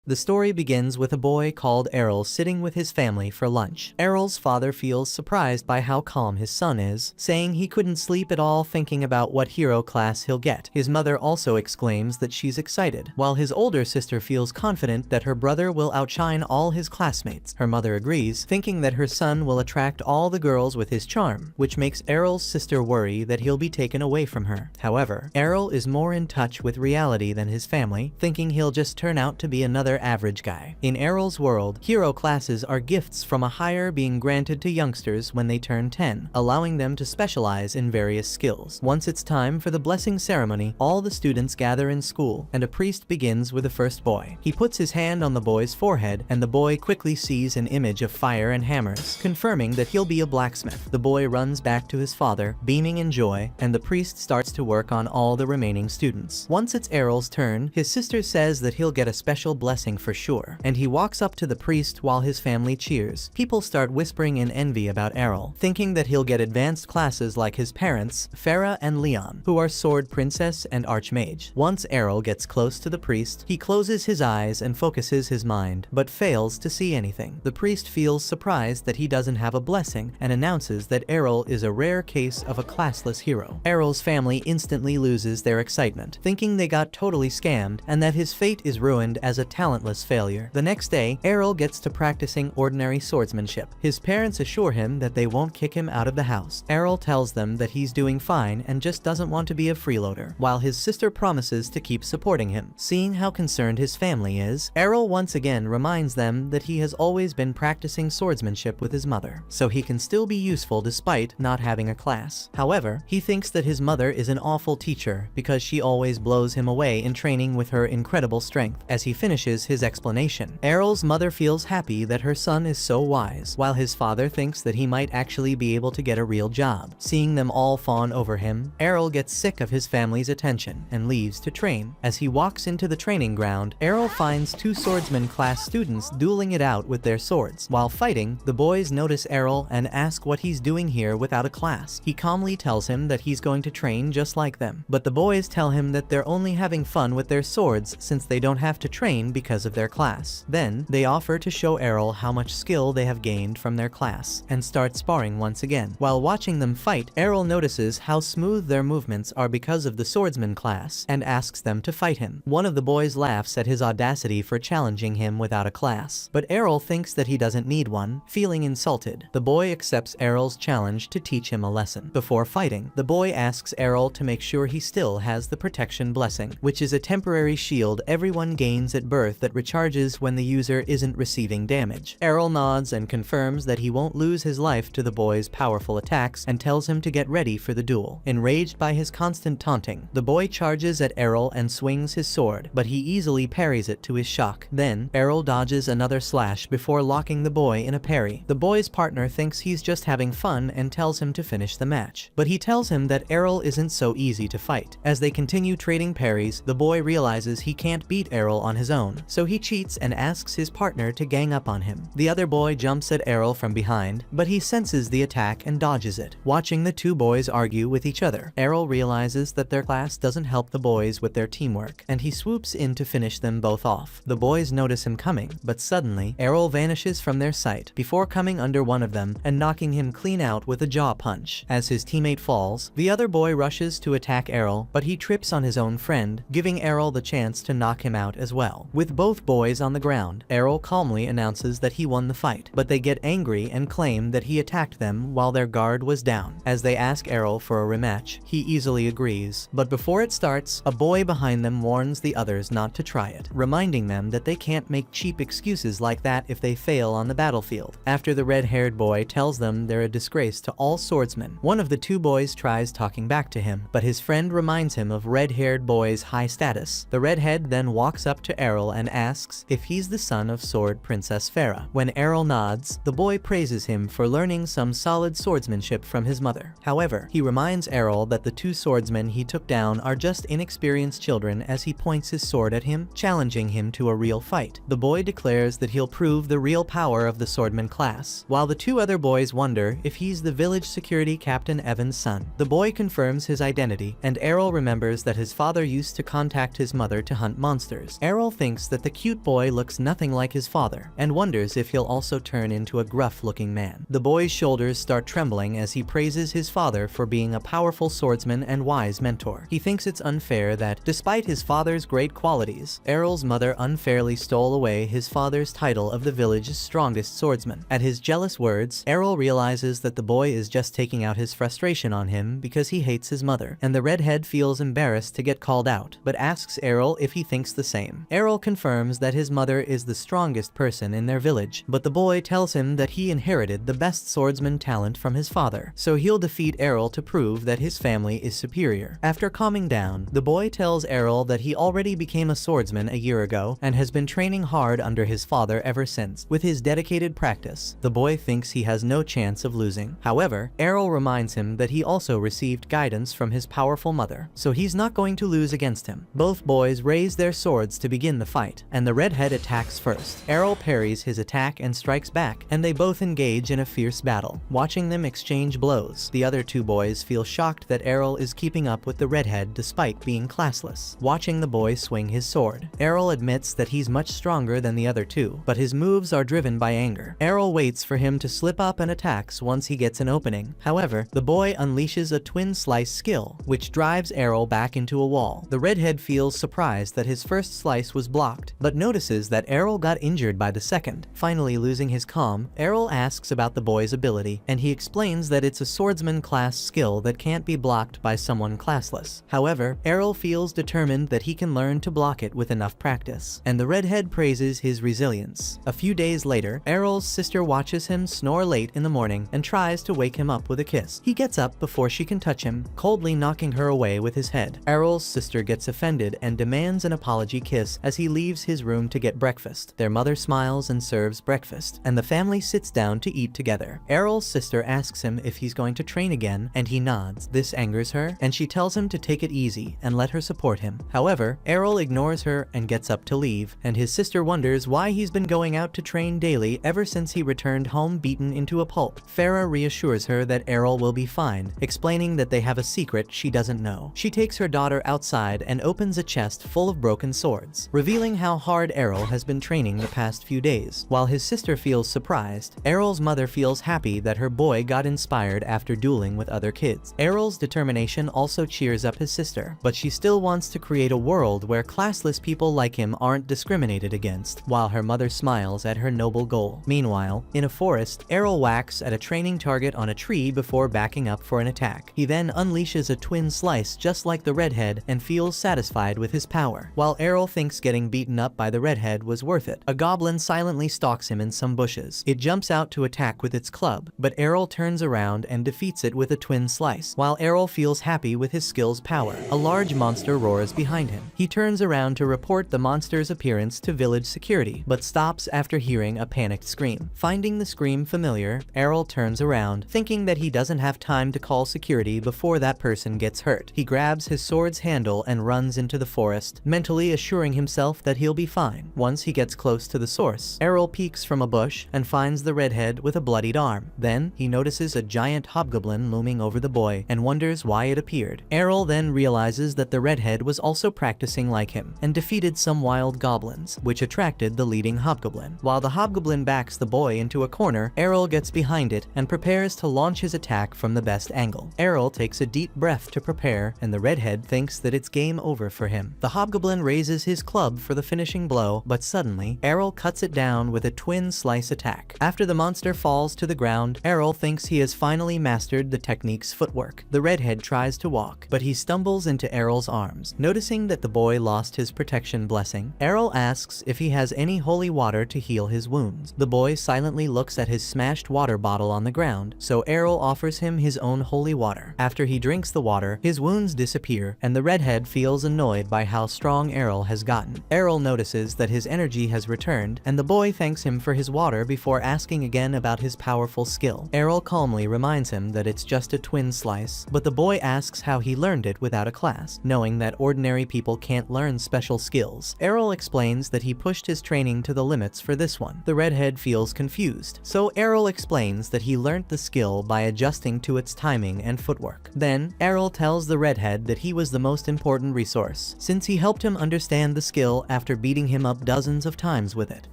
The story begins with a boy called Errol sitting with his family for lunch. Errol's father feels surprised by how calm his son is, saying he couldn't sleep at all thinking about what hero class he'll get. His mother also exclaims that she's excited, while his older sister feels confident that her brother will outshine all his classmates. Her mother agrees, thinking that her son will attract all the girls with his charm, which makes Errol's sister worry that he'll be taken away from her. However, Errol is more in touch with reality than his family, thinking he'll just turn out to be another average guy. In Errol's world, hero classes are gifts from a higher being granted to youngsters when they turn 10, allowing them to specialize in various skills. Once it's time for the blessing ceremony, all the students gather in school, and a priest begins with the first boy. He puts his hand on the boy's forehead, and the boy quickly sees an image of fire and hammers, confirming that he'll be a blacksmith. The boy runs back to his father, beaming in joy, and the priest starts to work on all the remaining students. Once it's Errol's turn, his sister says that he'll get a special blessing for sure, and he walks up to the priest while his family cheers. People start whispering in envy about Errol, thinking that he'll get advanced classes like his parents, Farah and Leon, who are sword princess and archmage. Once Errol gets close to the priest, he closes his eyes and focuses his mind, but fails to see anything. The priest feels surprised that he doesn't have a blessing and announces that Errol is a rare case of a classless hero. Errol's family instantly loses their excitement, thinking they got totally scammed and that his fate is ruined as a talentless failure. The next day, Errol gets to practicing ordinary swordsmanship. His parents assure him that they won't kick him out of the house. Errol tells them that he's doing fine and just doesn't want to be a freeloader, while his sister promises to keep supporting him. Seeing how concerned his family is, Errol once again reminds them that he has always been practicing swordsmanship with his mother, so he can still be useful despite not having a class. However, he thinks that his mother is an awful teacher because she always blows him away in training with her incredible strength. As he finishes his explanation, Errol's mother feels happy that her son is so wise, while his father thinks that he might actually be able to get a real job. Seeing them all fawn over him, Errol gets sick of his family's attention and leaves to train. As he walks into the training ground, Errol finds two swordsman class students dueling it out with their swords. While fighting, the boys notice Errol and ask what he's doing here without a class. He calmly tells him that he's going to train just like them, but the boys tell him that they're only having fun with their swords since they don't have to train because of their class. Then, they offer to show Errol how much skill they have gained from their class, and start sparring once again. While watching them fight, Errol notices how smooth their movements are because of the swordsman class, and asks them to fight him. One of the boys laughs at his audacity for challenging him without a class, but Errol thinks that he doesn't need one, feeling insulted. The boy accepts Errol's challenge to teach him a lesson. Before fighting, the boy asks Errol to make sure he still has the protection blessing, which is a temporary shield everyone gains at birth that recharges when the user isn't receiving damage. Errol nods and confirms that he won't lose his life to the boy's powerful attacks and tells him to get ready for the duel. Enraged by his constant taunting, the boy charges at Errol and swings his sword, but he easily parries it to his shock. Then, Errol dodges another slash before locking the boy in a parry. The boy's partner thinks he's just having fun and tells him to finish the match, but he tells him that Errol isn't so easy to fight. As they continue trading parries, the boy realizes he can't beat Errol on his own, so he cheats and asks his partner to gang up on him. The other boy jumps at Errol from behind, but he senses the attack and dodges it. Watching the two boys argue with each other, Errol realizes that their class doesn't help the boys with their teamwork, and he swoops in to finish them both off. The boys notice him coming, but suddenly, Errol vanishes from their sight before coming under one of them and knocking him clean out with a jaw punch. As his teammate falls, the other boy rushes to attack Errol, but he trips on his own friend, giving Errol the chance to knock him out as well. With both boys on the ground, Errol calmly announces that he won the fight, but they get angry and claim that he attacked them while their guard was down. As they ask Errol for a rematch, he easily agrees, but before it starts, a boy behind them warns the others not to try it, reminding them that they can't make cheap excuses like that if they fail on the battlefield. After the red-haired boy tells them they're a disgrace to all swordsmen, one of the two boys tries talking back to him, but his friend reminds him of red-haired boy's high status. The redhead then walks up to Errol and asks if he's the son of Sword Princess Farah. When Errol nods, the boy praises him for learning some solid swordsmanship from his mother. However, he reminds Errol that the two swordsmen he took down are just inexperienced children as he points his sword at him, challenging him to a real fight. The boy declares that he'll prove the real power of the swordman class, while the two other boys wonder if he's the village security Captain Evan's son. The boy confirms his identity, and Errol remembers that his father used to contact his mother to hunt monsters. Errol thinks that that the cute boy looks nothing like his father, and wonders if he'll also turn into a gruff-looking man. The boy's shoulders start trembling as he praises his father for being a powerful swordsman and wise mentor. He thinks it's unfair that, despite his father's great qualities, Errol's mother unfairly stole away his father's title of the village's strongest swordsman. At his jealous words, Errol realizes that the boy is just taking out his frustration on him because he hates his mother, and the redhead feels embarrassed to get called out, but asks Errol if he thinks the same. Errol confirms that his mother is the strongest person in their village, but the boy tells him that he inherited the best swordsman talent from his father, so he'll defeat Errol to prove that his family is superior. After calming down, the boy tells Errol that he already became a swordsman a year ago and has been training hard under his father ever since. With his dedicated practice, the boy thinks he has no chance of losing. However, Errol reminds him that he also received guidance from his powerful mother, so he's not going to lose against him. Both boys raise their swords to begin the fight, and the redhead attacks first. Errol parries his attack and strikes back, and they both engage in a fierce battle. Watching them exchange blows, the other two boys feel shocked that Errol is keeping up with the redhead despite being classless. Watching the boy swing his sword, Errol admits that he's much stronger than the other two, but his moves are driven by anger. Errol waits for him to slip up and attacks once he gets an opening. However, the boy unleashes a twin slice skill, which drives Errol back into a wall. The redhead feels surprised that his first slice was blocked, but notices that Errol got injured by the second. Finally losing his calm, Errol asks about the boy's ability, and he explains that it's a swordsman class skill that can't be blocked by someone classless. However, Errol feels determined that he can learn to block it with enough practice, and the redhead praises his resilience. A few days later, Errol's sister watches him snore late in the morning and tries to wake him up with a kiss. He gets up before she can touch him, coldly knocking her away with his head. Errol's sister gets offended and demands an apology kiss as he leaves his room to get breakfast. Their mother smiles and serves breakfast, and the family sits down to eat together. Errol's sister asks him if he's going to train again, and he nods. This angers her, and she tells him to take it easy and let her support him. However, Errol ignores her and gets up to leave, and his sister wonders why he's been going out to train daily ever since he returned home beaten into a pulp. Farah reassures her that Errol will be fine, explaining that they have a secret she doesn't know. She takes her daughter outside and opens a chest full of broken swords, revealing how hard Errol has been training the past few days. While his sister feels surprised, Errol's mother feels happy that her boy got inspired after dueling with other kids. Errol's determination also cheers up his sister, but she still wants to create a world where classless people like him aren't discriminated against, while her mother smiles at her noble goal. Meanwhile, in a forest, Errol whacks at a training target on a tree before backing up for an attack. He then unleashes a twin slice just like the redhead and feels satisfied with his power. While Errol thinks getting beaten up by the redhead was worth it, a goblin silently stalks him in some bushes. It jumps out to attack with its club, but Errol turns around and defeats it with a twin slice. While Errol feels happy with his skill's power, a large monster roars behind him. He turns around to report the monster's appearance to village security, but stops after hearing a panicked scream. Finding the scream familiar, Errol turns around, thinking that he doesn't have time to call security before that person gets hurt. He grabs his sword's handle and runs into the forest, mentally assuring himself that he'll be fine. Once he gets close to the source, Errol peeks from a bush and finds the redhead with a bloodied arm. Then, he notices a giant hobgoblin looming over the boy and wonders why it appeared. Errol then realizes that the redhead was also practicing like him and defeated some wild goblins, which attracted the leading hobgoblin. While the hobgoblin backs the boy into a corner, Errol gets behind it and prepares to launch his attack from the best angle. Errol takes a deep breath to prepare, and the redhead thinks that it's game over for him. The hobgoblin raises his club for the finishing blow, but suddenly, Errol cuts it down with a twin slice attack. After the monster falls to the ground, Errol thinks he has finally mastered the technique's footwork. The redhead tries to walk, but he stumbles into Errol's arms. Noticing that the boy lost his protection blessing, Errol asks if he has any holy water to heal his wounds. The boy silently looks at his smashed water bottle on the ground, so Errol offers him his own holy water. After he drinks the water, his wounds disappear, and the redhead feels annoyed by how strong Errol has gotten. Errol notices that his energy has returned, and the boy thanks him for his water before asking again about his powerful skill. Errol calmly reminds him that it's just a twin slice, but the boy asks how he learned it without a class, knowing that ordinary people can't learn special skills. Errol explains that he pushed his training to the limits for this one. The redhead feels confused, so Errol explains that he learned the skill by adjusting to its timing and footwork. Then, Errol tells the redhead that he was the most important resource, since he helped him understand the skill after beating him up dozens of times with it.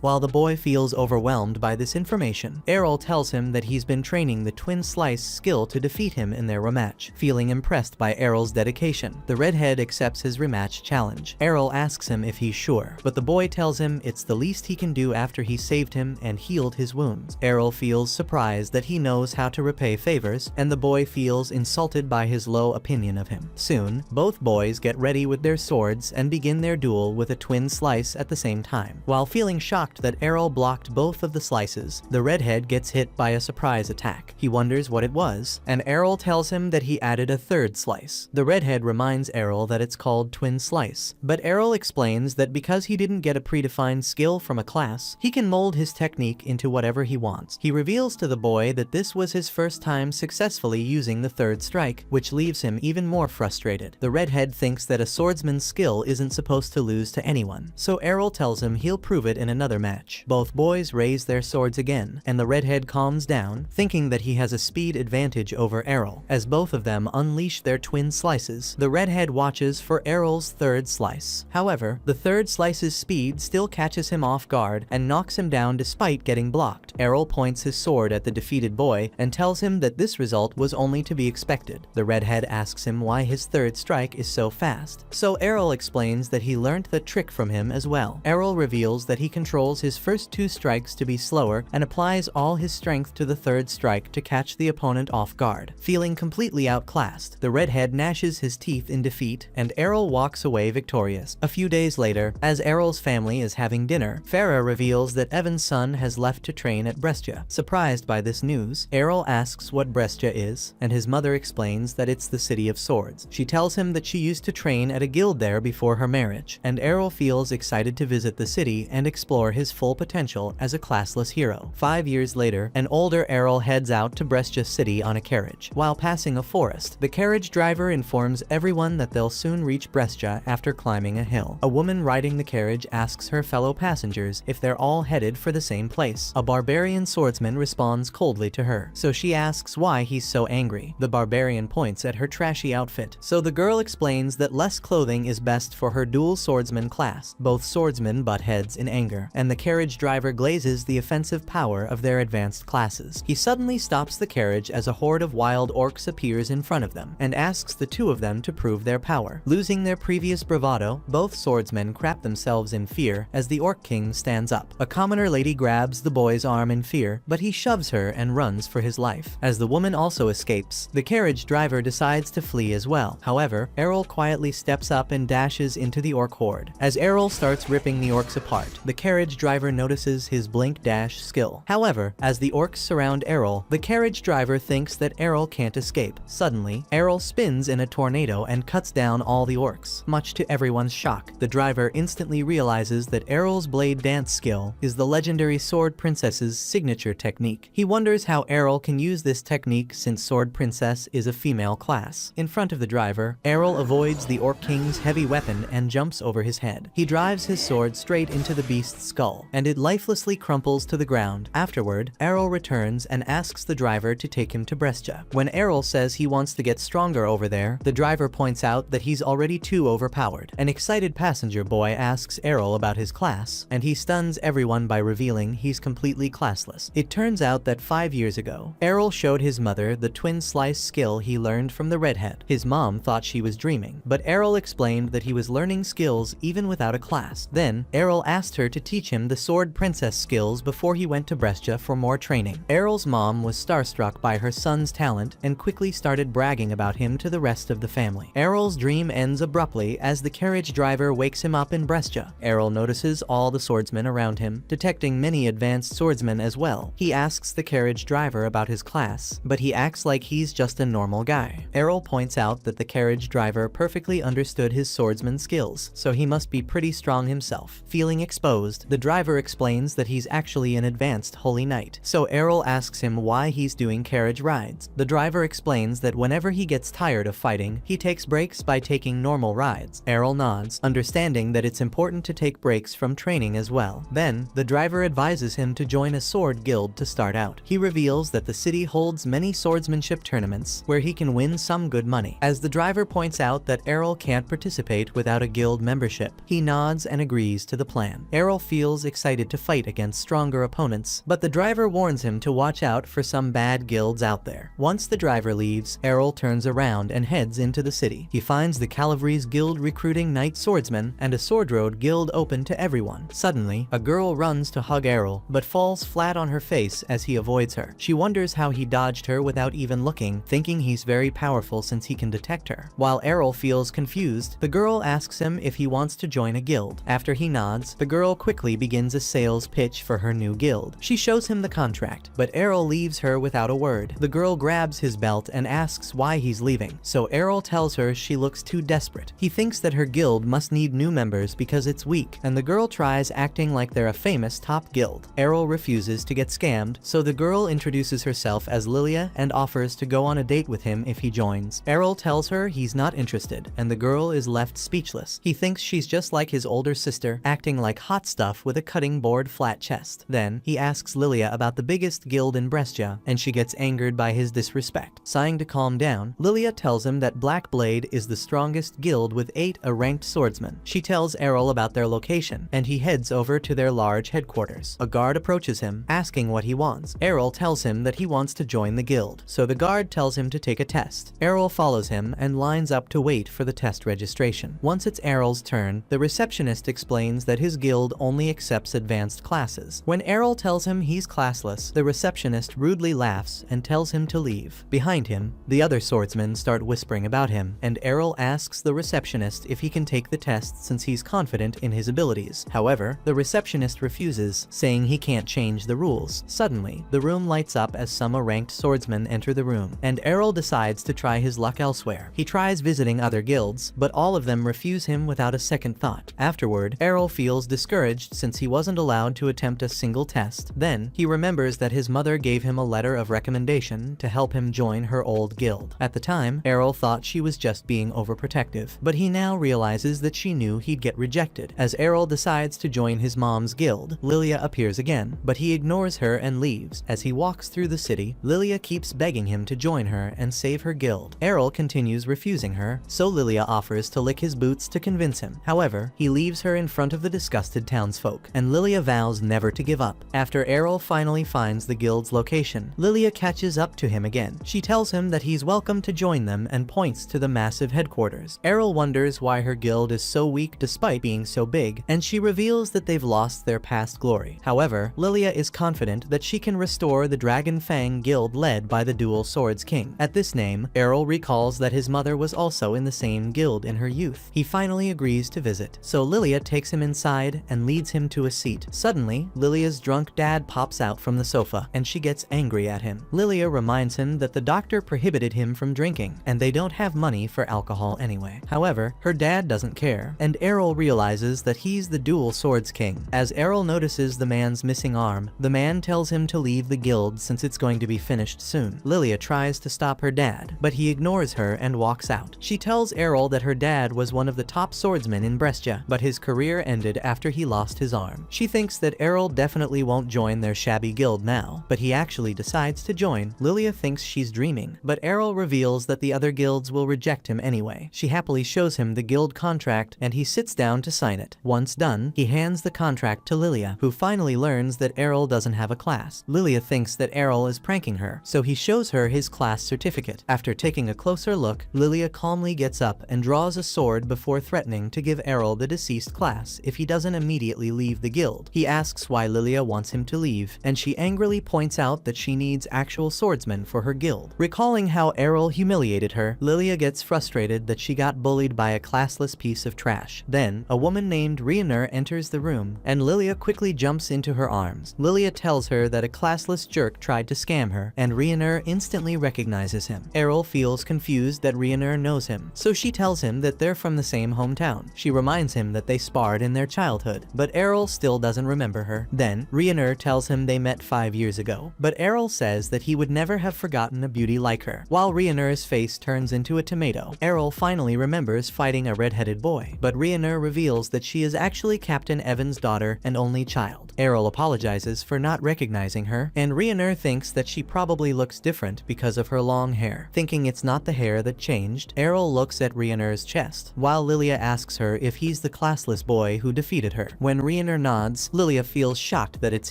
While the boy feels overwhelmed by this information, Errol tells him that he's been training the twin slice skill to defeat him in their rematch. Feeling impressed by Errol's dedication, the redhead accepts his rematch challenge. Errol asks him if he's sure, but the boy tells him it's the least he can do after he saved him and healed his wounds. Errol feels surprised that he knows how to repay favors, and the boy feels insulted by his low opinion of him. Soon, both boys get ready with their swords and begin their duel with a twin slice at the same time. While feeling shocked that Errol blocked both of the slices, the redhead gets hit by a surprise attack. He wonders what it was, and Errol tells him that he added a third slice. The redhead reminds Errol that it's called twin slice, but Errol explains that because he didn't get a predefined skill from a class, he can mold his technique into whatever he wants. He reveals to the boy that this was his first time successfully using the third strike, which leaves him even more frustrated. The redhead thinks that a swordsman's skill isn't supposed to lose to anyone, so Errol tells him he'll prove it in another match. Both boys raise their swords again, and the redhead calms down, thinking that he has a speed advantage over Errol. As both of them unleash their twin slices, the redhead watches for Errol's third slice. However, the third slice's speed still catches him off guard and knocks him down despite getting blocked. Errol points his sword at the defeated boy and tells him that this result was only to be expected. The redhead asks him why his third strike is so fast, so Errol explains that he learned the trick from him as well. Errol reveals that he controls his first two strikes to be slower and applies all his strength to the third strike to catch the opponent off guard. Feeling completely outclassed, the redhead gnashes his teeth in defeat, and Errol walks away victorious. A few days later, as Errol's family is having dinner, Farah reveals that Evan's son has left to train at Brescia. Surprised by this news, Errol asks what Brescia is, and his mother explains that it's the city of swords. She tells him that she used to train at a guild there before her marriage, and Errol feels excited to visit the city and explore his full potential as a classless hero. 5 years later, an older Errol heads out to Brescia city on a carriage. While passing a forest, the carriage driver informs everyone that they'll soon reach Brescia after climbing a hill. A woman riding the carriage asks her fellow passengers if they're all headed for the same place. A barbarian swordsman responds coldly to her, so she asks why he's so angry. The barbarian points at her trashy outfit, so the girl explains that less clothing is best for her dual swordsman class. Both swordsmen butt heads in anger, and the carriage driver glazes the offensive power of their advanced classes. He suddenly stops the carriage as a horde of wild orcs appears in front of them, and asks the two of them to prove their power. Losing their previous bravado, both swordsmen crap themselves in fear as the orc king stands up. A commoner lady grabs the boy's arm in fear, but he shoves her and runs for his life. As the woman also escapes, the carriage driver decides to flee as well. However, Errol quietly steps up and dashes into the orc horde. As Errol starts ripping the orcs apart, the carriage driver notices his blink dash skill. However, as the orcs surround Errol, the carriage driver thinks that Errol can't escape. Suddenly, Errol spins in a tornado and cuts down all the orcs. Much to everyone's shock, the driver instantly realizes that Errol's blade dance skill is the legendary Sword Princess's signature technique. He wonders how Errol can use this technique since Sword Princess is a female class. In front of the driver, Errol avoids the Orc King's heavy weapon and jumps over his head. He drives his sword straight into the beast's skull, and it lifelessly crumples to the ground. Afterward, Errol returns and asks the driver to take him to Brescia. When Errol says he wants to get stronger over there, the driver points out that he's already too overpowered. An excited passenger boy asks Errol about his class, and he stuns everyone by revealing he's completely classless. It turns out that 5 years ago, Errol showed his mother the twin slice skill he learned from the redhead. His mom thought she was dreaming, but Errol explained that he was learning skills even without a class. Then, Errol asked her to teach him the Sword Princess skills before he went to Brescia for more training. Errol's mom was starstruck by her son's talent and quickly started bragging about him to the rest of the family. Errol's dream ends abruptly as the carriage driver wakes him up in Brescia. Errol notices all the swordsmen around him, detecting many advanced swordsmen as well. He asks the carriage driver about his class, but he acts like he's just a normal guy. Errol points out that the carriage driver perfectly understood his swordsman skills, so he must be pretty strong himself. Feeling exposed, the driver explains that he's actually an advanced holy knight, so Errol asks him why he's doing carriage rides. The driver explains that whenever he gets tired of fighting, he takes breaks by taking normal rides. Errol nods, understanding that it's important to take breaks from training as well. Then, the driver advises him to join a sword guild to start out. He reveals that the city holds many swordsmanship tournaments where he can win some good money. As the driver points out that Errol can't participate without a guild membership, he nods nods and agrees to the plan. Errol feels excited to fight against stronger opponents, but the driver warns him to watch out for some bad guilds out there. Once the driver leaves, Errol turns around and heads into the city. He finds the Calavries Guild recruiting knight swordsmen and a sword road guild open to everyone. Suddenly, a girl runs to hug Errol, but falls flat on her face as he avoids her. She wonders how he dodged her without even looking, thinking he's very powerful since he can detect her. While Errol feels confused, the girl asks him if he wants to join a guild. After he nods, the girl quickly begins a sales pitch for her new guild. She shows him the contract, but Errol leaves her without a word. The girl grabs his belt and asks why he's leaving, so Errol tells her she looks too desperate. He thinks that her guild must need new members because it's weak, and the girl tries acting like they're a famous top guild. Errol refuses to get scammed, so the girl introduces herself as Lilia and offers to go on a date with him if he joins. Errol tells her he's not interested, and the girl is left speechless. He thinks she's just like his older sister, acting like hot stuff with a cutting board flat chest. Then, he asks Lilia about the biggest guild in Brescia, and she gets angered by his disrespect. Sighing to calm down, Lilia tells him that Black Blade is the strongest guild with 8 ranked swordsmen. She tells Errol about their location, and he heads over to their large headquarters. A guard approaches him, asking what he wants. Errol tells him that he wants to join the guild, so the guard tells him to take a test. Errol follows him and lines up to wait for the test registration. Once it's Errol's turn, the receptionist explains that his guild only accepts advanced classes. When Errol tells him he's classless, the receptionist rudely laughs and tells him to leave. Behind him, the other swordsmen start whispering about him, and Errol asks the receptionist if he can take the test since he's confident in his abilities. However, the receptionist refuses, saying he can't change the rules. Suddenly, the room lights up as some ranked swordsmen enter the room, and Errol decides to try his luck elsewhere. He tries visiting other guilds, but all of them refuse him without a second thought. Afterward, Errol feels discouraged since he wasn't allowed to attempt a single test. Then, he remembers that his mother gave him a letter of recommendation to help him join her old guild. At the time, Errol thought she was just being overprotective, but he now realizes that she knew he'd get rejected. As Errol decides to join his mom's guild, Lilia appears again, but he ignores her and leaves. As he walks through the city, Lilia keeps begging him to join her and save her guild. Errol continues refusing her, so Lilia offers to lick his boots to convince him. However, he leaves her in front of the disgusted townsfolk, and Lilia vows never to give up. After Errol finally finds the guild's location, Lilia catches up to him again. She tells him that he's welcome to join them and points to the massive headquarters. Errol wonders why her guild is so weak despite being so big, and she reveals that they've lost their past glory. However, Lilia is confident that she can restore the Dragon Fang guild led by the Dual Swords King. At this name, Errol recalls that his mother was also in the same guild in her youth. He finally agrees to visit, so Lilia takes him inside and leads him to a seat. Suddenly, Lilia's drunk dad pops out from the sofa, and she gets angry at him. Lilia reminds him that the doctor prohibited him from drinking, and they don't have money for alcohol anyway. However, her dad doesn't care, and Errol realizes that he's the Dual Swords King. As Errol notices the man's missing arm, the man tells him to leave the guild since it's going to be finished soon. Lilia tries to stop her dad, but he ignores her and walks out. She tells Errol that her dad was one of the top swordsmen in Brescia, but his career ended after he lost his arm. She thinks that Errol definitely won't join their shabby guild now, but he actually decides to join. Lilia thinks she's dreaming, but Errol reveals that the other guilds will reject him anyway. She happily shows him the guild contract, and he sits down to sign it. Once done, he hands the contract to Lilia, who finally learns that Errol doesn't have a class. Lilia thinks that Errol is pranking her, so he shows her his class certificate. After taking a closer look, Lilia calmly gets up and draws a sword before threatening to give Errol the deceased class if he doesn't immediately leave the guild. He asks why Lilia wants him to leave, and she angrily points out that she needs actual swordsmen for her guild. Recalling how Errol humiliated her, Lilia gets frustrated that she got bullied by a classless piece of trash. Then, a woman named Rionur enters the room, and Lilia quickly jumps into her arms. Lilia tells her that a classless jerk tried to scam her, and Rionur instantly recognizes him. Errol feels confused that Rionur knows him, so she tells him that they're from the same hometown. She reminds him that they sparred in their childhood, but Errol still doesn't remember her. Then, Rionur tells him they met 5 years ago, but Errol says that he would never have forgotten a beauty like her. While Rionur's face turns into a tomato, Errol finally remembers fighting a red-headed boy, but Rionur reveals that she is actually Captain Evan's daughter and only child. Errol apologizes for not recognizing her, and Rionur thinks that she probably looks different because of her long hair. Thinking it's not the hair that changed, Errol looks at Rionur's chest, while Lilia asks her if he's the classless boy who defeated her. When Riener nods, Lilia feels shocked that it's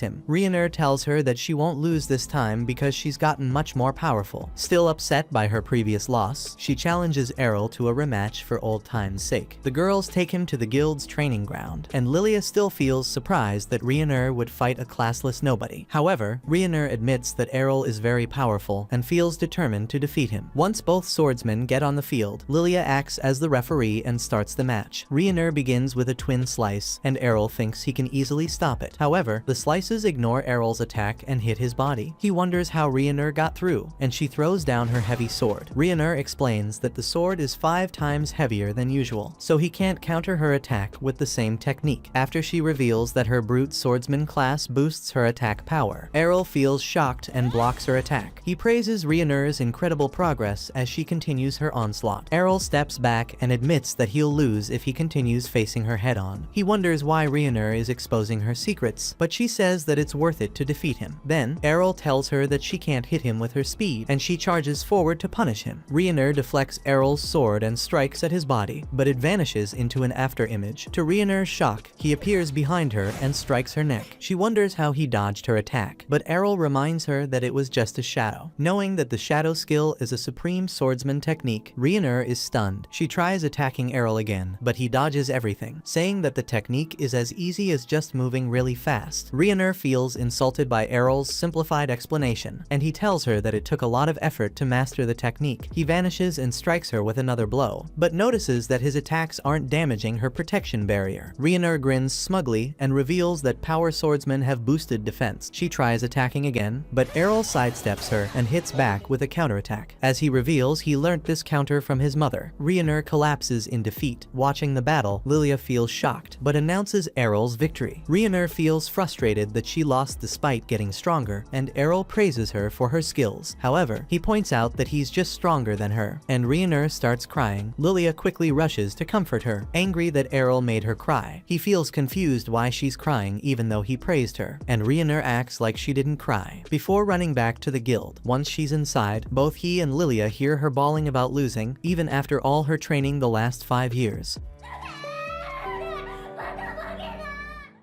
him. Riener tells her that she won't lose this time because she's gotten much more powerful. Still upset by her previous loss, she challenges Errol to a rematch for old time's sake. The girls take him to the guild's training ground, and Lilia still feels surprised that Riener would fight a classless nobody. However, Riener admits that Errol is very powerful and feels determined to defeat him. Once both swordsmen get on the field, Lilia acts as the referee and starts the match. Riener begins with a twin slice, and Errol thinks he can easily stop it. However, the slices ignore Errol's attack and hit his body. He wonders how Riener got through, and she throws down her heavy sword. Riener explains that the sword is 5 times heavier than usual, so he can't counter her attack with the same technique. After she reveals that her brute swordsman class boosts her attack power, Errol feels shocked and blocks her attack. He praises Riener's incredible progress as she continues her onslaught. Errol steps back and admits that he'll lose if he continues facing her head-on. He wonders why Riener is exposing her secrets, but she says that it's worth it to defeat him. Then, Errol tells her that she can't hit him with her speed, and she charges forward to punish him. Riener deflects Errol's sword and strikes at his body, but it vanishes into an after-image. To Riener's shock, he appears behind her and strikes her neck. She wonders how he dodged her attack, but Errol reminds her that it was just a shadow. Knowing that the shadow skill is a supreme swordsman technique, Riener is stunned. She tries attacking Errol again, but he dodges everything, saying that the technique is as easy as just moving really fast. Riener feels insulted by Errol's simplified explanation, and he tells her that it took a lot of effort to master the technique. He vanishes and strikes her with another blow, but notices that his attacks aren't damaging her protection barrier. Riener grins smugly and reveals that power swordsmen have boosted defense. She tries attacking again, but Errol sidesteps her and hits back with a counterattack. As he reveals he learnt this counter from his mother, Riener collapses in defeat. Watching the battle, Lilia feels shocked, but announces Errol's victory. Riener feels frustrated that she lost despite getting stronger, and Errol praises her for her skills. However, he points out that he's just stronger than her, and Riener starts crying. Lilia quickly rushes to comfort her, angry that Errol made her cry. He feels confused why she's crying even though he praised her, and Riener acts like she didn't cry. Before running back to the guild, once she's inside, both he and Lilia hear her bawling about losing, even after all her training the last 5 years.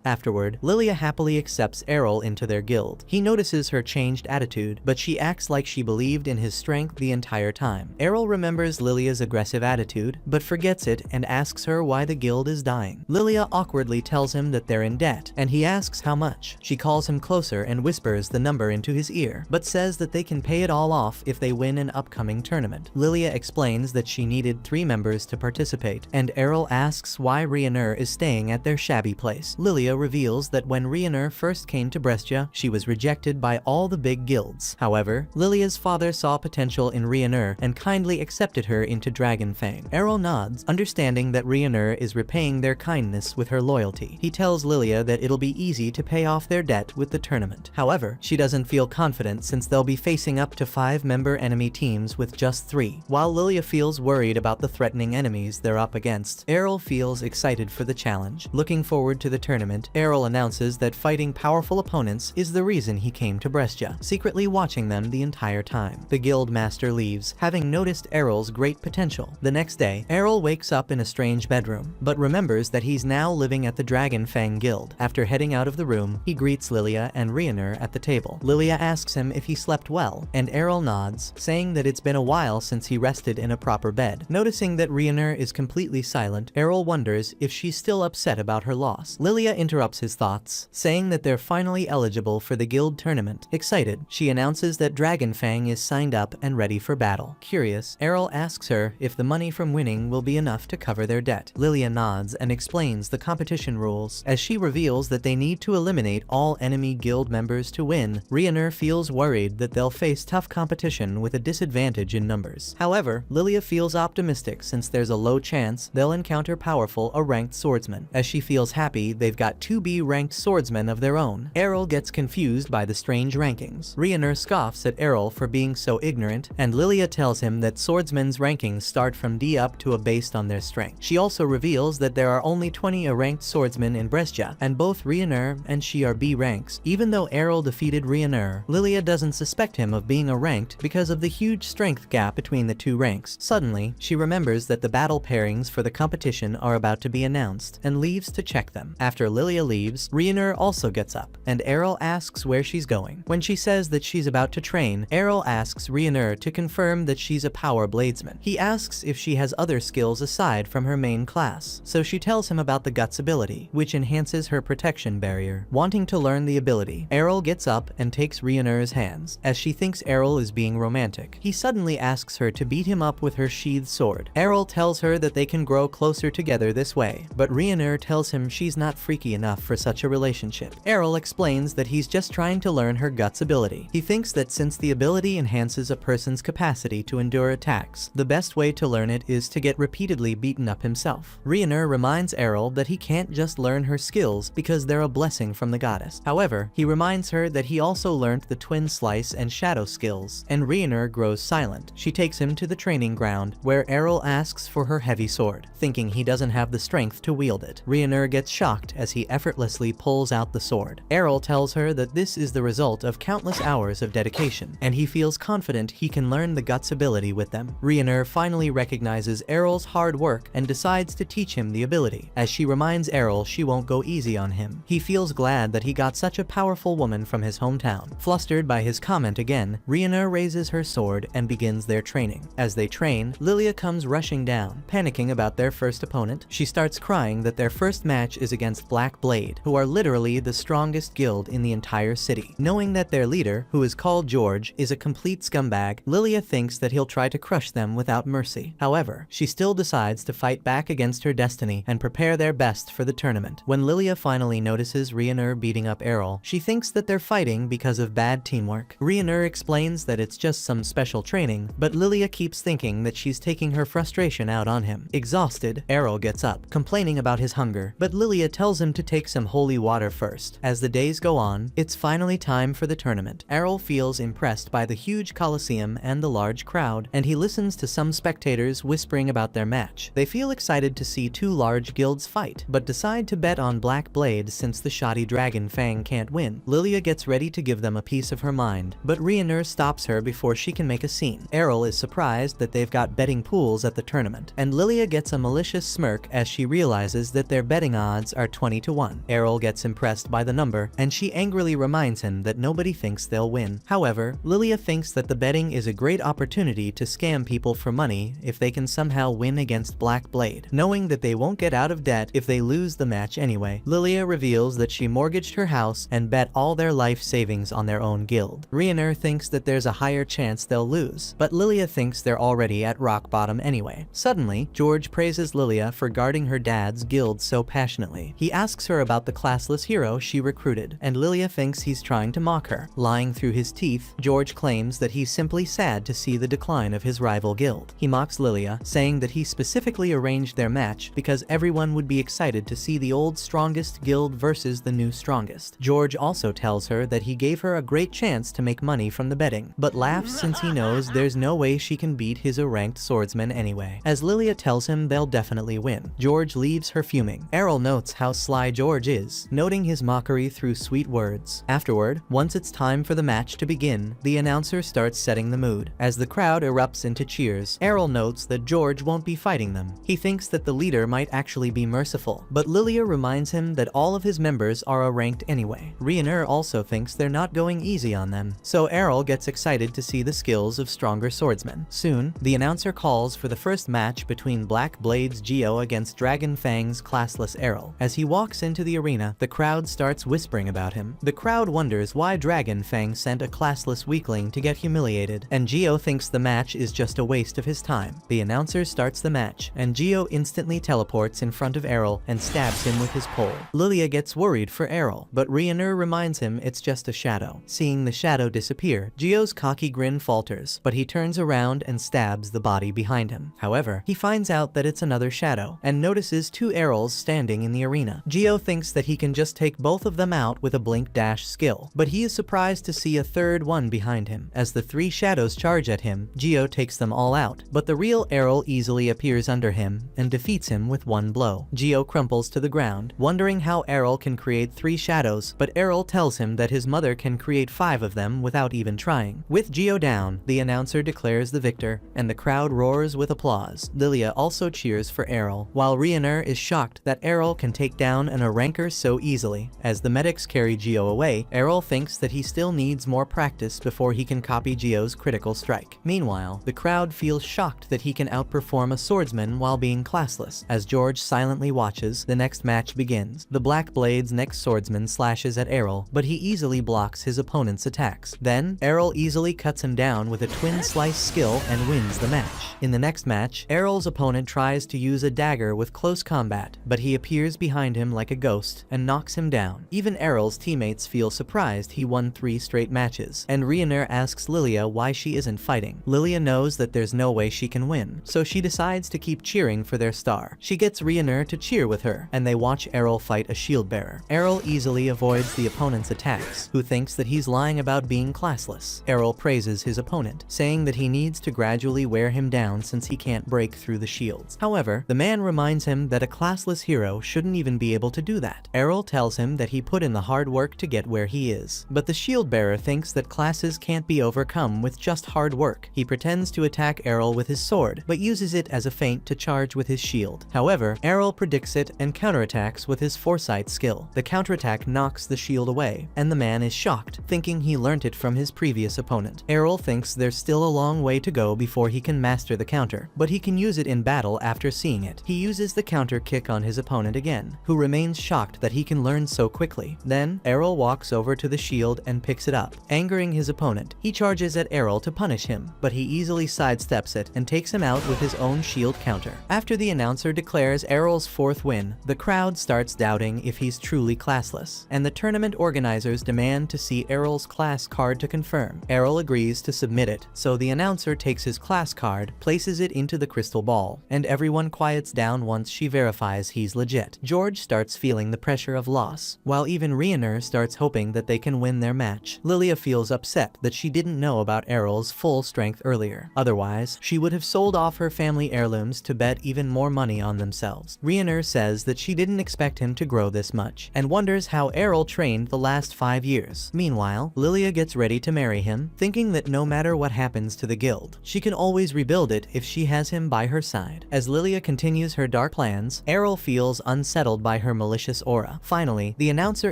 Afterward, Lilia happily accepts Errol into their guild. He notices her changed attitude, but she acts like she believed in his strength the entire time. Errol remembers Lilia's aggressive attitude, but forgets it and asks her why the guild is dying. Lilia awkwardly tells him that they're in debt, and he asks how much. She calls him closer and whispers the number into his ear, but says that they can pay it all off if they win an upcoming tournament. Lilia explains that she needed 3 members to participate, and Errol asks why Riener is staying at their shabby place. Lilia reveals that when Riener first came to Brescia, she was rejected by all the big guilds. However, Lilia's father saw potential in Riener and kindly accepted her into Dragonfang. Errol nods, understanding that Riener is repaying their kindness with her loyalty. He tells Lilia that it'll be easy to pay off their debt with the tournament. However, she doesn't feel confident since they'll be facing up to 5-member enemy teams with just 3. While Lilia feels worried about the threatening enemies they're up against, Errol feels excited for the challenge. Looking forward to the tournament, Errol announces that fighting powerful opponents is the reason he came to Brescia, secretly watching them the entire time. The guild master leaves, having noticed Errol's great potential. The next day, Errol wakes up in a strange bedroom, but remembers that he's now living at the Dragonfang Guild. After heading out of the room, he greets Lilia and Riener at the table. Lilia asks him if he slept well, and Errol nods, saying that it's been a while since he rested in a proper bed. Noticing that Riener is completely silent, Errol wonders if she's still upset about her loss. Lilia interrupts his thoughts, saying that they're finally eligible for the guild tournament. Excited, she announces that Dragonfang is signed up and ready for battle. Curious, Errol asks her if the money from winning will be enough to cover their debt. Lilia nods and explains the competition rules. As she reveals that they need to eliminate all enemy guild members to win, Riener feels worried that they'll face tough competition with a disadvantage in numbers. However, Lilia feels optimistic since there's a low chance they'll encounter powerful or ranked swordsmen. As she feels happy they've got two B-ranked swordsmen of their own. Errol gets confused by the strange rankings. Rhaenyra scoffs at Errol for being so ignorant, and Lilia tells him that swordsmen's rankings start from D up to A based on their strength. She also reveals that there are only 20 A-ranked swordsmen in Brescia, and both Rhaenyra and she are B ranks. Even though Errol defeated Rhaenyra, Lilia doesn't suspect him of being A-ranked because of the huge strength gap between the two ranks. Suddenly, she remembers that the battle pairings for the competition are about to be announced, and leaves to check them. After Lilia leaves, Rhaenyra also gets up, and Errol asks where she's going. When she says that she's about to train, Errol asks Rhaenyra to confirm that she's a power bladesman. He asks if she has other skills aside from her main class, so she tells him about the Guts ability, which enhances her protection barrier. Wanting to learn the ability, Errol gets up and takes Rhaenyra's hands, as she thinks Errol is being romantic. He suddenly asks her to beat him up with her sheathed sword. Errol tells her that they can grow closer together this way, but Rhaenyra tells him she's not freaky enough for such a relationship. Errol explains that he's just trying to learn her Guts ability. He thinks that since the ability enhances a person's capacity to endure attacks, the best way to learn it is to get repeatedly beaten up himself. Rhaenyra reminds Errol that he can't just learn her skills because they're a blessing from the goddess. However, he reminds her that he also learned the twin slice and shadow skills, and Rhaenyra grows silent. She takes him to the training ground, where Errol asks for her heavy sword, thinking he doesn't have the strength to wield it. Rhaenyra gets shocked as he effortlessly pulls out the sword. Errol tells her that this is the result of countless hours of dedication, and he feels confident he can learn the Guts ability with them. Rhaenyra finally recognizes Errol's hard work and decides to teach him the ability. As she reminds Errol she won't go easy on him, he feels glad that he got such a powerful woman from his hometown. Flustered by his comment again, Rhaenyra raises her sword and begins their training. As they train, Lilia comes rushing down, panicking about their first opponent. She starts crying that their first match is against Black Blade, who are literally the strongest guild in the entire city. Knowing that their leader, who is called George, is a complete scumbag, Lilia thinks that he'll try to crush them without mercy. However, she still decides to fight back against her destiny and prepare their best for the tournament. When Lilia finally notices Rhaenyra beating up Errol, she thinks that they're fighting because of bad teamwork. Rhaenyra explains that it's just some special training, but Lilia keeps thinking that she's taking her frustration out on him. Exhausted, Errol gets up, complaining about his hunger, but Lilia tells him to take some holy water first. As the days go on, it's finally time for the tournament. Errol feels impressed by the huge coliseum and the large crowd, and he listens to some spectators whispering about their match. They feel excited to see two large guilds fight, but decide to bet on Black Blade since the shoddy Dragon Fang can't win. Lilia gets ready to give them a piece of her mind, but Rhaenyra stops her before she can make a scene. Errol is surprised that they've got betting pools at the tournament, and Lilia gets a malicious smirk as she realizes that their betting odds are 20-1. Errol gets impressed by the number, and she angrily reminds him that nobody thinks they'll win. However, Lilia thinks that the betting is a great opportunity to scam people for money if they can somehow win against Black Blade. Knowing that they won't get out of debt if they lose the match anyway, Lilia reveals that she mortgaged her house and bet all their life savings on their own guild. Rhaenyra thinks that there's a higher chance they'll lose, but Lilia thinks they're already at rock bottom anyway. Suddenly, George praises Lilia for guarding her dad's guild so passionately. He asks her about the classless hero she recruited, and Lilia thinks he's trying to mock her. Lying through his teeth, George claims that he's simply sad to see the decline of his rival guild. He mocks Lilia, saying that he specifically arranged their match because everyone would be excited to see the old strongest guild versus the new strongest. George also tells her that he gave her a great chance to make money from the betting, but laughs since he knows there's no way she can beat his ranked swordsman anyway. As Lilia tells him they'll definitely win, George leaves her fuming. Errol notes how sly George is, noting his mockery through sweet words. Afterward, once it's time for the match to begin, the announcer starts setting the mood. As the crowd erupts into cheers, Errol notes that George won't be fighting them. He thinks that the leader might actually be merciful, but Lilia reminds him that all of his members are ranked anyway. Rhaenyra also thinks they're not going easy on them, so Errol gets excited to see the skills of stronger swordsmen. Soon, the announcer calls for the first match between Black Blade's Geo against Dragon Fang's classless Errol. As he walks into the arena, the crowd starts whispering about him. The crowd wonders why Dragon Fang sent a classless weakling to get humiliated, and Geo thinks the match is just a waste of his time. The announcer starts the match, and Geo instantly teleports in front of Errol and stabs him with his pole. Lilia gets worried for Errol, but Rhaenyra reminds him it's just a shadow. Seeing the shadow disappear, Geo's cocky grin falters, but he turns around and stabs the body behind him. However, he finds out that it's another shadow, and notices two Errols standing in the arena. Geo Gio thinks that he can just take both of them out with a blink dash skill, but he is surprised to see a third one behind him. As the three shadows charge at him, Gio takes them all out, but the real Errol easily appears under him and defeats him with one blow. Gio crumples to the ground, wondering how Errol can create three shadows, but Errol tells him that his mother can create 5 of them without even trying. With Gio down, the announcer declares the victor, and the crowd roars with applause. Lilia also cheers for Errol, while Rioner is shocked that Errol can take down an Aranker so easily. As the medics carry Gio away, Errol thinks that he still needs more practice before he can copy Gio's critical strike. Meanwhile, the crowd feels shocked that he can outperform a swordsman while being classless. As George silently watches, the next match begins. The Black Blade's next swordsman slashes at Errol, but he easily blocks his opponent's attacks. Then, Errol easily cuts him down with a twin slice skill and wins the match. In the next match, Errol's opponent tries to use a dagger with close combat, but he appears behind him like a ghost and knocks him down. Even Errol's teammates feel surprised he won 3 straight matches, and Rioner asks Lilia why she isn't fighting. Lilia knows that there's no way she can win, so she decides to keep cheering for their star. She gets Rioner to cheer with her, and they watch Errol fight a shield bearer. Errol easily avoids the opponent's attacks, who thinks that he's lying about being classless. Errol praises his opponent, saying that he needs to gradually wear him down since he can't break through the shields. However, the man reminds him that a classless hero shouldn't even be able to do that. Errol tells him that he put in the hard work to get where he is, but the shield bearer thinks that classes can't be overcome with just hard work. He pretends to attack Errol with his sword, but uses it as a feint to charge with his shield. However, Errol predicts it and counterattacks with his foresight skill. The counterattack knocks the shield away, and the man is shocked, thinking he learnt it from his previous opponent. Errol thinks there's still a long way to go before he can master the counter, but he can use it in battle after seeing it. He uses the counter kick on his opponent again, who remains shocked that he can learn so quickly. Then, Errol walks over to the shield and picks it up, angering his opponent. He charges at Errol to punish him, but he easily sidesteps it and takes him out with his own shield counter. After the announcer declares Errol's 4th win, the crowd starts doubting if he's truly classless, and the tournament organizers demand to see Errol's class card to confirm. Errol agrees to submit it, so the announcer takes his class card, places it into the crystal ball, and everyone quiets down once she verifies he's legit. George starts feeling the pressure of loss, while even Rioner starts hoping that they can win their match. Lilia feels upset that she didn't know about Errol's full strength earlier. Otherwise, she would have sold off her family heirlooms to bet even more money on themselves. Rioner says that she didn't expect him to grow this much, and wonders how Errol trained the last 5 years. Meanwhile, Lilia gets ready to marry him, thinking that no matter what happens to the guild, she can always rebuild it if she has him by her side. As Lilia continues her dark plans, Errol feels unsettled by her malicious aura. Finally, the announcer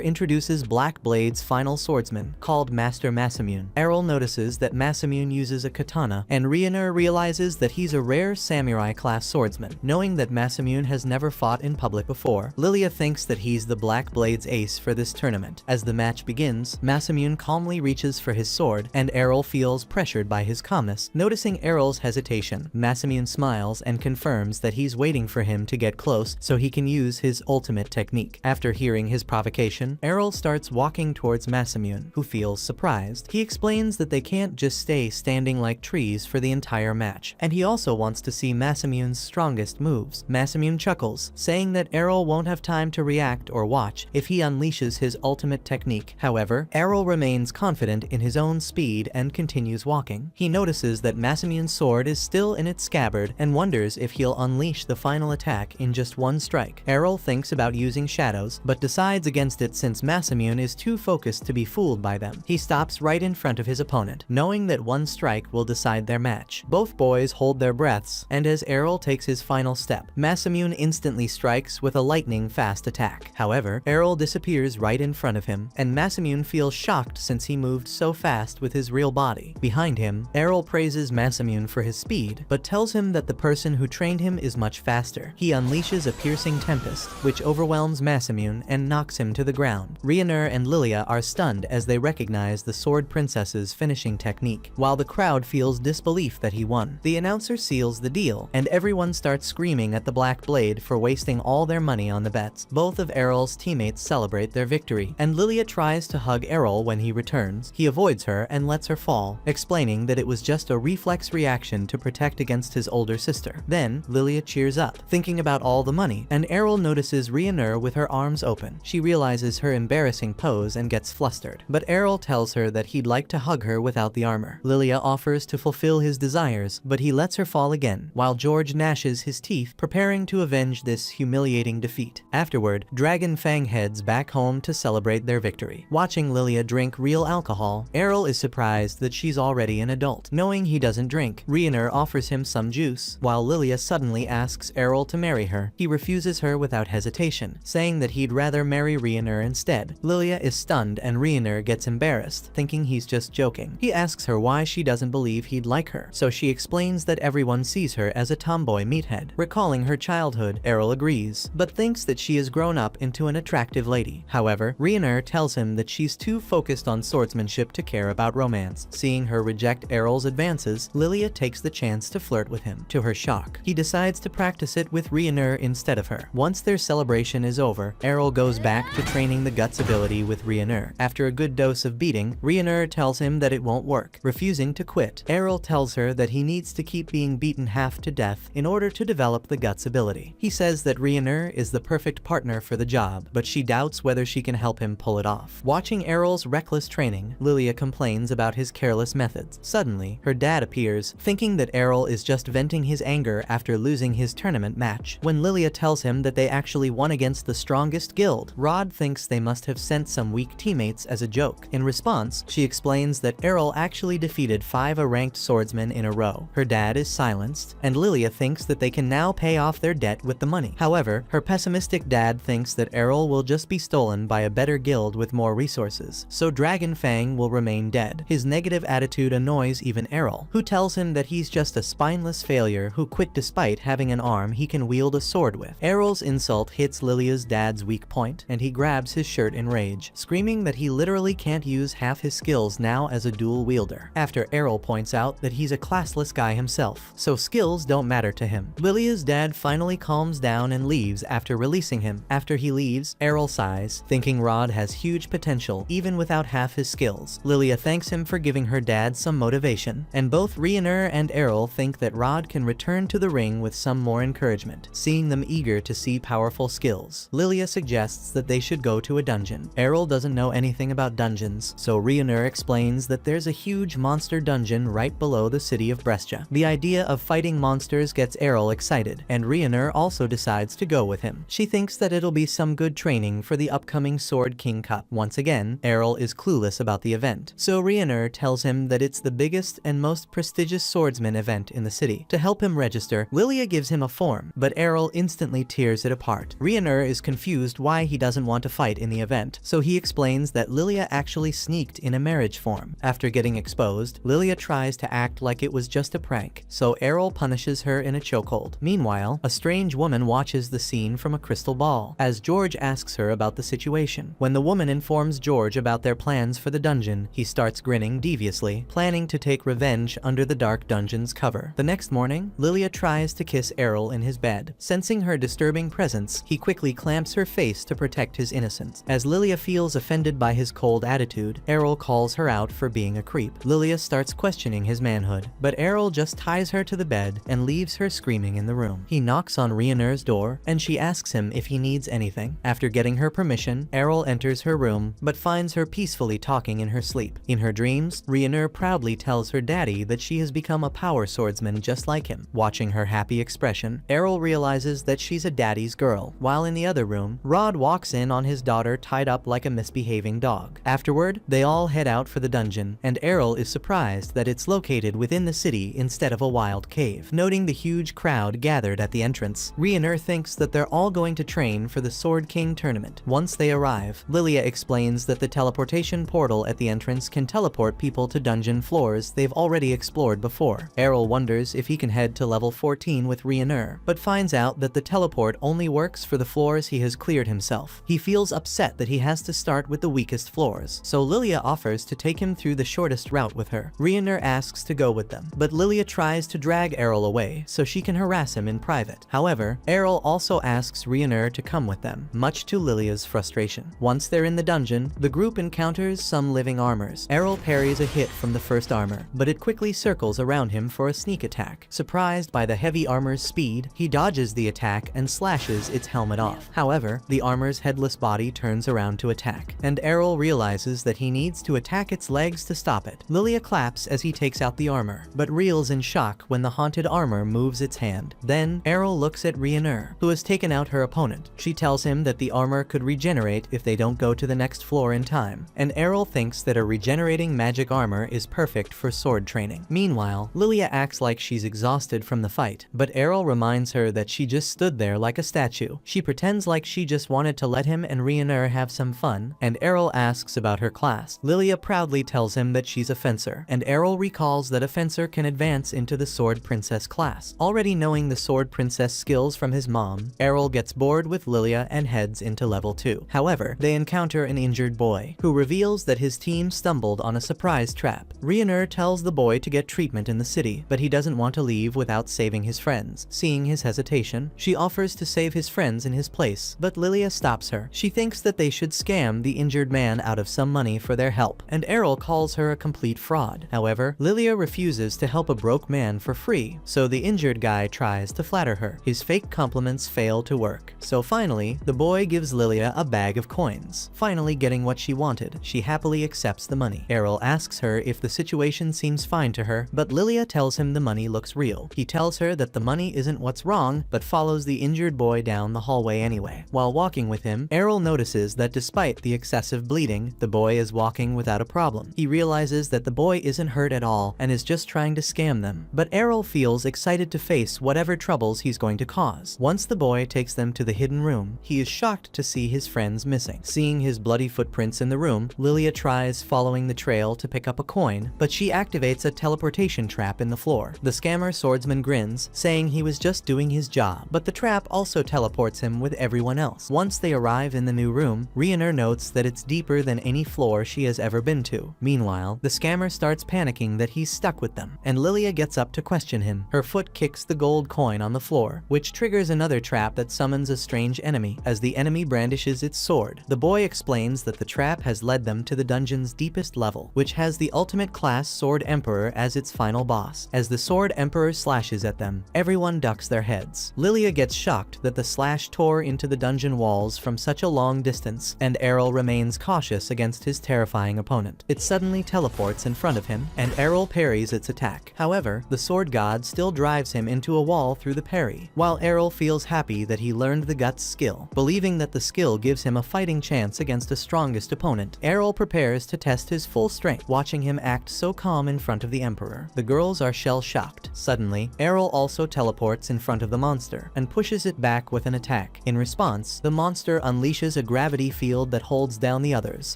introduces Black Blade's final swordsman, called Master Masamune. Errol notices that Masamune uses a katana, and Rioner realizes that he's a rare samurai-class swordsman. Knowing that Masamune has never fought in public before, Lilia thinks that he's the Black Blade's ace for this tournament. As the match begins, Masamune calmly reaches for his sword, and Errol feels pressured by his calmness. Noticing Errol's hesitation, Masamune smiles and confirms that he's waiting for him to get close so he can use his ultimate technique. After hearing his provocation, Errol starts walking towards Masamune, who feels surprised. He explains that they can't just stay standing like trees for the entire match, and he also wants to see Masamune's strongest moves. Masamune chuckles, saying that Errol won't have time to react or watch if he unleashes his ultimate technique. However, Errol remains confident in his own speed and continues walking. He notices that Masamune's sword is still in its scabbard and wonders if he'll unleash the final attack in just one strike. Errol thinks about using shadows, but decides against it since Masamune is too focused to be fooled by them. He stops right in front of his opponent, knowing that one strike will decide their match. Both boys hold their breaths, and as Errol takes his final step, Masamune instantly strikes with a lightning-fast attack. However, Errol disappears right in front of him, and Masamune feels shocked since he moved so fast with his real body. Behind him, Errol praises Masamune for his speed, but tells him that the person who trained him is much faster. He unleashes a piercing tempest, which overwhelms Masamune and knocks him to the ground. Rioner and Lilia are stunned as they recognize the Sword Princess's finishing technique, while the crowd feels disbelief that he won. The announcer seals the deal, and everyone starts screaming at the Black Blade for wasting all their money on the bets. Both of Errol's teammates celebrate their victory, and Lilia tries to hug Errol when he returns. He avoids her and lets her fall, explaining that it was just a reflex reaction to protect against his older sister. Then, Lilia cheers up, thinking about all the money, and Errol notices Rioner Ryuner with her arms open. She realizes her embarrassing pose and gets flustered, but Errol tells her that he'd like to hug her without the armor. Lilia offers to fulfill his desires, but he lets her fall again, while George gnashes his teeth, preparing to avenge this humiliating defeat. Afterward, Dragon Fang heads back home to celebrate their victory. Watching Lilia drink real alcohol, Errol is surprised that she's already an adult. Knowing he doesn't drink, Ryuner offers him some juice, while Lilia suddenly asks Errol to marry her. He refuses her without hesitation, saying that he'd rather marry Ryuner instead. Lilia is stunned and Ryuner gets embarrassed, thinking he's just joking. He asks her why she doesn't believe he'd like her, so she explains that everyone sees her as a tomboy meathead. Recalling her childhood, Errol agrees, but thinks that she has grown up into an attractive lady. However, Ryuner tells him that she's too focused on swordsmanship to care about romance. Seeing her reject Errol's advances, Lilia takes the chance to flirt with him. To her shock, he decides to practice it with Ryuner instead of her. Once their celebration is over, Errol goes back to training the guts ability with Ryuner. After a good dose of beating, Ryuner tells him that it won't work. Refusing to quit, Errol tells her that he needs to keep being beaten half to death in order to develop the guts ability. He says that Ryuner is the perfect partner for the job, but she doubts whether she can help him pull it off. Watching Errol's reckless training, Lilia complains about his careless methods. Suddenly, her dad appears, thinking that Errol is just venting his anger after losing his tournament match. When Lilia tells him that they actually won against the strongest guild, Rod thinks they must have sent some weak teammates as a joke. In response, she explains that Errol actually defeated 5 ranked swordsmen in a row. Her dad is silenced, and Lilia thinks that they can now pay off their debt with the money. However, her pessimistic dad thinks that Errol will just be stolen by a better guild with more resources, so Dragon Fang will remain dead. His negative attitude annoys even Errol, who tells him that he's just a spineless failure who quit despite having an arm he can wield a sword with. Errol's insult hits Lilia's dad's weak point, and he grabs his shirt in rage, screaming that he literally can't use half his skills now as a dual wielder. After Errol points out that he's a classless guy himself, so skills don't matter to him. Lilia's dad finally calms down and leaves after releasing him. After he leaves, Errol sighs, thinking Rod has huge potential even without half his skills. Lilia thanks him for giving her dad some motivation, and both Ryuner and Errol think that Rod can return to the ring with some more encouragement, seeing them eager to see powerful skills. Lilia suggests that they should go to a dungeon. Errol doesn't know anything about dungeons, so Ryuner explains that there's a huge monster dungeon right below the city of Brescia. The idea of fighting monsters gets Errol excited, and Ryuner also decides to go with him. She thinks that it'll be some good training for the upcoming Sword King Cup. Once again, Errol is clueless about the event, so Ryuner tells him that it's the biggest and most prestigious swordsman event in the city. To help him register, Lilia gives him a form, but Errol instantly tears it apart. Ryuner is confused why he doesn't want to fight in the event, so he explains that Lilia actually sneaked in a marriage form. After getting exposed, Lilia tries to act like it was just a prank, so Errol punishes her in a chokehold. Meanwhile, a strange woman watches the scene from a crystal ball, as George asks her about the situation. When the woman informs George about their plans for the dungeon, he starts grinning deviously, planning to take revenge under the dark dungeon's cover. The next morning, Lilia tries to kiss Errol in his bed. Sensing her disturbing presence, he quickly clamps her face to protect his innocence. As Lilia feels offended by his cold attitude, Errol calls her out for being a creep. Lilia starts questioning his manhood, but Errol just ties her to the bed and leaves her screaming in the room. He knocks on Ryuner's door, and she asks him if he needs anything. After getting her permission, Errol enters her room, but finds her peacefully talking in her sleep. In her dreams, Ryuner proudly tells her daddy that she has become a power swordsman just like him. Watching her happy expression, Errol realizes that she's a daddy's girl. While in the other room, Rod walks in on his daughter tied up like a misbehaving dog. Afterward, they all head out for the dungeon, and Errol is surprised that it's located within the city instead of a wild cave. Noting the huge crowd gathered at the entrance, Ryuner thinks that they're all going to train for the Sword King tournament. Once they arrive, Lilia explains that the teleportation portal at the entrance can teleport people to dungeon floors they've already explored before. Errol wonders if he can head to level 14 with Ryuner, but finds out that the teleport only works for the floors he has cleared himself. He feels upset that he has to start with the weakest floors, so Lilia offers to take him through the shortest route with her. Ryuner asks to go with them, but Lilia tries to drag Errol away so she can harass him in private. However, Errol also asks Ryuner to come with them, much to Lilia's frustration. Once they're in the dungeon, the group encounters some living armors. Errol parries a hit from the first armor, but it quickly circles around him for a sneak attack. Surprised by the heavy armor's speed, he dodges the attack and slashes its helmet off. off. However, the armor's headless body turns around to attack, and Errol realizes that he needs to attack its legs to stop it. Lilia claps as he takes out the armor, but reels in shock when the haunted armor moves its hand. Then, Errol looks at Rhaenyra, who has taken out her opponent. She tells him that the armor could regenerate if they don't go to the next floor in time, and Errol thinks that a regenerating magic armor is perfect for sword training. Meanwhile, Lilia acts like she's exhausted from the fight, but Errol reminds her that she just stood there like a statue. She pretends like she just wanted to let him and Rhaenyra have some fun, and Errol asks about her class. Lilia proudly tells him that she's a fencer, and Errol recalls that a fencer can advance into the Sword Princess class. Already knowing the Sword Princess skills from his mom, Errol gets bored with Lilia and heads into level 2. However, they encounter an injured boy, who reveals that his team stumbled on a surprise trap. Rhaenyra tells the boy to get treatment in the city, but he doesn't want to leave without saving his friends. Seeing his hesitation, she offers to save his friends in his place, but Lilia stops her. She thinks that they should scam the injured man out of some money for their help, and Errol calls her a complete fraud. However, Lilia refuses to help a broke man for free, so the injured guy tries to flatter her. His fake compliments fail to work. So finally, the boy gives Lilia a bag of coins. Finally getting what she wanted, she happily accepts the money. Errol asks her if the situation seems fine to her, but Lilia tells him the money looks real. He tells her that the money isn't what's wrong, but follows the injured boy down the hallway anyway. While walking with him, Errol notices that despite the excessive bleeding, the boy is walking without a problem. He realizes that the boy isn't hurt at all and is just trying to scam them, but Errol feels excited to face whatever troubles he's going to cause. Once the boy takes them to the hidden room, he is shocked to see his friends missing. Seeing his bloody footprints in the room, Lilia tries following the trail to pick up a coin, but she activates a teleportation trap in the floor. The scammer swordsman grins, saying he was just doing his job, but the trap also teleports him with everyone else. Once they arrive in the new room, Rhaenyra notes that it's deeper than any floor she has ever been to. Meanwhile, the scammer starts panicking that he's stuck with them, and Lilia gets up to question him. Her foot kicks the gold coin on the floor, which triggers another trap that summons a strange enemy. As the enemy brandishes its sword, the boy explains that the trap has led them to the dungeon's deepest level, which has the ultimate class Sword Emperor as its final boss. As the Sword Emperor slashes at them, everyone ducks their heads. Lilia gets shocked that the slash tore into the dungeon walls from such a long distance, and Errol remains cautious against his terrifying opponent. It suddenly teleports in front of him, and Errol parries its attack. However, the sword god still drives him into a wall through the parry, while Errol feels happy that he learned the guts skill, believing that the skill gives him a fighting chance against a strongest opponent. Errol prepares to test his full strength, watching him act so calm in front of the Emperor. The girls are shell-shocked. Suddenly, Errol also teleports in front of the monster, and pushes it back with an attack. In response, the monster unleashes a gravity field that holds down the others,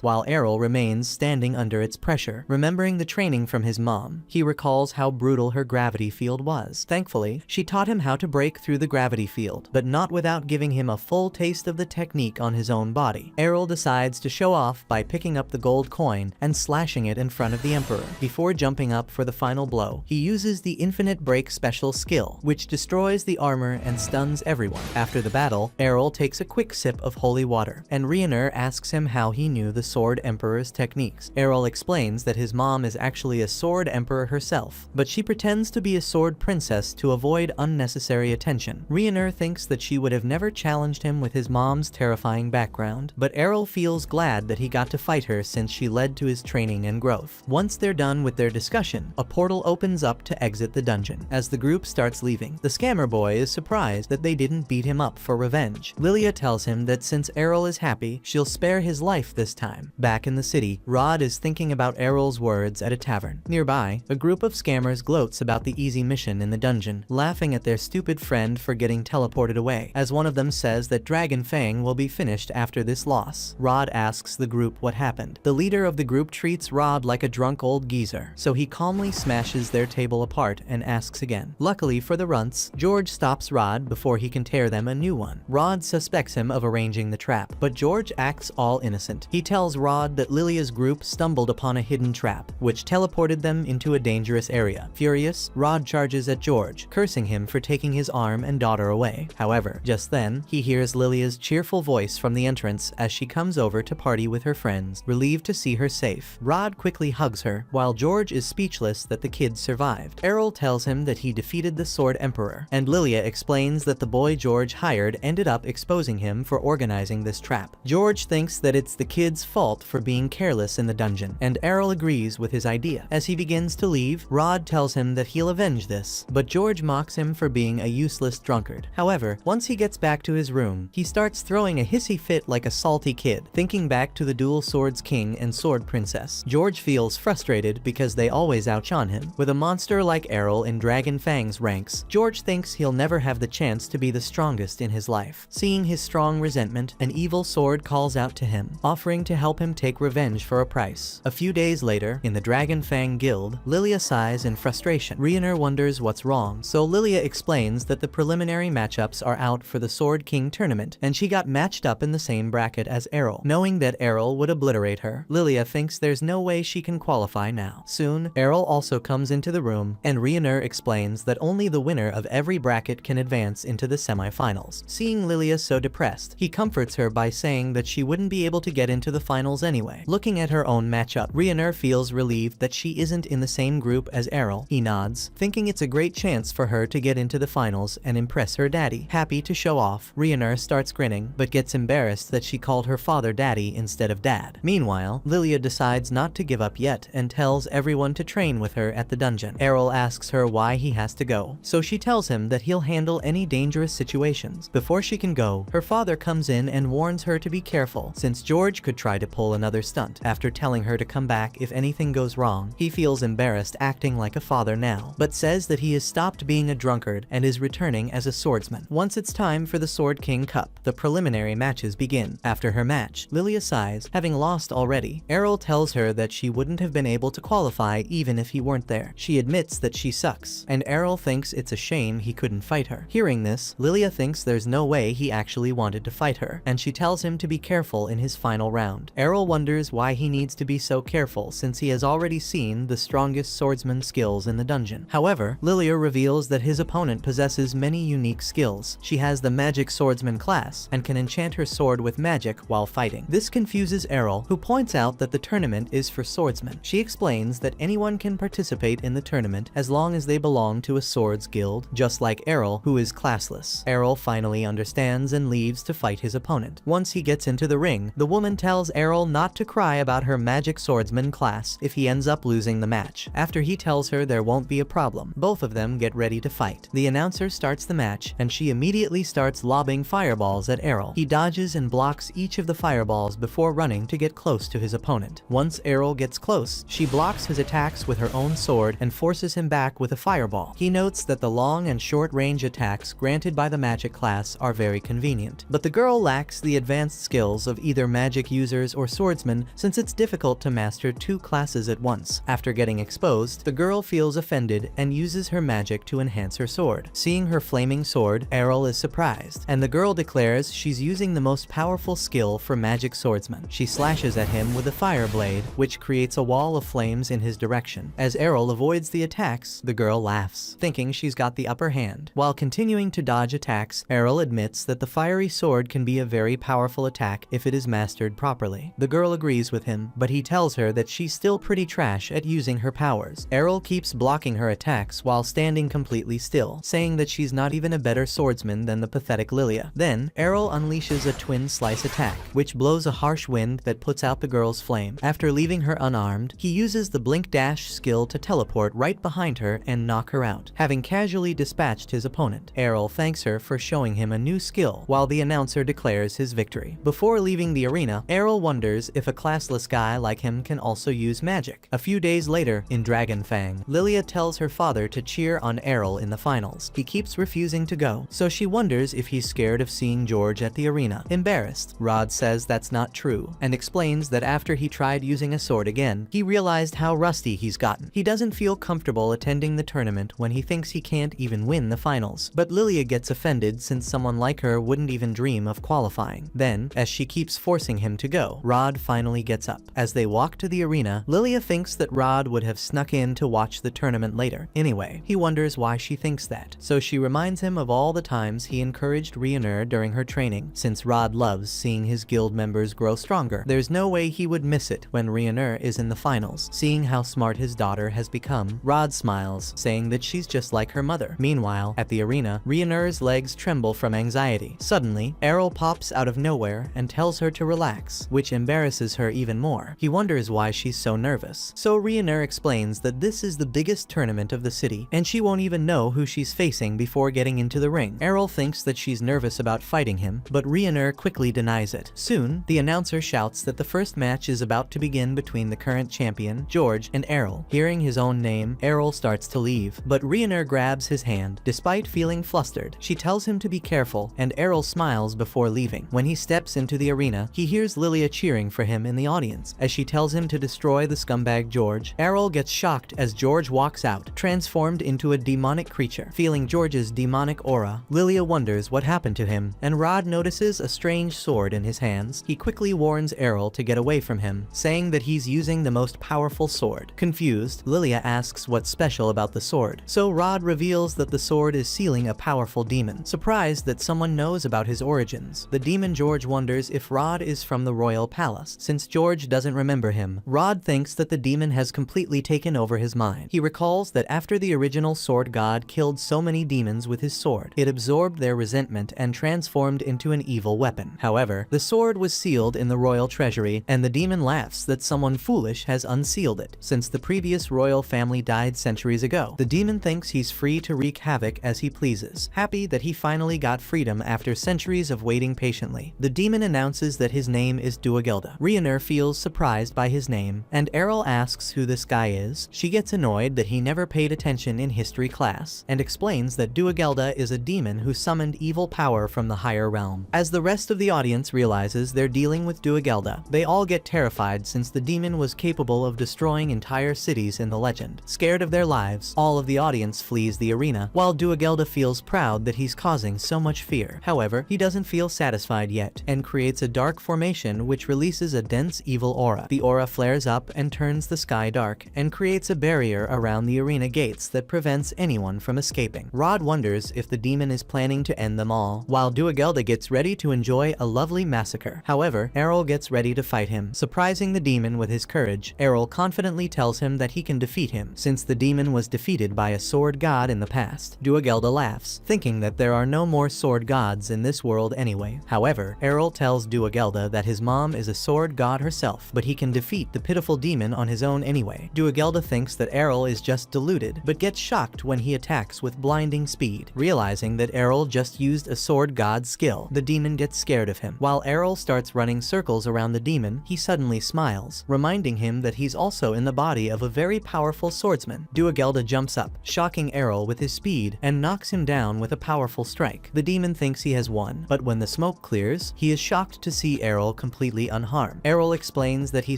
while Errol remains standing under its pressure. Remembering the training from his mom, he recalls how brutal her gravity field was. Thankfully, she taught him how to break through the gravity field, but not without giving him a full taste of the technique on his own body. Errol decides to show off by picking up the gold coin and slashing it in front of the Emperor. Before jumping up for the final blow, he uses the Infinite Break special skill, which destroys the armor and stuns everyone. After the battle, Errol takes a quick sip of holy water, and Rhaenyra asks him how he knew the Sword Emperor's techniques. Errol explains that his mom is actually a Sword Emperor herself, but she pretends to be a Sword Princess to avoid unnecessary attention. Rhaenyra thinks that she would have never challenged him with his mom's terrifying background, but Errol feels glad that he got to fight her since she led to his training and growth. Once they're done with their discussion, a portal opens up to exit the dungeon. As the group starts leaving, the scammer boy is surprised that they didn't beat him up for revenge. Lilia tells him that since Errol is happy, she'll spare his life this time. Back in the city, Rod is thinking about Errol's words at a tavern. Nearby, a group of scammers gloats about the easy mission in the dungeon, laughing at their stupid friend for getting teleported away, as one of them says that Dragon Fang will be finished after this loss. Rod asks the group what happened. The leader of the group treats Rod like a drunk old geezer, so he calmly smashes their table apart and asks again. Luckily for the runts, George stops Rod before he can tear them a new one. Rod suspects him of arranging the trap, but George acts all innocent. He tells Rod that Lilia's group stumbled upon a hidden trap, which teleported them into a dangerous area. Furious, Rod charges at George, cursing him for taking his arm and daughter away. However, just then, he hears Lilia's cheerful voice from the entrance as she comes over to party with her friends, relieved to see her safe. Rod quickly hugs her, while George is speechless that the kids survived. Errol tells him that he defeated the Sword Emperor, and Lilia explains that the boy George hired ended ended up exposing him for organizing this trap. George thinks that it's the kid's fault for being careless in the dungeon, and Errol agrees with his idea. As he begins to leave, Rod tells him that he'll avenge this, but George mocks him for being a useless drunkard. However, once he gets back to his room, he starts throwing a hissy fit like a salty kid, thinking back to the Dual Swords King and Sword Princess. George feels frustrated because they always outshone him. With a monster like Errol in Dragon Fang's ranks, George thinks he'll never have the chance to be the strongest in his life. Seeing his strong resentment, an evil sword calls out to him, offering to help him take revenge for a price. A few days later, in the Dragon Fang Guild, Lilia sighs in frustration. Rioner wonders what's wrong, so Lilia explains that the preliminary matchups are out for the Sword King tournament, and she got matched up in the same bracket as Errol. Knowing that Errol would obliterate her, Lilia thinks there's no way she can qualify now. Soon, Errol also comes into the room, and Rioner explains that only the winner of every bracket can advance into the semifinals. Seeing Lilia so depressed, he comforts her by saying that she wouldn't be able to get into the finals anyway. Looking at her own matchup, Rioner feels relieved that she isn't in the same group as Errol. He nods, thinking it's a great chance for her to get into the finals and impress her daddy. Happy to show off, Rioner starts grinning, but gets embarrassed that she called her father daddy instead of dad. Meanwhile, Lilia decides not to give up yet and tells everyone to train with her at the dungeon. Errol asks her why he has to go, so she tells him that he'll handle any dangerous situations. Before she can go, her father comes in and warns her to be careful, since George could try to pull another stunt. After telling her to come back if anything goes wrong, he feels embarrassed acting like a father now, but says that he has stopped being a drunkard and is returning as a swordsman. Once it's time for the Sword King Cup, the preliminary matches begin. After her match, Lilia sighs, having lost already. Errol tells her that she wouldn't have been able to qualify even if he weren't there. She admits that she sucks, and Errol thinks it's a shame he couldn't fight her. Hearing this, Lilia thinks there's no way he actually wanted to fight her, and she tells him to be careful in his final round. Errol wonders why he needs to be so careful since he has already seen the strongest swordsman skills in the dungeon. However, Lilia reveals that his opponent possesses many unique skills. She has the magic swordsman class and can enchant her sword with magic while fighting. This confuses Errol, who points out that the tournament is for swordsmen. She explains that anyone can participate in the tournament as long as they belong to a swords guild, just like Errol, who is classless. Errol finally understands and leaves to fight his opponent. Once he gets into the ring, the woman tells Errol not to cry about her magic swordsman class if he ends up losing the match. After he tells her there won't be a problem, both of them get ready to fight. The announcer starts the match, and she immediately starts lobbing fireballs at Errol. He dodges and blocks each of the fireballs before running to get close to his opponent. Once Errol gets close, she blocks his attacks with her own sword and forces him back with a fireball. He notes that the long and short range attacks granted by the magic class are very convenient, but the girl lacks the advanced skills of either magic users or swordsmen since it's difficult to master two classes at once. After getting exposed, the girl feels offended and uses her magic to enhance her sword. Seeing her flaming sword, Errol is surprised, and the girl declares she's using the most powerful skill for magic swordsmen. She slashes at him with a fire blade, which creates a wall of flames in his direction. As Errol avoids the attacks, the girl laughs, thinking she's got the upper hand. While continuing to dodge attacks, Errol admits that the fiery sword can be a very powerful attack if it is mastered properly. The girl agrees with him, but he tells her that she's still pretty trash at using her powers. Errol keeps blocking her attacks while standing completely still, saying that she's not even a better swordsman than the pathetic Lilia. Then, Errol unleashes a twin slice attack, which blows a harsh wind that puts out the girl's flame. After leaving her unarmed, he uses the blink dash skill to teleport right behind her and knock her out, having casually dispatched his opponent. Errol thanks her for showing him a new skill, while the announcer declares his victory. Before leaving the arena, Errol wonders if a classless guy like him can also use magic. A few days later, in Dragon Fang, Lilia tells her father to cheer on Errol in the finals. He keeps refusing to go, so she wonders if he's scared of seeing George at the arena. Embarrassed, Rod says that's not true, and explains that after he tried using a sword again, he realized how rusty he's gotten. He doesn't feel comfortable attending the tournament when he thinks he can't even win the finals, but Lilia gets offended since someone like her wouldn't even dream of qualifying. Then, as she keeps forcing him to go, Rod finally gets up. As they walk to the arena, Lilia thinks that Rod would have snuck in to watch the tournament later. Anyway, he wonders why she thinks that, so she reminds him of all the times he encouraged Rioner during her training. Since Rod loves seeing his guild members grow stronger, there's no way he would miss it when Rioner is in the finals. Seeing how smart his daughter has become, Rod smiles, saying that she's just like her mother. Meanwhile, at the arena, Rioner's legs tremble from anxiety anxiety. Suddenly, Errol pops out of nowhere and tells her to relax, which embarrasses her even more. He wonders why she's so nervous. So Rhaenyra explains that this is the biggest tournament of the city, and she won't even know who she's facing before getting into the ring. Errol thinks that she's nervous about fighting him, but Rhaenyra quickly denies it. Soon, the announcer shouts that the first match is about to begin between the current champion, George, and Errol. Hearing his own name, Errol starts to leave, but Rhaenyra grabs his hand. Despite feeling flustered, she tells him to be careful, and Errol smiles before leaving. When he steps into the arena, he hears Lilia cheering for him in the audience. As she tells him to destroy the scumbag George, Errol gets shocked as George walks out, transformed into a demonic creature. Feeling George's demonic aura, Lilia wonders what happened to him, and Rod notices a strange sword in his hands. He quickly warns Errol to get away from him, saying that he's using the most powerful sword. Confused, Lilia asks what's special about the sword, so Rod reveals that the sword is sealing a powerful demon. Surprised that someone knows about his origins, the demon George wonders if Rod is from the royal palace. Since George doesn't remember him, Rod thinks that the demon has completely taken over his mind. He recalls that after the original sword god killed so many demons with his sword, it absorbed their resentment and transformed into an evil weapon. However, the sword was sealed in the royal treasury, and the demon laughs that someone foolish has unsealed it. Since the previous royal family died centuries ago, the demon thinks he's free to wreak havoc as he pleases. Happy that he finally got freedom after centuries of waiting patiently, the demon announces that his name is Duagelda. Rhaenyra feels surprised by his name, and Errol asks who this guy is. She gets annoyed that he never paid attention in history class, and explains that Duagelda is a demon who summoned evil power from the higher realm. As the rest of the audience realizes they're dealing with Duagelda, they all get terrified since the demon was capable of destroying entire cities in the legend. Scared of their lives, all of the audience flees the arena, while Duagelda feels proud that he's causing so much fear. However, he doesn't feel satisfied yet, and creates a dark formation which releases a dense evil aura. The aura flares up and turns the sky dark, and creates a barrier around the arena gates that prevents anyone from escaping. Rod wonders if the demon is planning to end them all, while Duagelda gets ready to enjoy a lovely massacre. However, Errol gets ready to fight him. Surprising the demon with his courage, Errol confidently tells him that he can defeat him, since the demon was defeated by a sword god in the past. Duagelda laughs, thinking that there are no more sword gods in this world anyway. However, Errol tells Duagelda that his mom is a sword god herself, but he can defeat the pitiful demon on his own anyway. Duagelda thinks that Errol is just deluded, but gets shocked when he attacks with blinding speed. Realizing that Errol just used a sword god skill, the demon gets scared of him. While Errol starts running circles around the demon, he suddenly smiles, reminding him that he's also in the body of a very powerful swordsman. Duagelda jumps up, shocking Errol with his speed, and knocks him down with a powerful strike. The demon thinks he has won, but when the smoke clears, he is shocked to see Errol completely unharmed. Errol explains that he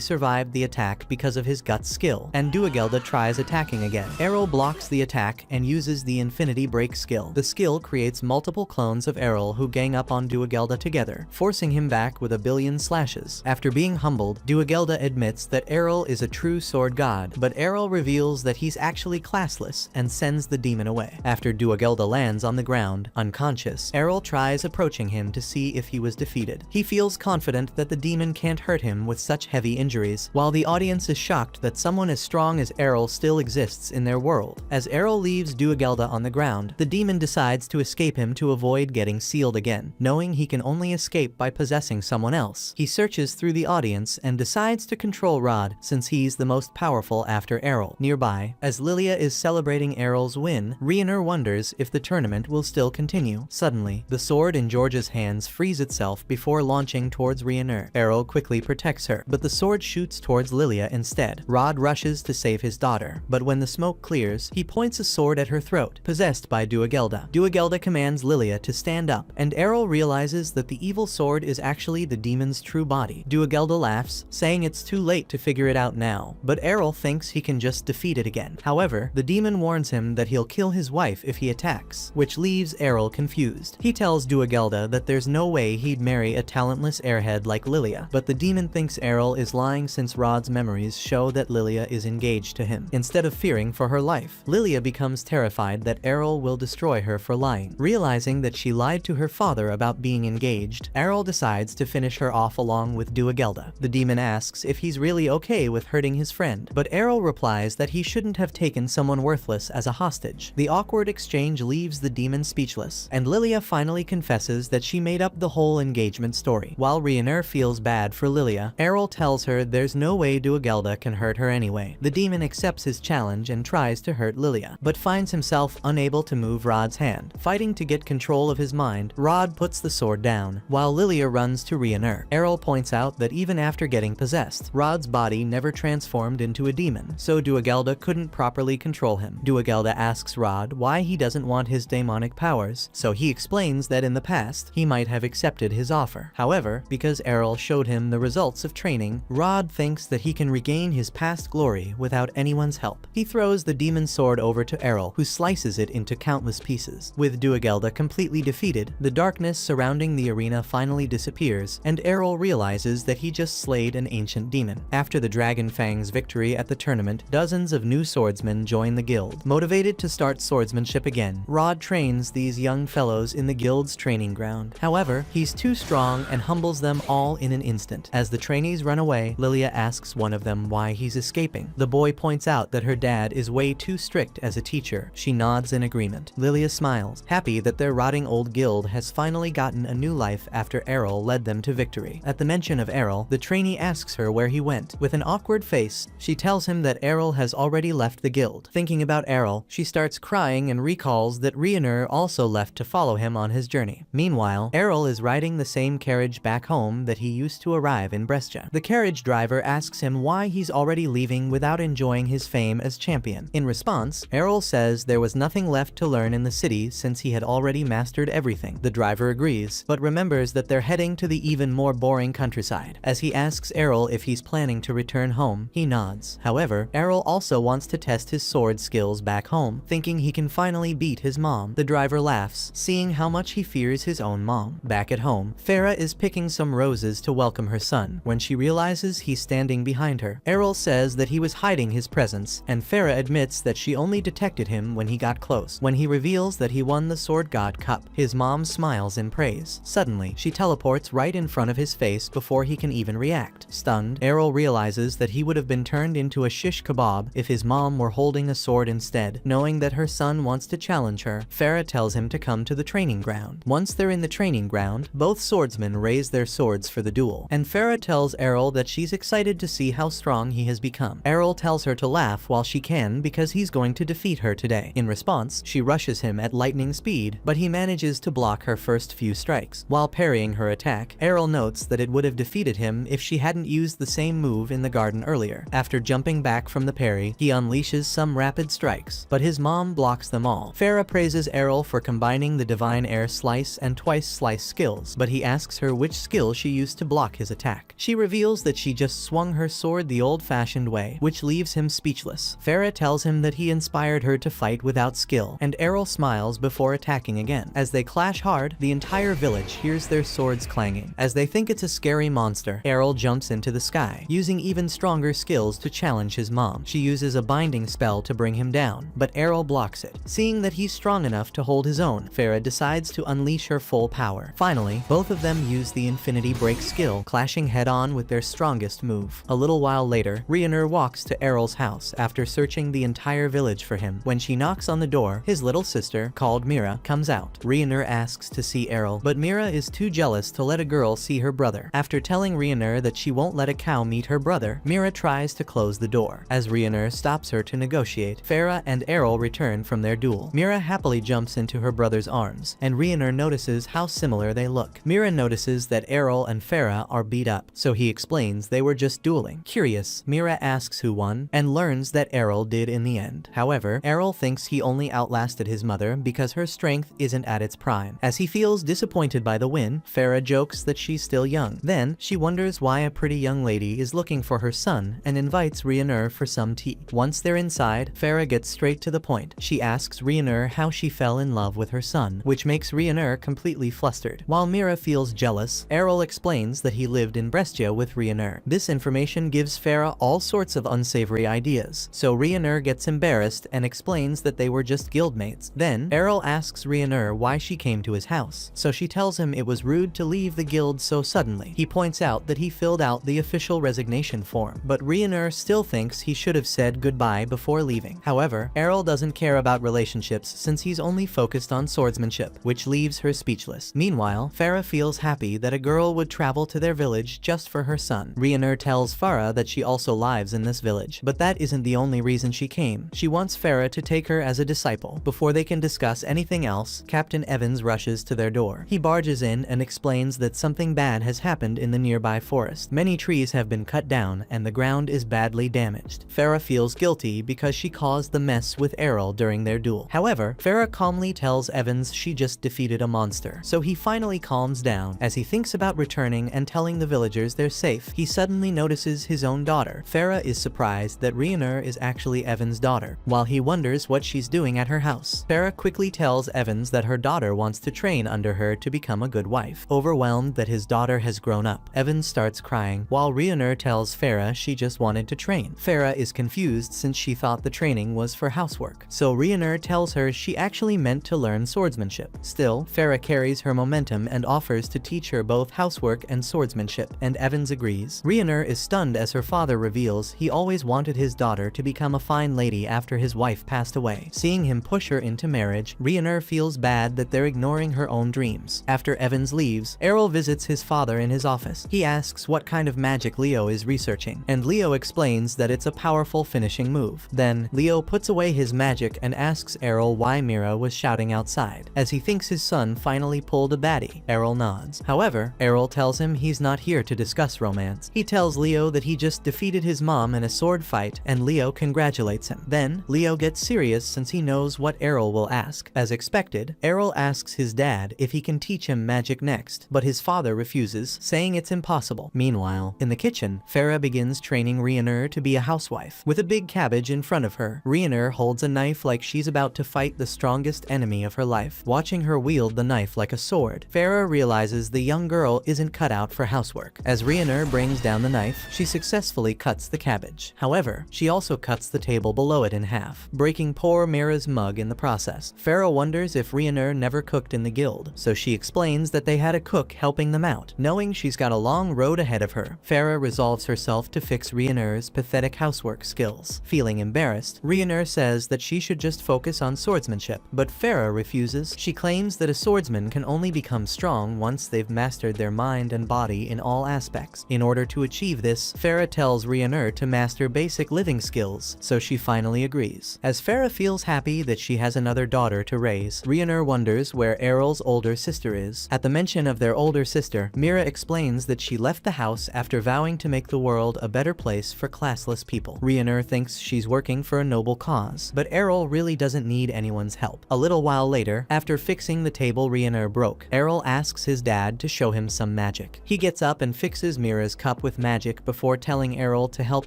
survived the attack because of his gut skill, and Duagelda tries attacking again. Errol blocks the attack and uses the Infinity Break skill. The skill creates multiple clones of Errol who gang up on Duagelda together, forcing him back with a billion slashes. After being humbled, Duagelda admits that Errol is a true sword god, but Errol reveals that he's actually classless and sends the demon away. After Duagelda lands on the ground, unconscious, Errol tries approaching him to see if he was defeated. He feels confident that the demon can't hurt him with such heavy injuries, while the audience is shocked that someone as strong as Errol still exists in their world. As Errol leaves Duagelda on the ground, the demon decides to escape him to avoid getting sealed again. Knowing he can only escape by possessing someone else, he searches through the audience and decides to control Rod since he's the most powerful after Errol. Nearby, as Lilia is celebrating Errol's win, Rhaenyra wonders if the tournament will still continue. Suddenly, the sword in George's hands frees itself before launching towards Rhaenyra. Errol quickly protects her, but the sword shoots towards Lilia instead. Rod rushes to save his daughter, but when the smoke clears, he points a sword at her throat, possessed by Duagelda. Duagelda commands Lilia to stand up, and Errol realizes that the evil sword is actually the demon's true body. Duagelda laughs, saying it's too late to figure it out now, but Errol thinks he can just defeat it again. However, the demon warns him that he'll kill his wife if he attacks, which leaves Errol confused. He tells Duagelda that there's no way he'd marry a talentless airhead like Lilia, but the demon thinks Errol is lying since Rod's memories show that Lilia is engaged to him. Instead of fearing for her life, Lilia becomes terrified that Errol will destroy her for lying. Realizing that she lied to her father about being engaged, Errol decides to finish her off along with Duagelda. The demon asks if he's really okay with hurting his friend, but Errol replies that he shouldn't have taken someone worthless as a hostage. The awkward exchange leaves the demon speechless, and Lilia finally confesses that she made up the whole engagement story. While Rhaenyra feels bad for Lilia, Errol tells her there's no way Duagelda can hurt her anyway. The demon accepts his challenge and tries to hurt Lilia, but finds himself unable to move Rod's hand. Fighting to get control of his mind, Rod puts the sword down, while Lilia runs to Rhaenyra. Errol points out that even after getting possessed, Rod's body never transformed into a demon, so Duagelda couldn't properly control him. Duagelda asks Rod why he doesn't want his demonic powers, so he explains that in the past, he might have accepted his offer. However, because Errol showed him the results of training, Rod thinks that he can regain his past glory without anyone's help. He throws the demon sword over to Errol, who slices it into countless pieces. With Duagelda completely defeated, the darkness surrounding the arena finally disappears, and Errol realizes that he just slayed an ancient demon. After the Dragon Fang's victory at the tournament, dozens of new swordsmen join the guild. Motivated to start swordsmanship again, Rod trains these young fellows in the guild's training ground. However, he's too strong and humbles them all in an instant. As the trainees run away, Lilia asks one of them why he's escaping. The boy points out that her dad is way too strict as a teacher. She nods in agreement. Lilia smiles, happy that their rotting old guild has finally gotten a new life after Errol led them to victory. At the mention of Errol, the trainee asks her where he went. With an awkward face, she tells him that Errol has already left the guild. Thinking about Errol, she starts crying and recalls that Rhaenyra also left to follow him on his journey. Meanwhile, Errol is riding the same carriage back home that he used to arrive in Brescia. The carriage driver asks him why he's already leaving without enjoying his fame as champion. In response, Errol says there was nothing left to learn in the city since he had already mastered everything. The driver agrees, but remembers that they're heading to the even more boring countryside. As he asks Errol if he's planning to return home, he nods. However, Errol also wants to test his sword skills back home, thinking he can finally beat his mom. The driver laughs, seeing how much he fears his own mom. Back at home, Farah is picking some roses to welcome her son when she realizes he's standing behind her. Errol says that he was hiding his presence, and Farah admits that she only detected him when he got close. When he reveals that he won the Sword God Cup, his mom smiles in praise. Suddenly, she teleports right in front of his face before he can even react. Stunned, Errol realizes that he would have been turned into a shish kebab if his mom were holding a sword instead. Knowing that her son wants to challenge her, Farah tells him to come to the training ground. Once they're in the training ground, both swordsmen raise their swords for the duel, and Farah tells Errol that she's excited to see how strong he has become. Errol tells her to laugh while she can because he's going to defeat her today. In response, she rushes him at lightning speed, but he manages to block her first few strikes. While parrying her attack, Errol notes that it would have defeated him if she hadn't used the same move in the garden earlier. After jumping back from the parry, he unleashes some rapid strikes, but his mom blocks them all. Farah praises Errol for combining the Divine Air Slice and Twice Slice skills, but he asks her which skill she used to block his attack. She reveals that she just swung her sword the old-fashioned way, which leaves him speechless. Farah tells him that he inspired her to fight without skill, and Errol smiles before attacking again. As they clash hard, the entire village hears their swords clanging. As they think it's a scary monster, Errol jumps into the sky, using even stronger skills to challenge his mom. She uses a binding spell to bring him down, but Errol blocks it. Seeing that he's strong enough to hold his own, Farah decides to unleash her full power. Finally, both of them use the Infinity Break skill, clashing head-on with their strongest move. A little while later, Rhaenyra walks to Errol's house after searching the entire village for him. When she knocks on the door, his little sister, called Mira, comes out. Rhaenyra asks to see Errol, but Mira is too jealous to let a girl see her brother. After telling Rhaenyra that she won't let a cow meet her brother, Mira tries to close the door. As Rhaenyra stops her to negotiate, Farah and Errol return from their duel. Mira happily jumps into her brother's arms, and Rhaenyra notices how similar they look. Mira notices that Errol and Farah are beat up, so he explains they were just dueling. Curious, Mira asks who won, and learns that Errol did in the end. However, Errol thinks he only outlasted his mother because her strength isn't at its prime. As he feels disappointed by the win, Farah jokes that she's still young. Then, she wonders why a pretty young lady is looking for her son and invites Rhaenyra for some tea. Once they're inside, Farah gets straight to the point. She asks Rhaenyra how she fell in love with her son, which makes Rhaenyra completely flustered. While Mira feels jealous, Errol explains that he lived in Brescia with Rhaenyra. This information gives Farah all sorts of unsavory ideas, so Rhaenyra gets embarrassed and explains that they were just guildmates. Then, Errol asks Rhaenyra why she came to his house, so she tells him it was rude to leave the guild so suddenly. He points out that he filled out the official resignation form, but Rhaenyra still thinks he should have said goodbye before leaving. However, Errol doesn't care about relationships since he's only focused on swordsmanship. swordsmanship, which leaves her speechless. Meanwhile, Farah feels happy that a girl would travel to their village just for her son. Rhaenyra tells Farah that she also lives in this village, but that isn't the only reason she came. She wants Farah to take her as a disciple. Before they can discuss anything else, Captain Evans rushes to their door. He barges in and explains that something bad has happened in the nearby forest. Many trees have been cut down and the ground is badly damaged. Farah feels guilty because she caused the mess with Errol during their duel. However, Farah calmly tells Evans she just defeated a monster, so he finally calms down. As he thinks about returning and telling the villagers they're safe, he suddenly notices his own daughter. Farah is surprised that Rhaenyra is actually Evans' daughter, while he wonders what she's doing at her house. Farah quickly tells Evans that her daughter wants to train under her to become a good wife. Overwhelmed that his daughter has grown up, Evans starts crying, while Rhaenyra tells Farah she just wanted to train. Farah is confused since she thought the training was for housework, so Rhaenyra tells her she actually meant to learn swordsmanship. Still, Farah carries her momentum and offers to teach her both housework and swordsmanship, and Evans agrees. Rhaenyra is stunned as her father reveals he always wanted his daughter to become a fine lady after his wife passed away. Seeing him push her into marriage, Rhaenyra feels bad that they're ignoring her own dreams. After Evans leaves, Errol visits his father in his office. He asks what kind of magic Leo is researching, and Leo explains that it's a powerful finishing move. Then, Leo puts away his magic and asks Errol why Mira was shouting outside, as he thinks his son finally pulled a baddie. Errol nods. However, Errol tells him he's not here to discuss romance. He tells Leo that he just defeated his mom in a sword fight, and Leo congratulates him. Then, Leo gets serious since he knows what Errol will ask. As expected, Errol asks his dad if he can teach him magic next, but his father refuses, saying it's impossible. Meanwhile, in the kitchen, Farah begins training Rhaenyra to be a housewife. With a big cabbage in front of her, Rhaenyra holds a knife like she's about to fight the strongest enemy of her life. Watching her wield the knife like a sword, Farah realizes the young girl isn't cut out for housework. As Rhaenyra brings down the knife, she successfully cuts the cabbage. However, she also cuts the table below it in half, breaking poor Mira's mug in the process. Farah wonders if Rhaenyra never cooked in the guild, so she explains that they had a cook helping them out. Knowing she's got a long road ahead of her, Farah resolves herself to fix Rhaenyra's pathetic housework skills. Feeling embarrassed, Rhaenyra says that she should just focus on swordsmanship, but Farah refuses. She claims that a swordsman can only become strong once they've mastered their mind and body in all aspects. In order to achieve this, Farah tells Rhaenyra to master basic living skills, so she finally agrees. As Farah feels happy that she has another daughter to raise, Rhaenyra wonders where Errol's older sister is. At the mention of their older sister, Mira explains that she left the house after vowing to make the world a better place for classless people. Rhaenyra thinks she's working for a noble cause, but Errol really doesn't need anyone's help. A little while later, after fixing the table Rhaenyra broke, Errol asks his dad to show him some magic. He gets up and fixes Mira's cup with magic before telling Errol to help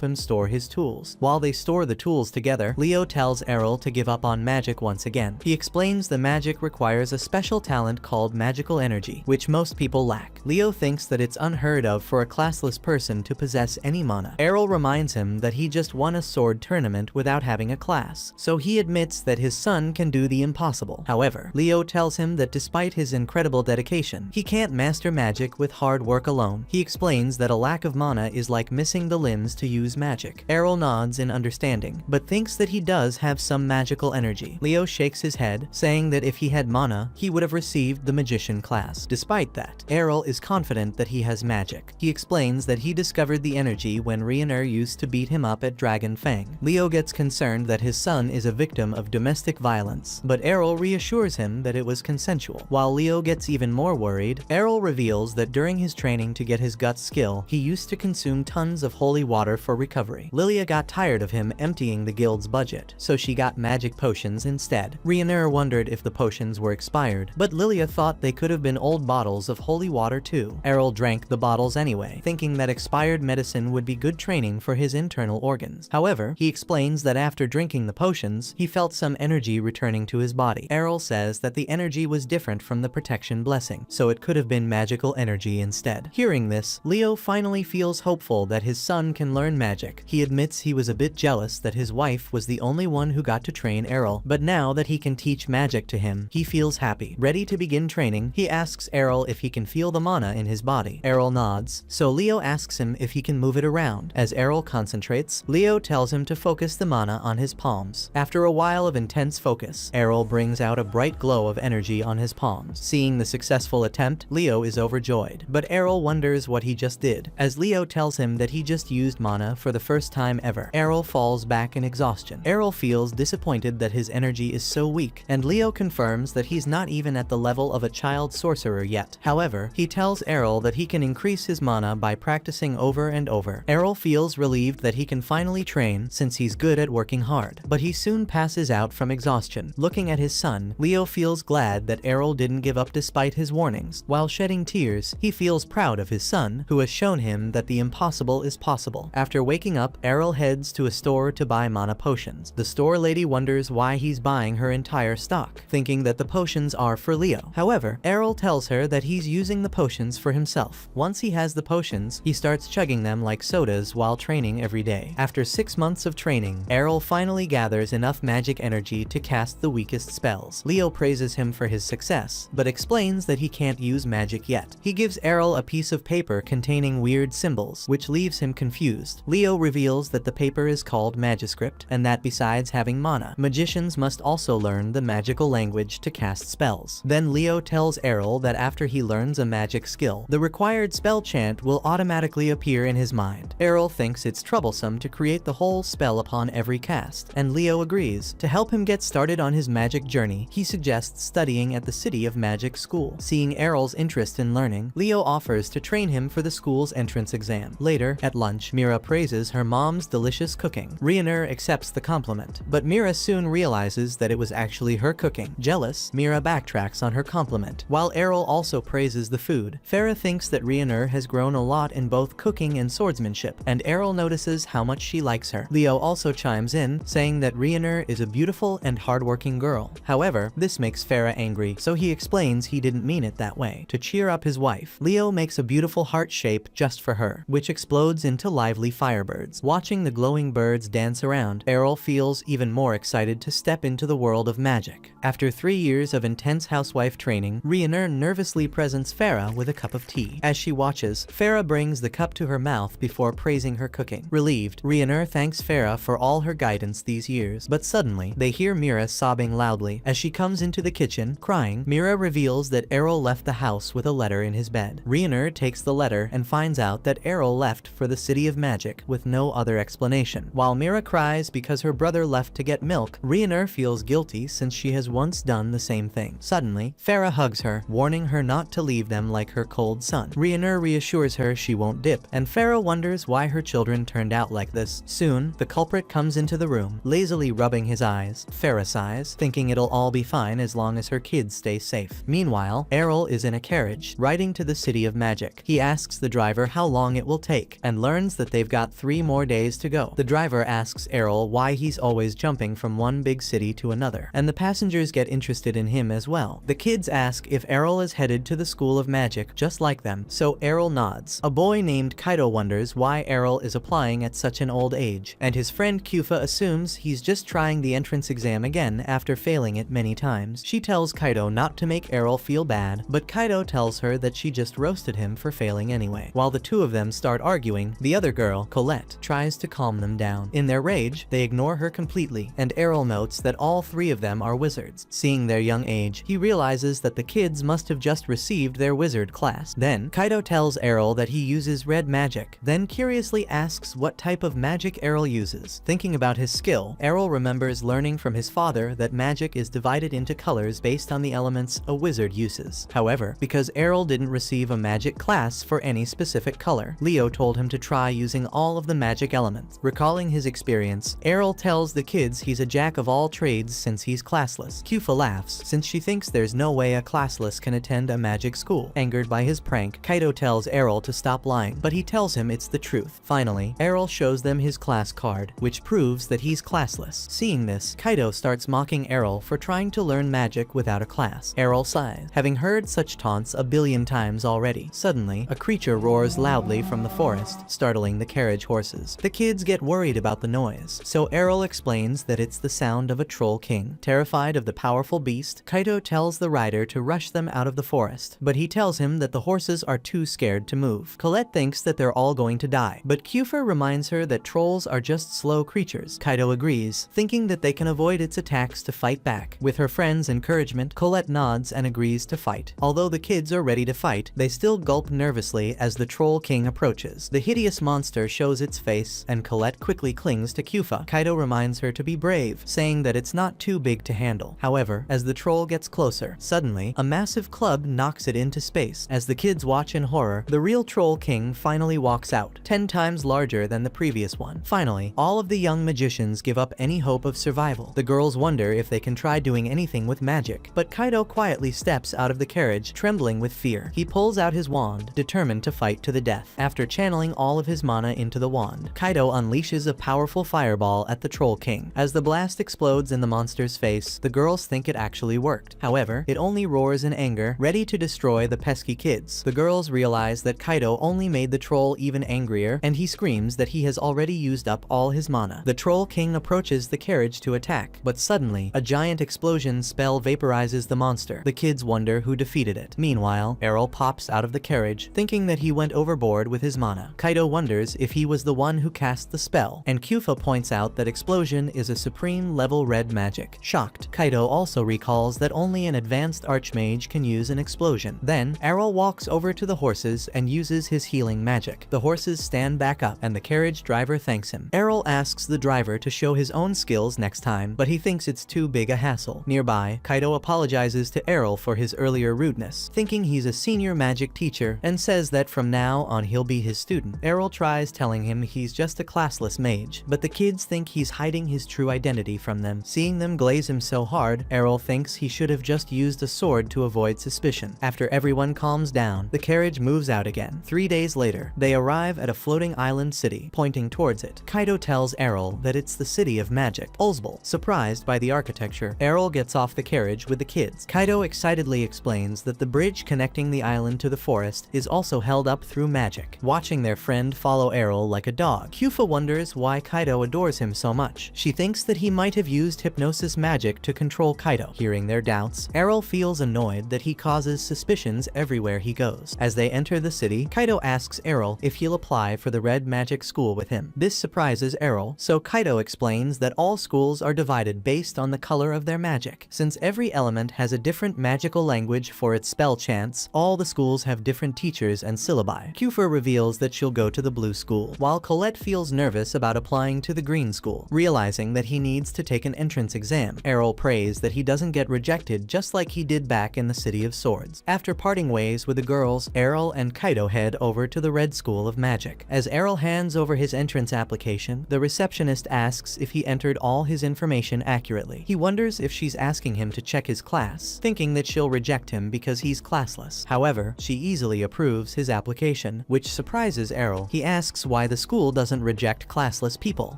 him store his tools. While they store the tools together, Leo tells Errol to give up on magic once again. He explains the magic requires a special talent called magical energy, which most people lack. Leo thinks that it's unheard of for a classless person to possess any mana. Errol reminds him that he just won a sword tournament without having a class, so he admits that his son can do the impossible. However, Leo tells him that despite his incredible dedication, he can't master magic with hard work alone. He explains that a lack of mana is like missing the limbs to use magic. Errol nods in understanding, but thinks that he does have some magical energy. Leo shakes his head, saying that if he had mana, he would have received the magician class. Despite that, Errol is confident that he has magic. He explains that he discovered the energy when Rhaenyra used to beat him up at Dragon Fang. Leo gets concerned that his son is a victim of domestic violence, but Errol reassures him that it was consensual. While Leo gets even more worried, Errol reveals that during his training to get his guts skill, he used to consume tons of holy water for recovery. Lilia got tired of him emptying the guild's budget, so she got magic potions instead. Rhaenyra wondered if the potions were expired, but Lilia thought they could have been old bottles of holy water too. Errol drank the bottles anyway, thinking that expired medicine would be good training for his internal organs. However, he explains that after drinking the potions, he felt some energy returning to his body. Errol says that the energy was different from the protection blessing, so it could have been magical energy instead. Hearing this, Leo finally feels hopeful that his son can learn magic. He admits he was a bit jealous that his wife was the only one who got to train Errol, but now that he can teach magic to him, he feels happy. Ready to begin training, he asks Errol if he can feel the mana in his body. Errol nods, so Leo asks him if he can move it around. As Errol concentrates, Leo tells him to focus the mana on his palms. After a while of intense focus, Errol brings out a bright glow of energy on his palms. Seeing the successful attempt, Leo is overjoyed, but Errol wonders what he just did, as Leo tells him that he just used mana for the first time ever. Errol falls back in exhaustion. Errol feels disappointed that his energy is so weak, and Leo confirms that he's not even at the level of a child sorcerer yet. However, he tells Errol that he can increase his mana by practicing over and over. Errol feels relieved that he can finally train since he's good at working hard, but he soon passes out from exhaustion. Looking at his son, Leo feels glad that Errol didn't give up despite his warnings. While shedding tears, he feels proud of his son, who has shown him that the impossible is possible. After waking up, Errol heads to a store to buy mana potions. The store lady wonders why he's buying her entire stock, thinking that the potions are for Leo. However, Errol tells her that he's using the potions for himself. Once he has the potions, he starts chugging them like sodas while training every day. After 6 months of training, Errol finally gathers enough magic energy to cast the weakest spells. Leo praises him for his success, but explains that he can't use magic yet. He gives Errol a piece of paper containing weird symbols, which leaves him confused. Leo reveals that the paper is called Magiscript, and that besides having mana, magicians must also learn the magical language to cast spells. Then Leo tells Errol that after he learns a magic skill, the required spell chant will automatically appear in his mind. Errol thinks it's troublesome to create the whole spell upon every cast, and Leo agrees. To help him get started on his magic journey, he suggests studying at the City of Magic school. Seeing Errol's interest in learning, Leo offers to train him for the school's entrance exam. Later, at lunch, Mira praises her mom's delicious cooking. Rhiannon accepts the compliment, but Mira soon realizes that it was actually her cooking. Jealous, Mira backtracks on her compliment, while Errol also praises the food. Farah thinks that Rhiannon has grown a lot in both cooking and swordsmanship, and Errol notices how much she likes her. Leo also chimes in, saying that Rhiannon is a beautiful and hardworking girl. However, this makes Farah angry, so he explains he didn't mean it that way. To cheer up his wife, Leo makes a beautiful heart shape just for her, which explodes into lively firebirds. Watching the glowing birds dance around, Errol feels even more excited to step into the world of magic. After 3 years of intense housewife training, Rhiannon nervously presents Farah with a cup of tea. As she watches, Farah brings the cup to her mouth before praising her cooking. Relieved, Rhiannon thanks Farah for all her guidance these years, but suddenly, they hear Mira sobbing loudly. As she comes into the kitchen, crying, Mira reveals that Errol left the house with a letter in his bed. Rhiannon takes the letter and finds out that Errol left for the City of Magic with no other explanation. While Mira cries because her brother left to get milk, Rhiannon feels guilty since she has once done the same thing. Suddenly, Farah hugs her, warning her not to leave them like her cold son. Rhiannon reassures her she won't dip, and Farah wonders why her children turned out like this. Soon, the culprit comes into the room, lazily rubbing his eyes. Farah sighs, thinking it'll all be fine as long as her kids stay safe. Meanwhile, Errol is in a carriage, riding to the City of Magic. He asks the driver how long it will take, and learns that they've got 3 more days to go. The driver asks Errol why he's always jumping from one big city to another, and the passengers get interested in him as well. The kids ask if Errol is headed to the School of Magic just like them, so Errol nods. A boy named Kaido wonders why Errol is applying at such an old age, and his friend Kufa assumes he's just trying the entrance exam again after failing it many times. She tells Kaido not to make Errol feel bad, but Kaido tells her that she just roasted him for failing anyway. While the two of them start arguing, the other girl, Colette, tries to calm them down. In their rage, they ignore her completely, and Errol notes that all 3 of them are wizards. Seeing their young age, he realizes that the kids must have just received their wizard class. Then, Kaido tells Errol that he uses red magic, then curiously asks what type of magic Errol uses. Thinking about his skill, Errol remembers learning from his father that magic is divided into colors based on the elements a wizard uses. However, because Errol didn't receive a magic class for any specific color, Leo told him to try using all of the magic elements. Recalling his experience, Errol tells the kids he's a jack of all trades since he's classless. Kufa laughs, since she thinks there's no way a classless can attend a magic school. Angered by his prank, Kaido tells Errol to stop lying, but he tells him it's the truth. Finally, Errol shows them his class card, which proves that he's classless. Seeing this, Kaido starts mocking Errol for trying to learn magic without a class. Errol sighs, having heard such taunts a billion times already. Suddenly, a creature roars loudly from the forest, startling the carriage horses. The kids get worried about the noise, so Errol explains that it's the sound of a troll king. Terrified of the powerful beast, Kaido tells the rider to rush them out of the forest, but he tells him that the horses are too scared to move. Colette thinks that they're all going to die, but Kufa reminds her that trolls are just slow creatures. Kaido agrees, thinking that they can avoid its attacks to fight back. With her friends and encouragement, Colette nods and agrees to fight. Although the kids are ready to fight, they still gulp nervously as the Troll King approaches. The hideous monster shows its face, and Colette quickly clings to Kufa. Kaido reminds her to be brave, saying that it's not too big to handle. However, as the troll gets closer, suddenly, a massive club knocks it into space. As the kids watch in horror, the real Troll King finally walks out, 10 times larger than the previous one. Finally, all of the young magicians give up any hope of survival. The girls wonder if they can try doing anything with magic, but Kaido quietly steps out of the carriage, trembling with fear. He pulls out his wand, determined to fight to the death. After channeling all of his mana into the wand, Kaido unleashes a powerful fireball at the Troll King. As the blast explodes in the monster's face, the girls think it actually worked. However, it only roars in anger, ready to destroy the pesky kids. The girls realize that Kaido only made the troll even angrier, and he screams that he has already used up all his mana. The Troll King approaches the carriage to attack, but suddenly, a giant explosion spell vaporizes the monster. The kids wonder who defeated it. Meanwhile, Errol pops out of the carriage, thinking that he went overboard with his mana. Kaido wonders if he was the one who cast the spell, and Kufa points out that explosion is a supreme level red magic. Shocked, Kaido also recalls that only an advanced archmage can use an explosion. Then, Errol walks over to the horses and uses his healing magic. The horses stand back up, and the carriage driver thanks him. Errol asks the driver to show his own skills next time, but he thinks it's too big a hassle. Nearby, Kaido apologizes to Errol for his earlier rudeness, thinking he's a senior magic teacher, and says that from now on he'll be his student. Errol tries telling him he's just a classless mage, but the kids think he's hiding his true identity from them. Seeing them glaze him so hard, Errol thinks he should have just used a sword to avoid suspicion. After everyone calms down, the carriage moves out again. 3 days later, they arrive at a floating island city. Pointing towards it, Kaido tells Errol that it's the city of magic, Ulzbel. Surprised by the architecture, Errol gets off the carriage with the kids. Kaido excitedly explains that the bridge connecting the island to the forest is also held up through magic. Watching their friend follow Errol like a dog, Kufa wonders why Kaido adores him so much. She thinks that he might have used hypnosis magic to control Kaido. Hearing their doubts, Errol feels annoyed that he causes suspicions everywhere he goes. As they enter the city, Kaido asks Errol if he'll apply for the Red Magic School with him. This surprises Errol, so Kaido explains that all schools are divided based on the color of their magic. Since every element has a different magical language for its spell chants, all the schools have different teachers and syllabi. Kufa reveals that she'll go to the blue school, while Colette feels nervous about applying to the green school. Realizing that he needs to take an entrance exam, Errol prays that he doesn't get rejected just like he did back in the City of Swords. After parting ways with the girls, Errol and Kaido head over to the Red School of Magic. As Errol hands over his entrance application, the receptionist asks if he entered all his information accurately. He wonders if she's asking him to check his class, thinking that she'll reject him because he's classless. However, she easily approves his application, which surprises Errol. He asks why the school doesn't reject classless people,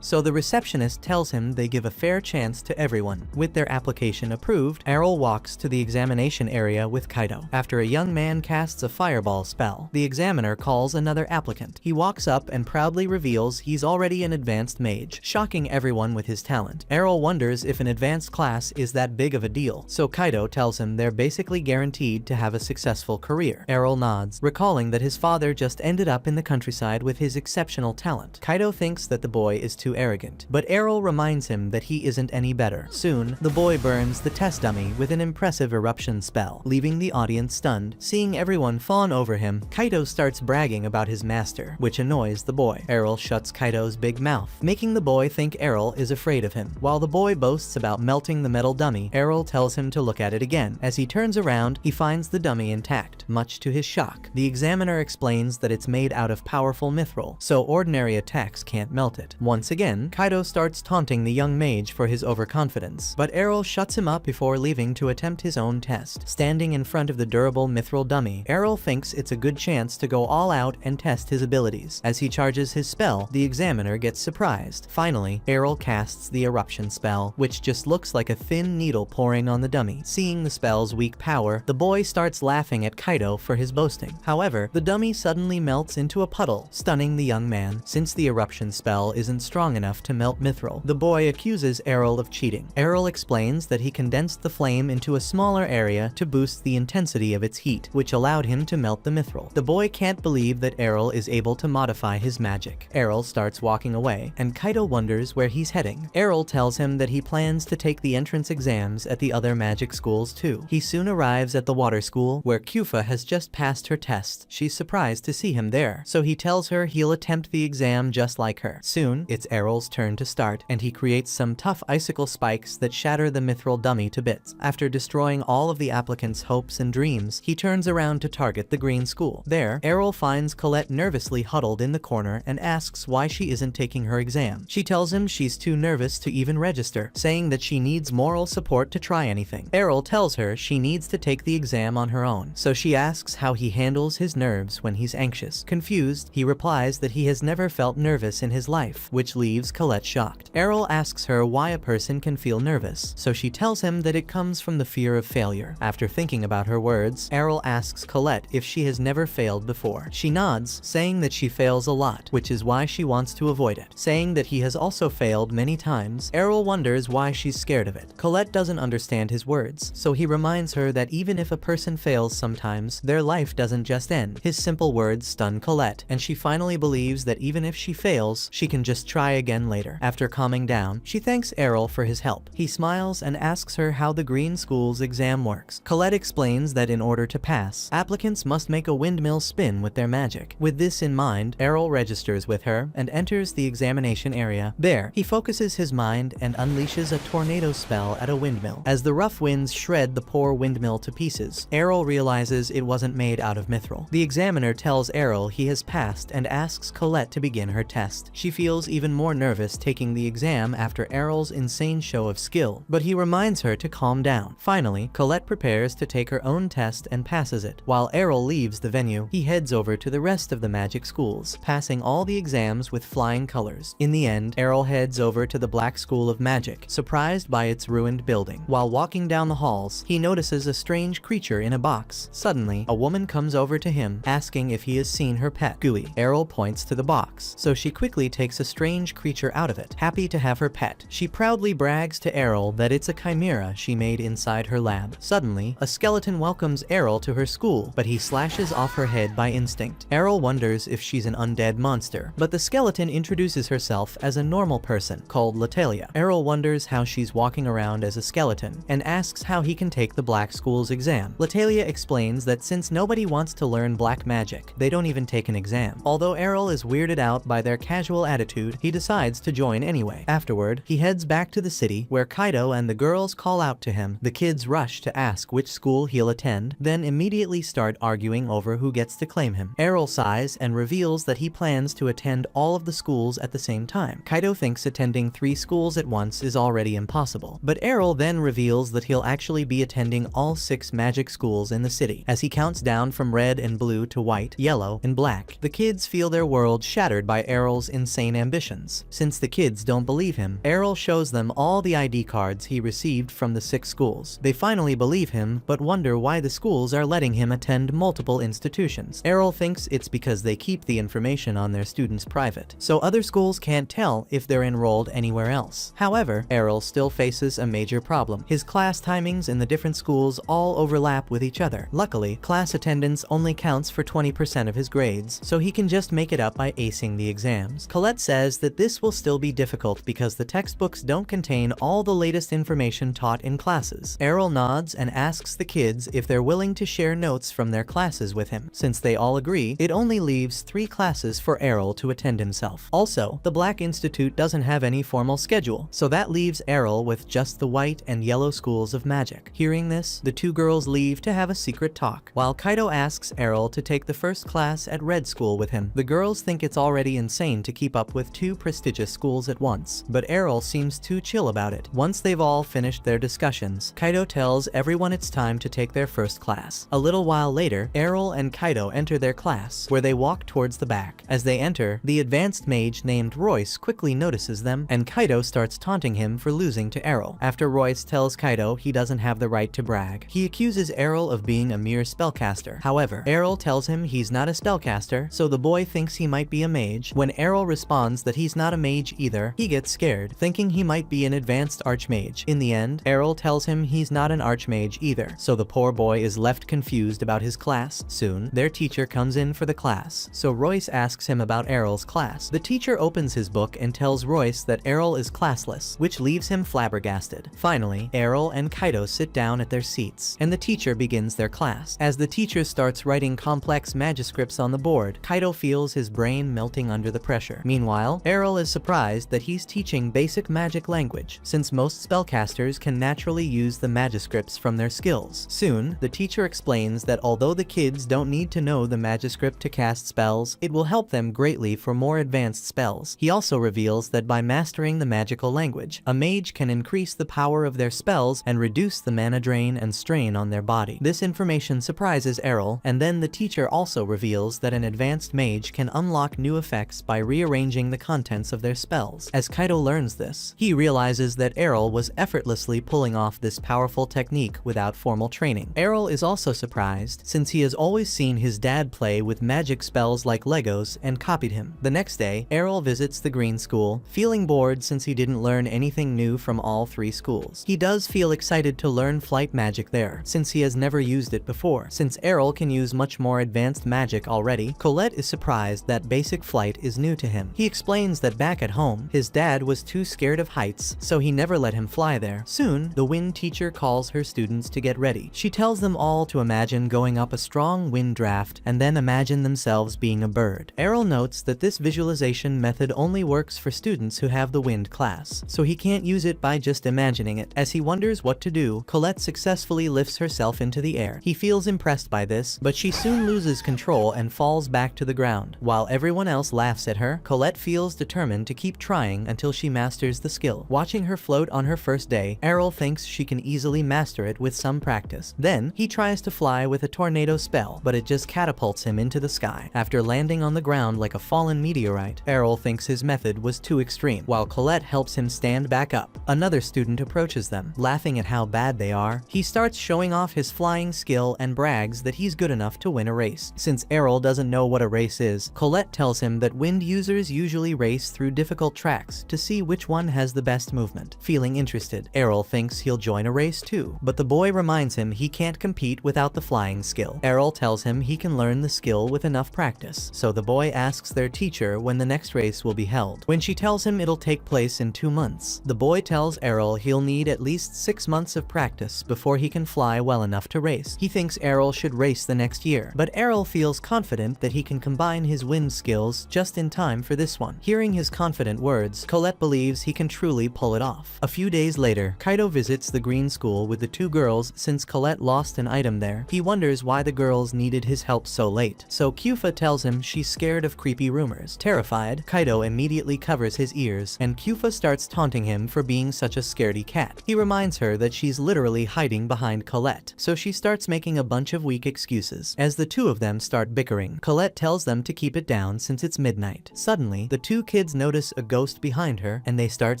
so the receptionist tells him they give a fair chance to everyone. With their application approved, Errol walks to the examination area with Kaido. After a young man casts a fireball spell, the examiner calls another applicant. He walks up and proudly reveals he's already an advanced mage, shocking everyone with his talent. Errol wonders if an advanced class is that big of a deal, so Kaido tells him they're basically guaranteed to have a successful career. Errol nods, recalling that his father just ended up in the countryside with his exceptional talent. Kaido thinks that the boy is too arrogant, but Errol reminds him that he isn't any better. Soon, the boy burns the test dummy with an impressive eruption spell, leaving the audience stunned. Seeing everyone fawn over him, Kaido starts bragging about his master, which annoys the boy. Errol shuts Kaido's big mouth, making the boy think Errol is afraid of him. While the boy boasts about melting the metal dummy, Errol tells him to look at it again. As he turns around, he finds the dummy intact, much to his shock. The examiner explains that it's made out of powerful mithril, so ordinary attacks can't melt it. Once again, Kaido starts taunting the young mage for his overconfidence, but Errol shuts him up before leaving to attempt his own test. Standing in front of the durable mithril dummy, Errol thinks it's a good chance to go all out and test his abilities. As he charges his spell, the examiner gets surprised. Finally, Errol casts the eruption spell, which just looks like a thin needle pouring on the dummy. Seeing the spell's weak power, the boy starts laughing at Kaido for his boasting. However, the dummy suddenly melts into a puddle, stunning the young man. Since the eruption spell isn't strong enough to melt mithril, the boy accuses Errol of cheating. Errol explains that he condensed the flame into a smaller area to boost the intensity of its heat, which allowed him to melt the mithril. The boy can't believe that Errol is able to modify his magic. Errol starts walking away, and Kaido wonders where he's heading. Errol tells him that he plans to take the entrance exams at the other magic schools too. He soon arrives at the water school, where Kufa has just passed her test. She's surprised to see him there, so he tells her he'll attempt the exam just like her. Soon, it's Errol's turn to start, and he creates some tough icicle spikes that shatter the mithril dummy to bits. After destroying all of the applicants' hopes and dreams, he turns around to target the green school. There, Errol finds Colette nervously huddled in the corner and asks why she isn't taking her exam. She tells him she's too nervous to even register, saying that she needs moral support to try anything. Errol tells her she needs to take the exam on her own, so she asks how he handles his nerves when he's anxious. Confused, he replies that he has never felt nervous in his life, which leaves Colette shocked. Errol asks her why a person can feel nervous, so she tells him that it comes from the fear of failure. After thinking about her words, Errol asks Colette if she has never failed before. She nods, saying that she fails a lot, which is why she wants to avoid it. Saying that he has also failed many times, Errol wonders why she's scared of it. Colette doesn't understand his words, so he reminds her that even if a person fails sometimes, their life doesn't just end. His simple words stun Colette, and she finally believes that even if she fails, she can just try again later. After calming down, she thanks Errol for his help. He smiles and asks her how the green school's exam works. Colette explains that in order to pass, applicants must make a windmill spin with their magic. With this in mind, Errol registers with her and enters the examination area. There, he focuses his mind and unleashes a tornado spell at a windmill. As the rough winds shred the poor windmill to pieces, Errol realizes it wasn't made out of mithril. The examiner tells Errol he has passed and asks Colette to begin her test. She feels even more nervous taking the exam after Errol's insane show of skill, but he reminds her to calm down. Finally, Colette prepares to take her own test and passes it. While Errol leaves the venue, he heads over to the rest of the magic schools, passing all the exams with flying colors. In the end, Errol heads over to the Black School of Magic, surprised by its ruined building. While walking down the halls, he notices a strange creature in a box. Suddenly, a woman comes over to him, asking if he has seen her pet, Gooey. Errol points to the box, so she quickly takes a strange creature out of it. Happy to have her pet, she proudly brags to Errol that it's a chimera she made inside her lab. Suddenly, a skeleton welcomes Errol to her school, but he slashes off her head by instinct. Errol wonders if she's an undead monster, but the skeleton introduces herself as a normal person called Latalia. Errol wonders how she's walking around as a skeleton and asks how he can take the Black School's exam. Latalia explains that since nobody wants to learn black magic, they don't even take an exam. Although Errol is weirded out by their casual attitude, he decides to join anyway. Afterward, he heads back to the city, where Kaido and the girls call out to him. The kids rush to ask which school he'll attend, then immediately start arguing over who gets to claim him. Errol sighs and reveals that he plans to attend all of the schools at the same time. Kaido thinks attending 3 schools at once is already impossible, but Errol then reveals that he'll actually be attending all 6 magic schools in the city. As he counts down from red and blue to white, yellow, and black, the kids feel their world shattered by Errol's insane ambitions. Since the kids don't believe him, Errol shows them all the ID cards he received from the 6 schools. They finally believe him, but wonder why the schools are letting him attend multiple institutions. Errol thinks it's because they keep the information on their students private, so other schools can't tell if they're enrolled anywhere else. However, Errol still faces a major problem. His class timings in the different schools all overlap with each other. Luckily, class attendance only counts for 20% of his grades, so he can just make it up by acing the exams. Colette says that this will still be difficult because the textbooks don't contain all the latest information taught in classes. Errol nods and asks the kids if they're willing to share notes from their classes with him. Since they all agree, it only leaves 3 classes for Errol to attend himself. Also, the Black Institute doesn't have any formal schedule, so that leaves Errol with just the white and yellow schools of magic. Hearing this, the 2 girls leave to have a secret talk, while Kaido asks Errol to take the first class at Red School with him. The girls think it's already insane to keep up with 2 prestigious schools at once, but Errol seems too chill about it. Once they've all finished their discussions, Kaido tells everyone it's time to take their first class. A little while later, Errol and Kaido enter their class, where they walk towards the back. As they enter, the advanced mage named Royce quickly notices them, and Kaido starts taunting him for losing to Errol. After Royce tells Kaido he doesn't have the right to brag, he accuses Errol of being a mere spellcaster. However, Errol tells him he's not a spellcaster, so the boy thinks he might be a mage. When Errol responds that he's not a mage either, he gets scared, thinking he might be an advanced archmage. In the end, Errol tells him he's not an archmage either, so the poor boy is left confused about his class. Soon, their teacher comes in for the class, so Royce asks him about Errol's class. The teacher opens his book and tells Royce that Errol is classless, which leaves him flabbergasted. Finally, Errol and Kaido sit down at their seats, and the teacher begins their class. As the teacher starts writing complex manuscripts on the board, Kaido feels his brain melting under the pressure. Meanwhile, Errol is surprised that he's teaching basic magic language, since most spellcasters can naturally use the manuscripts from their skills. Soon, the teacher explains that although the kids don't need to know the manuscript to cast spells, it will help them greatly for more advanced spells. He also reveals that by mastering the magical language, a mage can increase the power of their spells and reduce the mana drain and strain on their body. This information surprises Errol, and then the teacher also reveals that an advanced mage can unlock new effects by rearranging the contents of their spells. As Kaido learns this, he realizes that Errol was effortlessly pulling off this powerful technique without formal training. Errol is also surprised, since he has always seen his dad play with magic spells like Legos and copied him. The next day, Errol visits the green school, feeling bored since he didn't learn anything new from all three schools. He does feel excited to learn flight magic there, since he has never used it before. Since Errol can use much more advanced magic already, Colette is surprised that basic flight is new to him. He explains that back at home, his dad was too scared of heights, so he never let him fly there. Soon, the wind teacher calls her students to get ready. She tells them all to imagine going up a strong wind draft and then imagine themselves being a bird. Errol notes that this visualization method only works for students who have the wind class, so he can't use it by just imagining it. As he wonders what to do, Colette successfully lifts herself into the air. He feels impressed by this, but she soon loses control and falls back to the ground. While everyone else laughs at her, Colette feels determined to keep trying until she masters the skill. Watching her float on her first day, Errol thinks she can easily master it with some practice. Then, he tries to fly with a tornado spell, but it just catapults him into the sky. After landing on the ground like a fallen meteorite, Errol thinks his method was too extreme. While Colette helps him stand back up, another student approaches them, laughing at how bad they are. He starts showing off his flying skill and brags that he's good enough to win a race. Since Errol doesn't know what a race is, Colette tells him that wind users usually race through difficult tracks to see which one has the best movement. Feeling interested, Errol thinks he'll join a race too, but the boy reminds him he can't compete without the flying skill. Errol tells him he can learn the skill with enough practice, so the boy asks their teacher when the next race will be held. When she tells him it'll take place in 2 months, the boy tells Errol he'll need at least 6 months of practice before he can fly well enough to race. He thinks Errol should race the next year, but Errol feels confident that he can combine his wind skills just in time for this one. Hearing his confident words, Colette believes he can truly pull it off. A few days later, Kaido visits the green school with the 2 girls since Colette lost an item there. He wonders why the girls needed his help so late, so Kyufa tells him she's scared of creepy rumors. Terrified, Kaido immediately covers his ears, and Kyufa starts taunting him for being such a scaredy cat. He reminds her that she's literally hiding behind Colette, so she starts making a bunch of weak excuses. As the two of them start bickering, Colette tells them to keep it down since it's midnight. Suddenly, the 2 kids notice a ghost behind her, and they start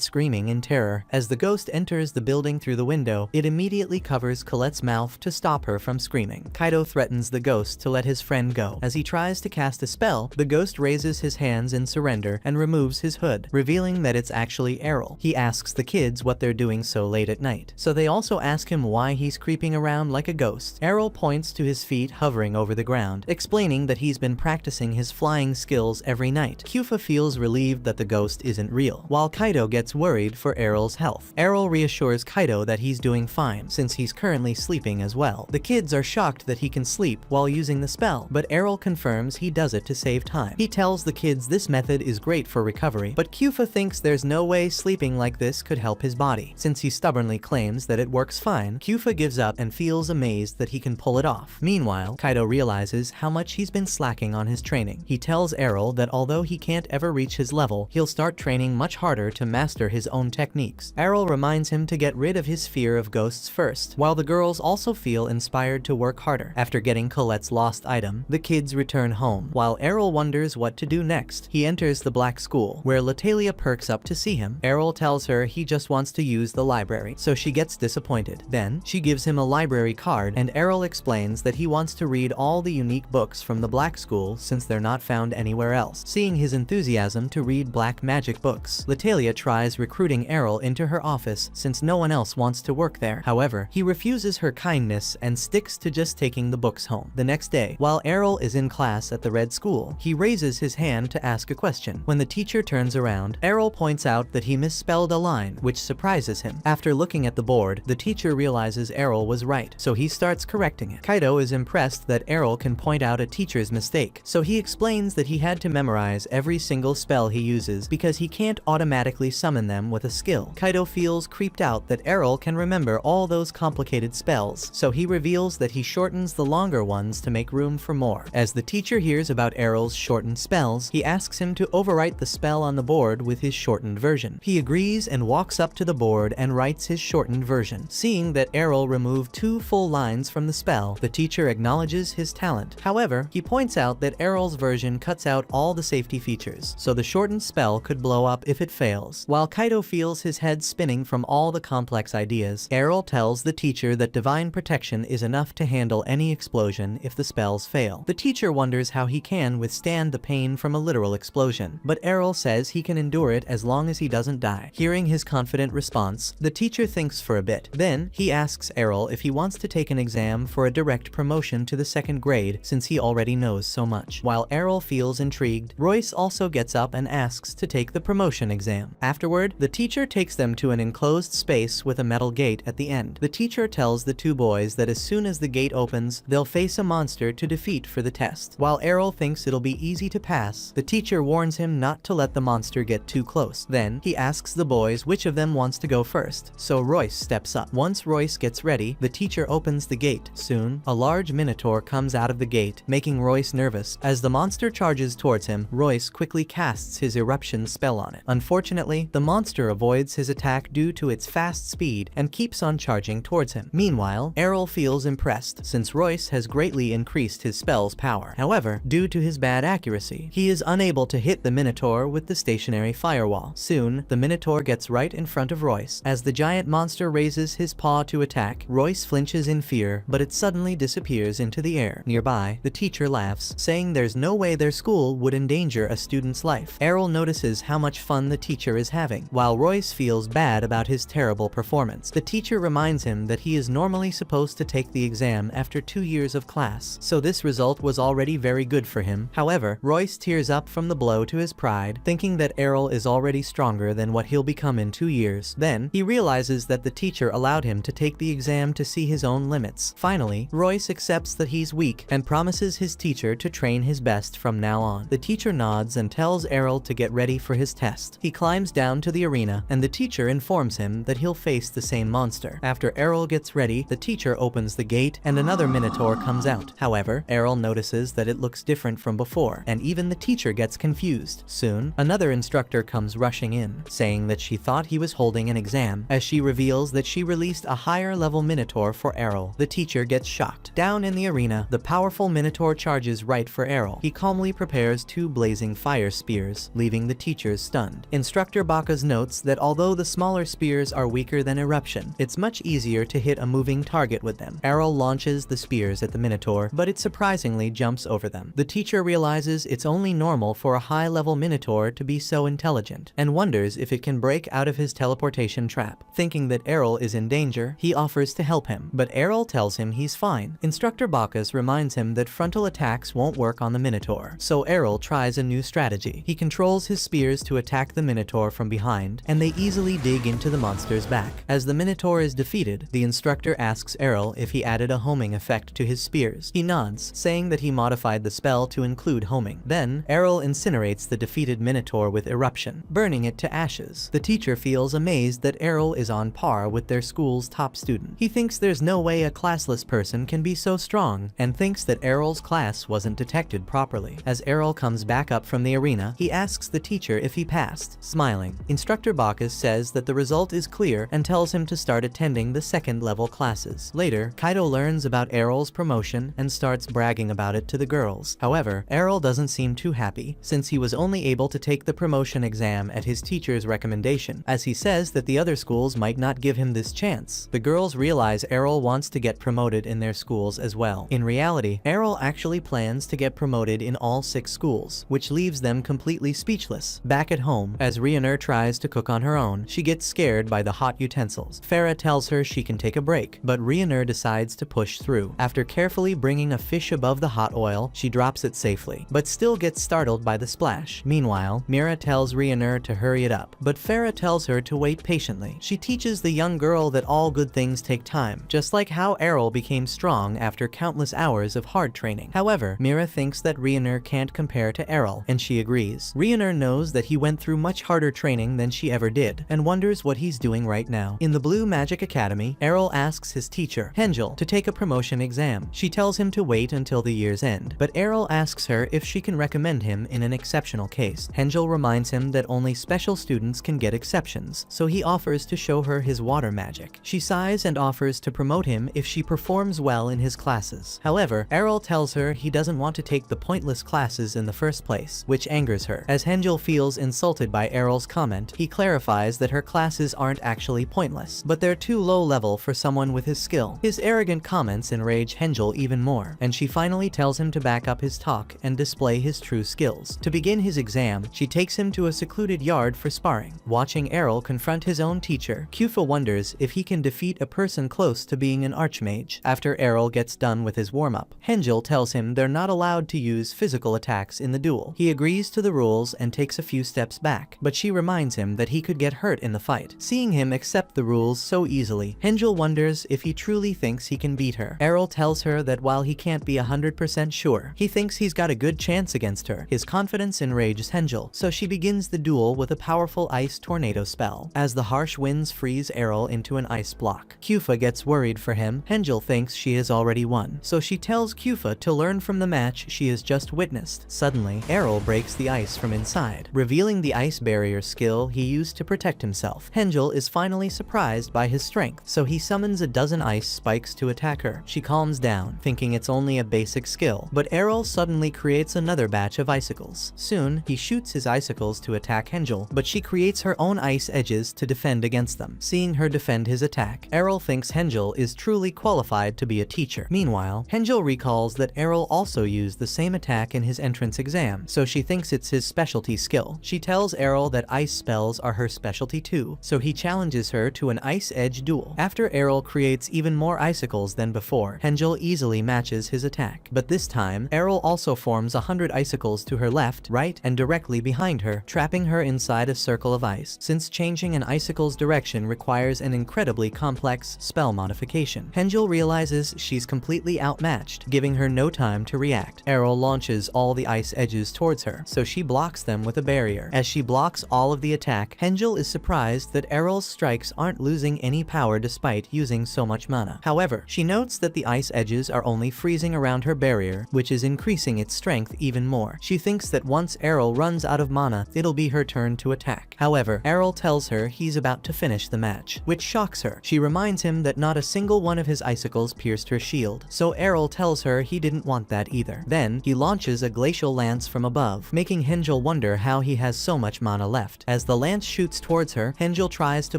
screaming in terror. As the ghost enters the building through the window, it immediately covers Colette's mouth to stop her from screaming. Kaido threatens the ghost to let his friend go. As he tries to cast a spell, the ghost raises his hands in surrender and removes his hood, revealing that it's actually Errol. He asks the kids what they're doing so late at night, so they also ask him why he's creeping around like a ghost. Errol points to his feet hovering over the ground, explaining that he's been practicing his flying skills every night. Kyufa feels relieved that the ghost isn't real, while Kaido gets worried for Errol's health. Errol reassures Kaido that he's doing fine, since he's currently sleeping as well. The kids are shocked that he can sleep while using the spell, but Errol confirms he does it to save time. He tells the kids this method is great for recovery, but Kyufa thinks there's no way sleeping like this could help his body. Since he stubbornly claims that it works fine, Kyufa gives up and feels amazed that he can pull it off. Meanwhile, Kaido realizes how much he's been slacking on his training. He tells Errol that although he can't ever reach his level, he'll start training much harder to master his own techniques. Errol reminds him to get rid of his fear of ghosts first, while the girls also feel inspired to work harder. After getting Colette's lost item, the kids return home. While Errol wonders what to do next, he enters the black school, where Latalia perks up to see him. Errol tells her he just wants to use the library, so she gets disappointed. Then, she gives him a library card, and Errol explains that he wants to read all the unique books from the black school since they're not found anywhere else. Seeing his enthusiasm to read black magic books, Latalia tries recruiting Errol into her office since no one else wants to work there. However, he refuses her kindness and sticks to just taking the books home. The next day, while Errol is in class at the red school, he raises his hand to ask a question. When the teacher turns around, Errol points out that he misspelled a line, which surprises him. After looking at the board, the teacher realizes Errol was right, so he starts correcting it. Kaido is impressed that Errol can point out a teacher's mistake, so he explains that he had to memorize every single spell he uses because he can't automatically summon them with a skill. Kaido feels creeped out that Errol can remember all those complicated spells, so he reveals that he shortens the longer ones to make room for more. As the teacher hears about Errol's shortened spells, he asks him to overwrite the spell on the board with his shortened version. He agrees and walks up to the board and writes his shortened version. Seeing that Errol removed 2 full lines from the spell, the teacher acknowledges his talent. However, he points out that Errol's version cuts out all the safety features, so the shortened spell could blow up if it fails. While Kaido feels his head spinning from all the complex ideas, Errol tells the teacher that divine protection is enough to handle any explosion if the spells fail. The teacher wonders how he can withstand the pain from a literal explosion, but Errol says he can endure it as long as he doesn't die. Hearing his confident response, the teacher thinks for a bit. Then, he asks Errol if he wants to take an exam for a direct promotion to the 2nd grade since he already knows so much. While Errol feels intrigued, Royce also gets up and asks to take the promotion exam. Afterward, the teacher takes them to an enclosed space with a metal gate at the end. The teacher tells the 2 boys that as soon as the gate opens, they'll face a monster to defeat for the test. While Errol thinks it'll be easy to pass, the teacher warns him not to let the monster get too close. Then, he asks the boys which of them wants to go first, so Royce steps up. Once Royce gets ready, the teacher opens the gate. Soon, a large minotaur comes out of the gate, making Royce nervous. As the monster charges towards him, Royce quickly casts his eruption spell on it. Unfortunately, the monster avoids his attack due to its fast speed and keeps on charging towards him. Meanwhile, Errol feels impressed since Royce has greatly increased his spell's power. However, due to his bad accuracy, he is unable to hit the minotaur with the stationary firewall. Soon, the minotaur gets right in front of Royce. As the giant monster raises his paw to attack, Royce flinches in fear, but it suddenly disappears into the air. Nearby, the teacher laughs, saying there's no way their school would endanger a student's life. Errol notices how much fun the teacher is having, while Royce feels bad about his terrible performance. The teacher reminds him that he is normally supposed to take the exam after 2 years of class, so this result was already very good for him. However, Royce tears up from the blow to his pride, thinking that Errol is already stronger than what he'll become in 2 years. Then, he realizes that the teacher allowed him to take the exam to see his own limits. Finally, Royce accepts that he's weak and promises his teacher to train his best from now on. The teacher nods and tells Errol to get ready for his test. He climbs down to the arena, and the teacher informs him that he'll face the same monster. After Errol gets ready, the teacher opens the gate and another minotaur comes out. However, Errol notices that it looks different from before, and even the teacher gets confused. Soon, another instructor comes rushing in, saying that she thought he was holding an exam, as she reveals that she released a higher level minotaur for Errol. The teacher gets shocked. Down in the arena, the powerful minotaur charges right for Errol. He calmly prepares 2 blazing fire spears, leaving the teachers stunned. Instructor Baka's notes that although the smaller spears are weaker than eruption, it's much easier to hit a moving target with them. Errol launches the spears at the minotaur, but it surprisingly jumps over them. The teacher realizes it's only normal for a high-level minotaur to be so intelligent, and wonders if it can break out of his teleportation trap. Thinking that Errol is in danger, he offers to help him, but Errol tells him he's fine. Instructor Bacchus reminds him that frontal attacks won't work on the minotaur, so Errol tries a new strategy. He controls his spears to attack the minotaur from behind, and they easily dig into the monster's back. As the minotaur is defeated, the instructor asks Errol if he added a homing effect to his spears. He nods, saying that he modified the spell to include homing. Then, Errol incinerates the defeated minotaur with eruption, burning it to ashes. The teacher feels amazed that Errol is on par with their school's top student. He thinks there's no way a classless person can be so strong, and thinks that Errol's class wasn't detected properly. As Errol comes back up from the arena, he asks the teacher if he passed, smiling. Instructor Bacchus says that the result is clear and tells him to start attending the 2nd level classes. Later, Kaido learns about Errol's promotion and starts bragging about it to the girls. However, Errol doesn't seem too happy, since he was only able to take the promotion exam at his teacher's recommendation, as he says that the other schools might not give him this chance. The girls realize Errol wants to get promoted in their schools as well. In reality, Errol actually plans to get promoted in all 6 schools, which leaves them completely speechless. Back at home, as Rionur tries to cook on her own, she gets scared by the hot utensils. Farah tells her she can take a break, but Rionur decides to push through. After carefully bringing a fish above the hot oil, she drops it safely, but still gets startled by the splash. Meanwhile, Mira tells Rionur to hurry it up, but Farah tells her to wait patiently. She teaches the young girl that all good things take time, just like how Errol became strong after countless hours of hard training. However, Mira thinks that Rionur can't compare to Errol, and she agrees. Rionur knows that he went through much harder training than she ever did, and wonders what he's doing right now. In the Blue Magic Academy, Errol asks his teacher, Hengel, to take a promotion exam. She tells him to wait until the year's end, but Errol asks her if she can recommend him in an exceptional case. Hengel reminds him that only special students can get exceptions, so he offers to show her his water magic. She sighs and offers to promote him if she performs well in his classes. However, Errol tells her he doesn't want to take the pointless classes in the first place, which angers her. As Hengel feels insulted by Errol's comment, he clarifies that her classes aren't actually pointless, but they're too low level for someone with his skill. His arrogant comments enrage Hengel even more, and she finally tells him to back up his talk and display his true skills. To begin his exam, she takes him to a secluded yard for sparring. Watching Errol confront his own teacher, Kufa wonders if he can defeat a person close to being an archmage. After Errol gets done with his warm-up, Hengel tells him they're not allowed to use physical attacks in the duel. He agrees to the rules and takes a few steps back, but she reminds him that he could get hurt in the fight. Seeing him accept the rules so easily, Hengel wonders if he truly thinks he can beat her. Errol tells her that while he can't be 100% sure, he thinks he's got a good chance against her. His confidence enrages Hengel, so she begins the duel with a powerful ice tornado spell. As the harsh winds freeze Errol into an ice block, Kufa gets worried for him. Hengel thinks she has already won, so she tells Kufa to learn from the match she has just witnessed. Suddenly, Errol breaks the ice from inside, revealing the ice barrier skill he used to protect himself. Hengel is finally surprised by his strength, so he summons a dozen ice spikes to attack her. She calms down, thinking it's only a basic skill, but Errol suddenly creates another batch of icicles. Soon, he shoots his icicles to attack Hengel, but she creates her own ice edges to defend against them. Seeing her defend his attack, Errol thinks Hengel is truly qualified to be a teacher. Meanwhile, Hengel recalls that Errol also used the same attack in his entrance exam, so she thinks it's his specialty skill. She tells Errol that ice spells are her specialty too, so he challenges her to an ice edge duel. After Errol creates even more icicles than before, Hengel easily matches his attack. But this time, Errol also forms 100 icicles to her left, right, and directly behind her, trapping her inside a circle of ice. Since changing an icicle's direction requires an incredibly complex spell modification, Hengel realizes she's completely outmatched, giving her no time to react. Errol launches all the ice edges towards her, so she blocks them with a barrier. As she blocks all of the attack, Hengel is surprised that Errol's strikes aren't losing any power despite using so much mana. However, she notes that the ice edges are only freezing around her barrier, which is increasing its strength even more. She thinks that once Errol runs out of mana, it'll be her turn to attack. However, Errol tells her he's about to finish the match, which shocks her. She reminds him that not a single one of his icicles pierced her shield, so Errol tells her he didn't want that either. Then, he launches a glacial lance from above, making Hengel wonder how he has so much mana left. As the lance shoots towards her, Hengel tries to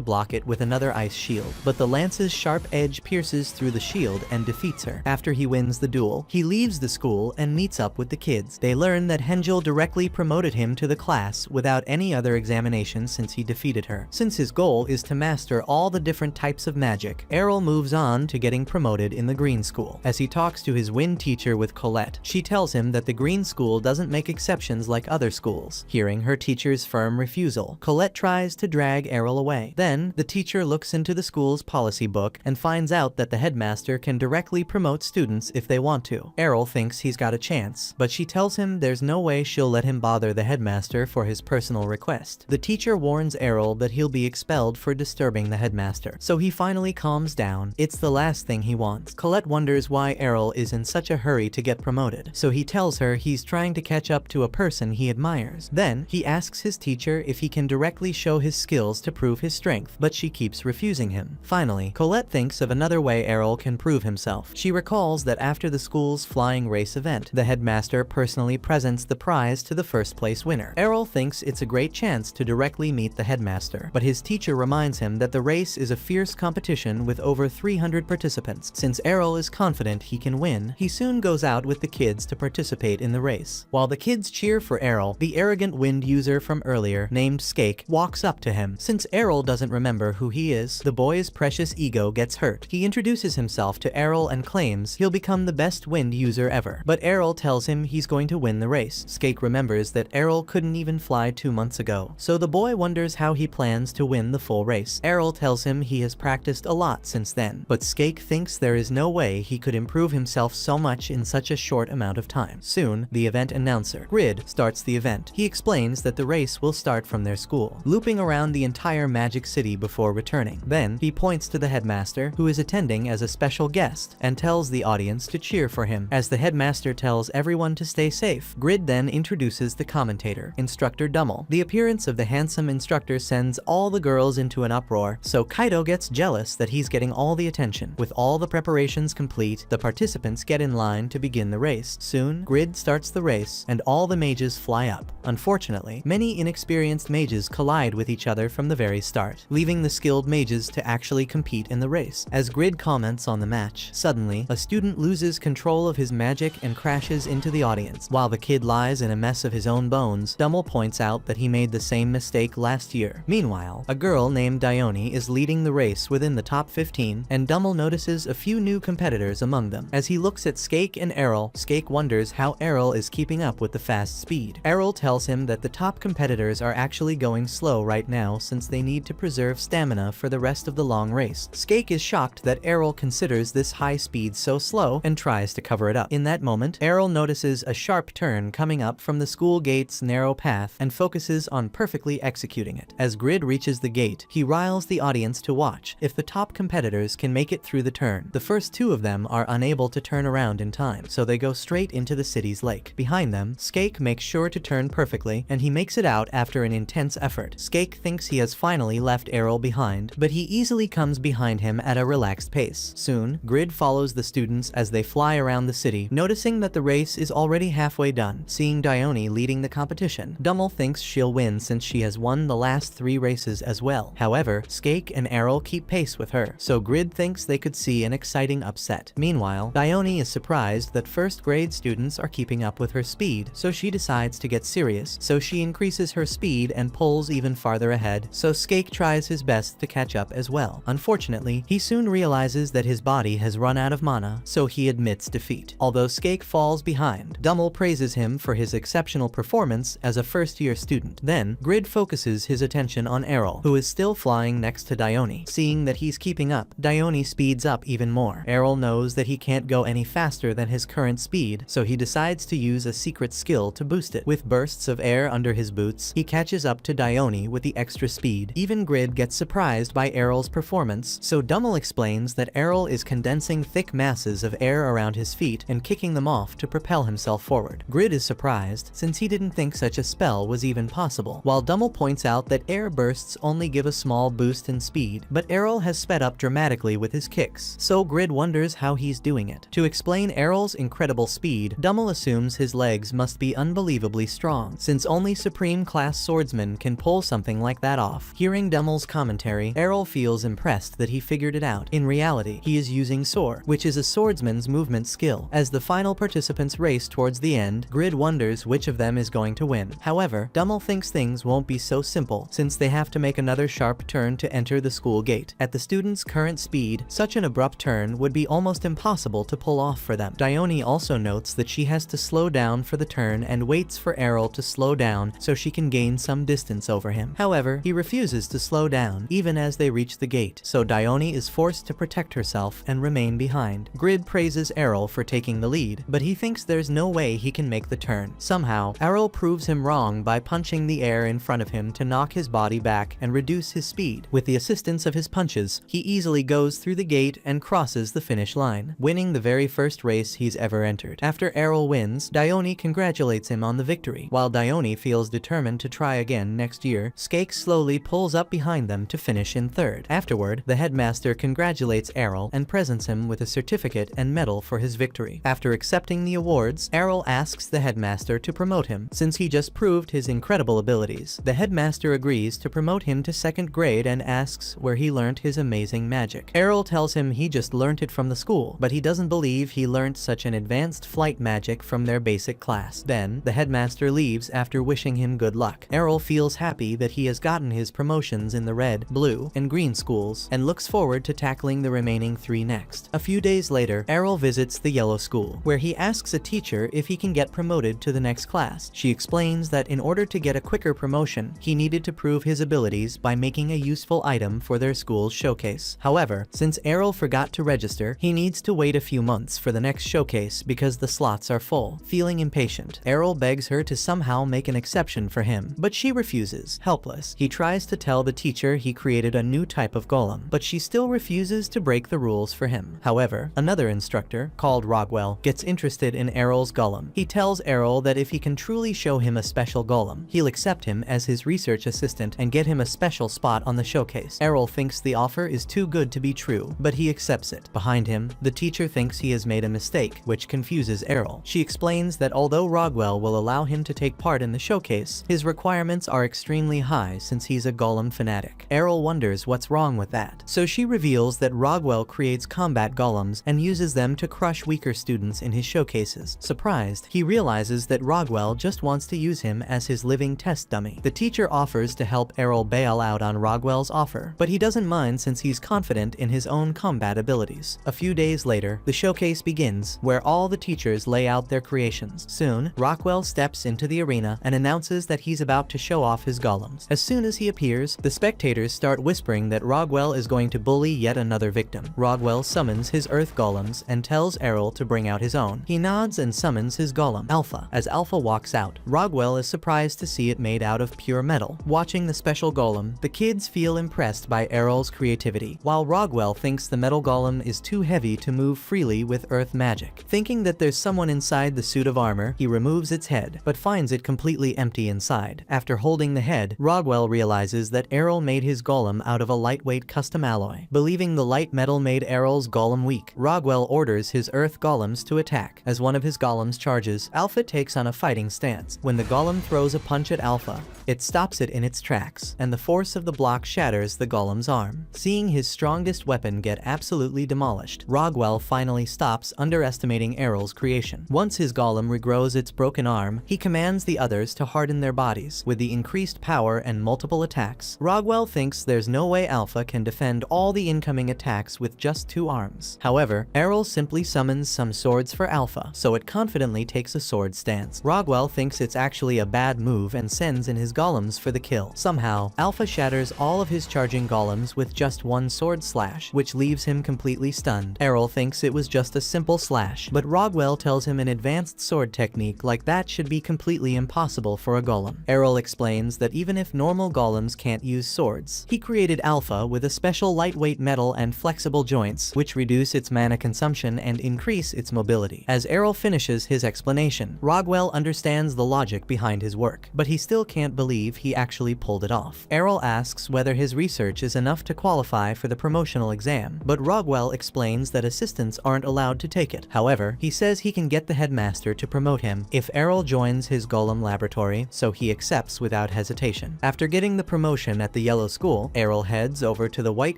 block it with another ice shield, but the lance's sharp edge pierces through the shield and defeats her. After he wins the duel, he leaves the school and meets up with the kids. They learn that Hengel directly promoted him to the class without any other examination since he defeated her. Since his goal is to master all the different types of magic, Errol moves on to getting promoted in the Green School. As he talks to his wind teacher with Colette, she tells him that the Green School doesn't make exceptions like other schools. Hearing her teacher's firm refusal, Colette tries to drag Errol away. Then, the teacher looks into the school's policy book and finds out that the headmaster can directly promote students if they want to. Errol thinks he's got a chance, but she tells him there's no way she'll let him bother the headmaster for his personal request. The teacher warns Errol that he'll be expelled for disturbing the headmaster, so he finally calms down. It's the last thing he wants. Colette wonders why Errol is in such a hurry to get promoted, so he tells her he's trying to catch up to a person he admires. Then, he asks his teacher if he can directly show his skills to prove his strength, but she keeps refusing him. Finally, Colette thinks of another way Errol can prove himself. She recalls that after the school's flying race event, the headmaster personally presents the prize to the first place winner. Errol thinks it's a great chance to directly meet the headmaster, but his teacher reminds him that the race is a fierce competition with over 300 participants. Since Errol is confident he can win, he soon goes out with the kids to participate in the race. While the kids cheer for Errol, the arrogant wind user from earlier, named Skake, walks up to him. Since Errol doesn't remember who he is, the boy's precious ego gets hurt. He introduces himself to Errol and claims he'll become the best wind user ever, but Errol tells him he's going to win the race. Skake remembers that Errol couldn't even fly 2 months ago, so the boy wonders how he plans to win the full race. race. Errol tells him he has practiced a lot since then, but Skake thinks there is no way he could improve himself so much in such a short amount of time. Soon, the event announcer, Grid, starts the event. He explains that the race will start from their school, looping around the entire Magic City before returning. Then, he points to the headmaster, who is attending as a special guest, and tells the audience to cheer for him. As the headmaster tells everyone to stay safe, Grid then introduces the commentator, Instructor Dummel. The appearance of the handsome instructor sends all the girls into an uproar, so Kaido gets jealous that he's getting all the attention. With all the preparations complete, the participants get in line to begin the race. Soon, Grid starts the race, and all the mages fly up. Unfortunately, many inexperienced mages collide with each other from the very start, leaving the skilled mages to actually compete in the race. As Grid comments on the match, suddenly, a student loses control of his magic and crashes into the audience. While the kid lies in a mess of his own bones, Dummel points out that he made the same mistake last year. Meanwhile, a girl named Dione is leading the race within the top 15, and Dummel notices a few new competitors among them. As he looks at Skake and Errol, Skake wonders how Errol is keeping up with the fast speed. Errol tells him that the top competitors are actually going slow right now since they need to preserve stamina for the rest of the long race. Skake is shocked that Errol considers this high speed so slow and tries to cover it up. In that moment, Errol notices a sharp turn coming up from the school gate's narrow path and focuses on perfectly executing it. As Grid reaches the gate, he riles the audience to watch if the top competitors can make it through the turn. The first two of them are unable to turn around in time, so they go straight into the city's lake. Behind them, Skake makes sure to turn perfectly, and he makes it out after an intense effort. Skake thinks he has finally left Errol behind, but he easily comes behind him at a relaxed pace. Soon, Grid follows the students as they fly around the city, noticing that the race is already halfway done. Seeing Dione leading the competition, Dummel thinks she'll win since she has won the last 3 races as well. However, Skake and Errol keep pace with her, so Grid thinks they could see an exciting upset. Meanwhile, Dione is surprised that first grade students are keeping up with her speed, so she decides to get serious. So she increases her speed and pulls even farther ahead, so Skake tries his best to catch up as well. Unfortunately, he soon realizes that his body has run out of mana, so he admits defeat. Although Skake falls behind, Dummel praises him for his exceptional performance as a first-year student. Then, Grid focuses his attention on Errol, who is still flying next to Dione. Seeing that he's keeping up, Dione speeds up even more. Errol knows that he can't go any faster than his current speed, so he decides to use a secret skill to boost it. With bursts of air under his boots, he catches up to Dione with the extra speed. Even Grid gets surprised by Errol's performance, so Dummel explains that Errol is condensing thick masses of air around his feet and kicking them off to propel himself forward. Grid is surprised, since he didn't think such a spell was even possible, while Dummel points out that air bursts only give a small boost in speed, but Errol has sped up dramatically with his kicks, so Grid wonders how he's doing it. To explain Errol's incredible speed, Dummel assumes his legs must be unbelievably strong, since only Supreme Class swordsmen can pull something like that off. Hearing Dummel's commentary, Errol feels impressed that he figured it out. In reality, he is using Soar, which is a swordsman's movement skill. As the final participants race towards the end, Grid wonders which of them is going to win. However, Dummel thinks things won't be so simple, since they have to make another sharp turn to enter the school gate. At the students' current speed, such an abrupt turn would be almost impossible to pull off for them. Dione also notes that she has to slow down for the turn and waits for Errol to slow down so she can gain some distance over him. However, he refuses to slow down even as they reach the gate, so Dione is forced to protect herself and remain behind. Grid praises Errol for taking the lead, but he thinks there's no way he can make the turn. Somehow, Errol proves him wrong by punching the air in front of him to knock his body back and reduce his speed. With the assistance of his punches, he easily goes through the gate and crosses the finish line, winning the very first race he's ever entered. After Errol wins, Dione congratulates him on the victory. While Dione feels determined to try again next year, Skake slowly pulls up behind them to finish in third. Afterward, the headmaster congratulates Errol and presents him with a certificate and medal for his victory. After accepting the awards, Errol asks the headmaster to promote him, since he just proved his incredible abilities. The headmaster agrees to promote him to 2nd grade and asks where he learned his amazing magic. Errol tells him he just learnt it from the school, but he doesn't believe he learnt such an advanced flight magic from their basic class. Then, the headmaster leaves after wishing him good luck. Errol feels happy that he has gotten his promotions in the red, blue, and green schools, and looks forward to tackling the remaining 3 next. A few days later, Errol visits the yellow school, where he asks a teacher if he can get promoted to the next class. She explains that in order to get a quicker promotion, he needed to prove his abilities by making a a useful item for their school's showcase. However, since Errol forgot to register, he needs to wait a few months for the next showcase because the slots are full. Feeling impatient, Errol begs her to somehow make an exception for him, but she refuses. Helpless, he tries to tell the teacher he created a new type of golem, but she still refuses to break the rules for him. However, another instructor, called Rogwell, gets interested in Errol's golem. He tells Errol that if he can truly show him a special golem, he'll accept him as his research assistant and get him a special spot on the showcase. Errol thinks the offer is too good to be true, but he accepts it. Behind him, the teacher thinks he has made a mistake, which confuses Errol. She explains that although Rogwell will allow him to take part in the showcase, his requirements are extremely high since he's a golem fanatic. Errol wonders what's wrong with that, so she reveals that Rogwell creates combat golems and uses them to crush weaker students in his showcases. Surprised, he realizes that Rogwell just wants to use him as his living test dummy. The teacher offers to help Errol bail out on Rogwell's offer, but he doesn't mind since he's confident in his own combat abilities. A few days later, the showcase begins, where all the teachers lay out their creations. Soon, Rogwell steps into the arena and announces that he's about to show off his golems. As soon as he appears, the spectators start whispering that Rogwell is going to bully yet another victim. Rogwell summons his earth golems and tells Errol to bring out his own. He nods and summons his golem, Alpha. As Alpha walks out, Rogwell is surprised to see it made out of pure metal. Watching the special golem, the kids feel impressed by Errol's creativity, while Rogwell thinks the metal golem is too heavy to move freely with earth magic. Thinking that there's someone inside the suit of armor, he removes its head, but finds it completely empty inside. After holding the head, Rogwell realizes that Errol made his golem out of a lightweight custom alloy. Believing the light metal made Errol's golem weak, Rogwell orders his earth golems to attack. As one of his golems charges, Alpha takes on a fighting stance. When the golem throws a punch at Alpha, it stops it in its tracks, and the force of the block shatters the golem's arm. Seeing his strongest weapon get absolutely demolished, Rogwell finally stops underestimating Errol's creation. Once his golem regrows its broken arm, he commands the others to harden their bodies. With the increased power and multiple attacks, Rogwell thinks there's no way Alpha can defend all the incoming attacks with just 2 arms. However, Errol simply summons some swords for Alpha, so it confidently takes a sword stance. Rogwell thinks it's actually a bad move and sends in his golems for the kill. Somehow, Alpha shatters all of his charging golems with just 1 sword slash, which leaves him completely stunned. Errol thinks it was just a simple slash, but Rogwell tells him an advanced sword technique like that should be completely impossible for a golem. Errol explains that even if normal golems can't use swords, he created Alpha with a special lightweight metal and flexible joints, which reduce its mana consumption and increase its mobility. As Errol finishes his explanation, Rogwell understands the logic behind his work, but he still can't believe he actually pulled it off. Errol asks whether his research is enough to qualify for the promotional exam, but Rogwell explains that assistants aren't allowed to take it. However, he says he can get the headmaster to promote him if Errol joins his golem laboratory, so he accepts without hesitation. After getting the promotion at the Yellow School, Errol heads over to the White